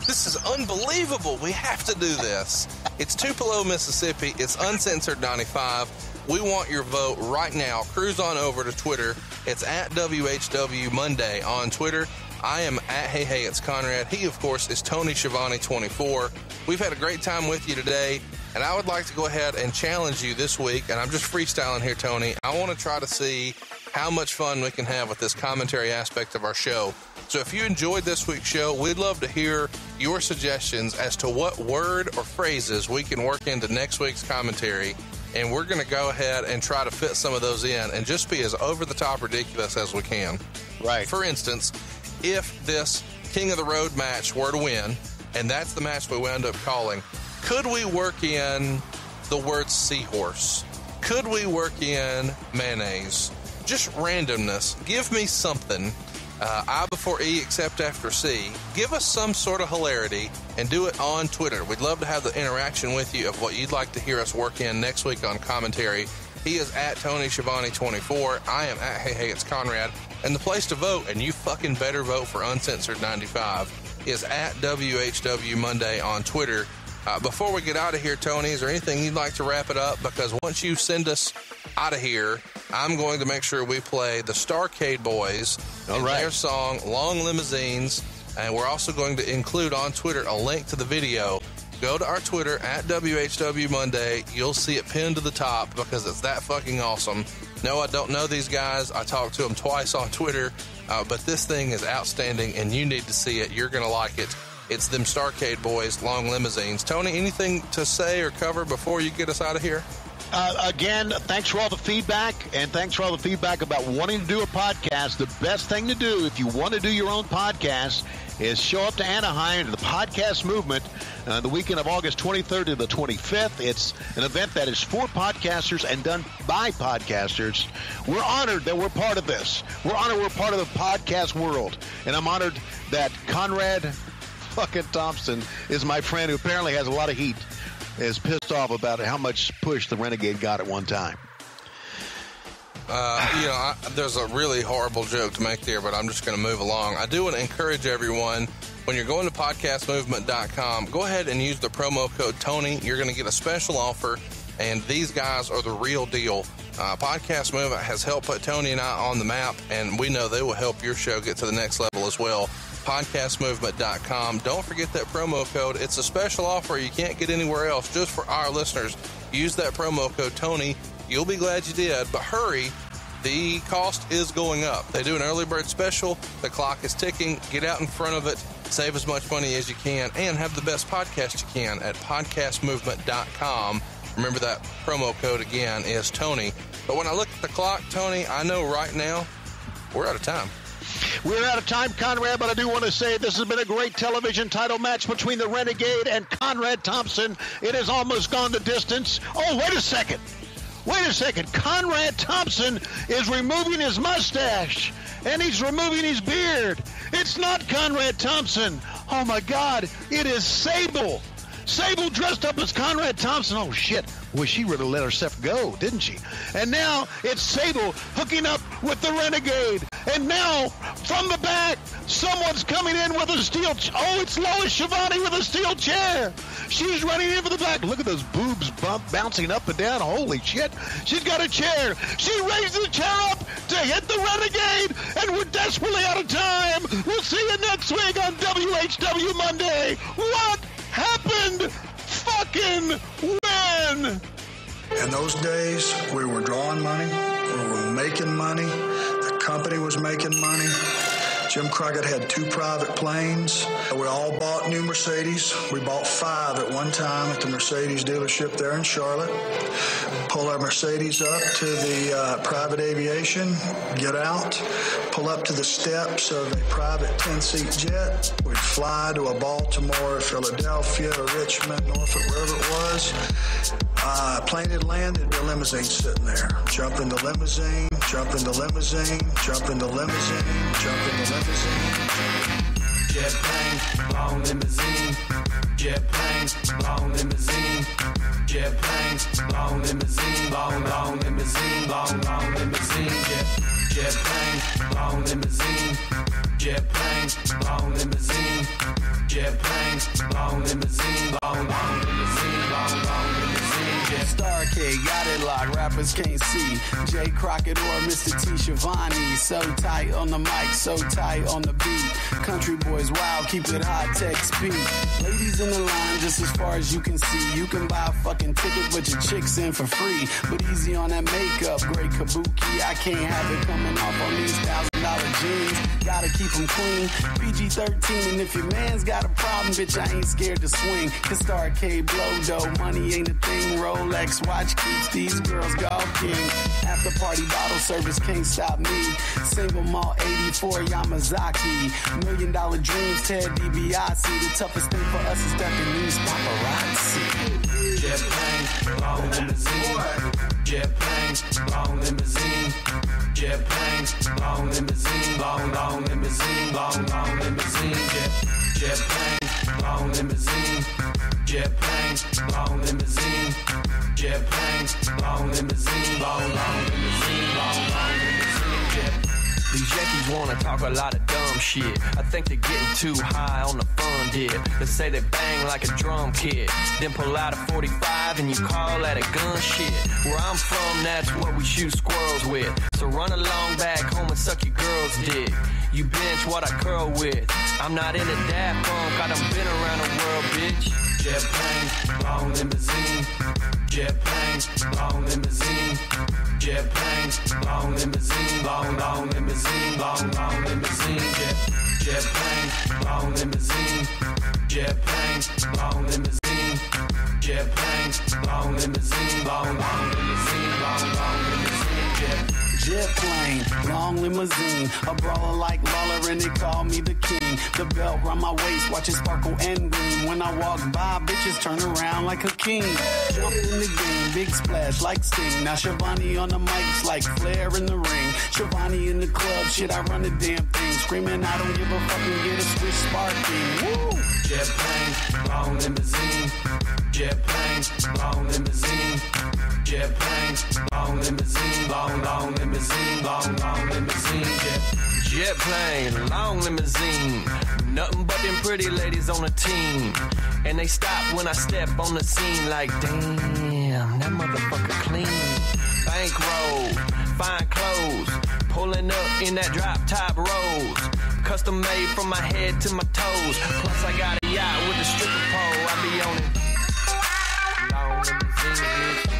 [SPEAKER 1] This is unbelievable. We have to do this. It's Tupelo, Mississippi. It's Uncensored 95. We want your vote right now. Cruise on over to Twitter. It's at WHW Monday on Twitter. I am at Hey, it's Conrad. He, of course, is Tony Schiavone 24. We've had a great time with you today, and I would like to go ahead and challenge you this week, and I'm just freestyling here, Tony. I want to try to see how much fun we can have with this commentary aspect of our show. So if you enjoyed this week's show, we'd love to hear your suggestions as to what word or phrases we can work into next week's commentary, and we're going to go ahead and try to fit some of those in and just be as over-the-top ridiculous as we can.
[SPEAKER 4] Right.
[SPEAKER 1] For instance, if this King of the Road match were to win, and that's the match we wound up calling, could we work in the word seahorse? Could we work in mayonnaise? Just randomness. Give me something. I before E, except after C. Give us some sort of hilarity and do it on Twitter. We'd love to have the interaction with you of what you'd like to hear us work in next week on commentary. He is at Tony Schiavone 24. I am at Hey It's Conrad. And the place to vote, and you fucking better vote for Uncensored 95, is at WHW Monday on Twitter. Before we get out of here, Tony, is there anything you'd like to wrap it up? Because once you send us out of here, I'm going to make sure we play the Starcade Boys and their song Long Limousines, and we're also going to include on Twitter a link to the video. Go to our Twitter at WHW Monday. You'll see it pinned to the top because it's that fucking awesome. No, I don't know these guys. I talked to them twice on Twitter, but this thing is outstanding, and you need to see it. You're going to like it. It's them Starcade Boys, Long Limousines. Tony, anything to say or cover before you get us out of here?
[SPEAKER 4] Again, thanks for all the feedback, and thanks for all the feedback about wanting to do a podcast. The best thing to do if you want to do your own podcast is show up to Anaheim to the podcast movement the weekend of August 23rd to the 25th. It's an event that is for podcasters and done by podcasters. We're honored that we're part of this. We're honored we're part of the podcast world, and I'm honored that Conrad fucking Thompson is my friend, who apparently has a lot of heat, is pissed off about how much push the Renegade got at one time.
[SPEAKER 1] There's a really horrible joke to make there, but I'm just going to move along. I do want to encourage everyone, when you're going to podcastmovement.com, go ahead and use the promo code Tony. You're going to get a special offer, and these guys are the real deal. Podcast Movement has helped put Tony and I on the map, and we know they will help your show get to the next level as well. Podcastmovement.com. Don't forget that promo code. It's a special offer you can't get anywhere else, just for our listeners. Use that promo code Tony. You'll be glad you did, but hurry. The cost is going up. They do an early bird special. The clock is ticking. Get out in front of it. Save as much money as you can and have the best podcast you can at podcastmovement.com. Remember that promo code again is Tony. But when I look at the clock, Tony, I know right now we're out of time.
[SPEAKER 4] We're out of time, Conrad, but I do want to say this has been a great television title match between the Renegade and Conrad Thompson. It has almost gone the distance. Oh, wait a second. Conrad Thompson is removing his mustache, and he's removing his beard. It's not Conrad Thompson. Oh, my God. It is Sable. Sable dressed up as Conrad Thompson. Oh, shit. Well, she really let herself go, didn't she? And now it's Sable hooking up with the Renegade. And now, from the back, someone's coming in with a steel... Oh, it's Lois Schiavone with a steel chair. She's running in for the back. Look at those boobs bouncing up and down. Holy shit. She's got a chair. She raised the chair up to hit the Renegade, and we're desperately out of time. We'll see you next week on WHW Monday. What happened? Fucking when?
[SPEAKER 5] In those days, we were drawing money, we were making money, the company was making money. Jim Crockett had 2 private planes. We all bought new Mercedes. We bought 5 at one time at the Mercedes dealership there in Charlotte. Pull our Mercedes up to the private aviation, get out, pull up to the steps of a private 10-seat jet. We'd fly to a Baltimore, Philadelphia, or Richmond, Norfolk, wherever it was. Plane had landed, there'd be a limousine sitting there. Jump in the limousine, jump in the limousine, jump in the limousine, jump in the limousine.
[SPEAKER 6] Jet plane, long limousine. Jet plane, long limousine. Jet plane, long limousine. Long limousine. Long limousine. Jet plane, long limousine. Jet plane, long limousine. Jet plane, long limousine. Long limousine. Long limousine. Starcade got it locked, rappers can't see. Jay Crockett or Mr. T. Schiavone. So tight on the mic, so tight on the beat. Country boys wild, keep it high tech speed. Ladies in the line just as far as you can see. You can buy a fucking ticket, but your chick's in for free. But easy on that makeup, great kabuki. I can't have it coming off on these $1,000 jeans. Gotta keep them clean. PG-13, and if your man's got a problem, bitch, I ain't scared to swing. Cause Starcade blow dough, money ain't a thing. Rolex watch keeps these girls gawking. After party bottle service can't stop me. Single malt 84 Yamazaki. $1 million dreams, Ted DiBiase. The toughest thing for us is ducking these paparazzi. Jet plane, long limousine. Jet plane, long limousine. Jet plane, long limousine. Long limousine. Long limousine. Jet plane, long limousine. Jet plane, long limousine. Jet plane, long limousine. Long limousine. Long limousine. Jet. These Yankees wanna talk a lot of dumb shit. I think they're getting too high on the fun dip. They say they bang like a drum kit, then pull out a 45 and you call that a gun shit. Where I'm from, that's what we shoot squirrels with. So run along back home and suck your girl's dick. You bench what I curl with. I'm not in a Daft Punk, I done been around the world, bitch. Jet plane, long limousine. Jet plane, long limousine. Jet plane, long limousine. Long limousine. Long limousine. Jet plane, long limousine. Jet plane, long limousine. Jet plane, long limousine. Long limousine. Long limousine. Jet plane, long limousine. A brawler like Lawler and they call me the king. The belt round my waist, watch it sparkle and gleam. When I walk by, bitches turn around like a king. Jump in the game, big splash like Sting. Now Shivani on the mics like Flair in the ring. Shivani in the club, shit, I run the damn thing. Screaming, I don't give a fuck and get a switch sparking. Woo! Jet plane, long limousine. Jet plane, long limousine. Jet plane, long limousine. Long limousine. Long limousine. Jet plane, long limousine. Nothing but them pretty ladies on the team. And they stop when I step on the scene like, damn, that motherfucker clean. Bankroll, fine clothes, pulling up in that drop top Rolls. Custom made from my head to my toes. Plus I got a yacht with a stripper pole. I be on it. Long limousine, bitch.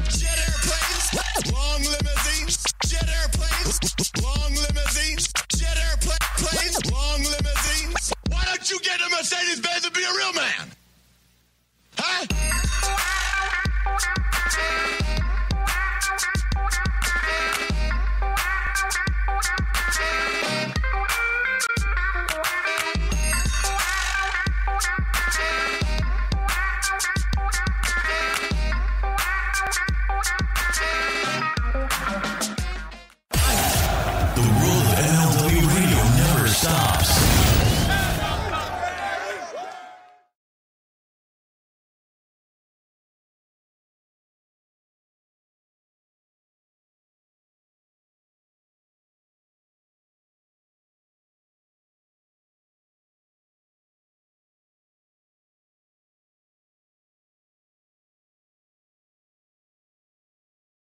[SPEAKER 7] Jet airplanes, long limousines. Jet airplanes, long limousines. Jet airplanes, long limousines. Why don't you get a Mercedes-Benz and be a real man?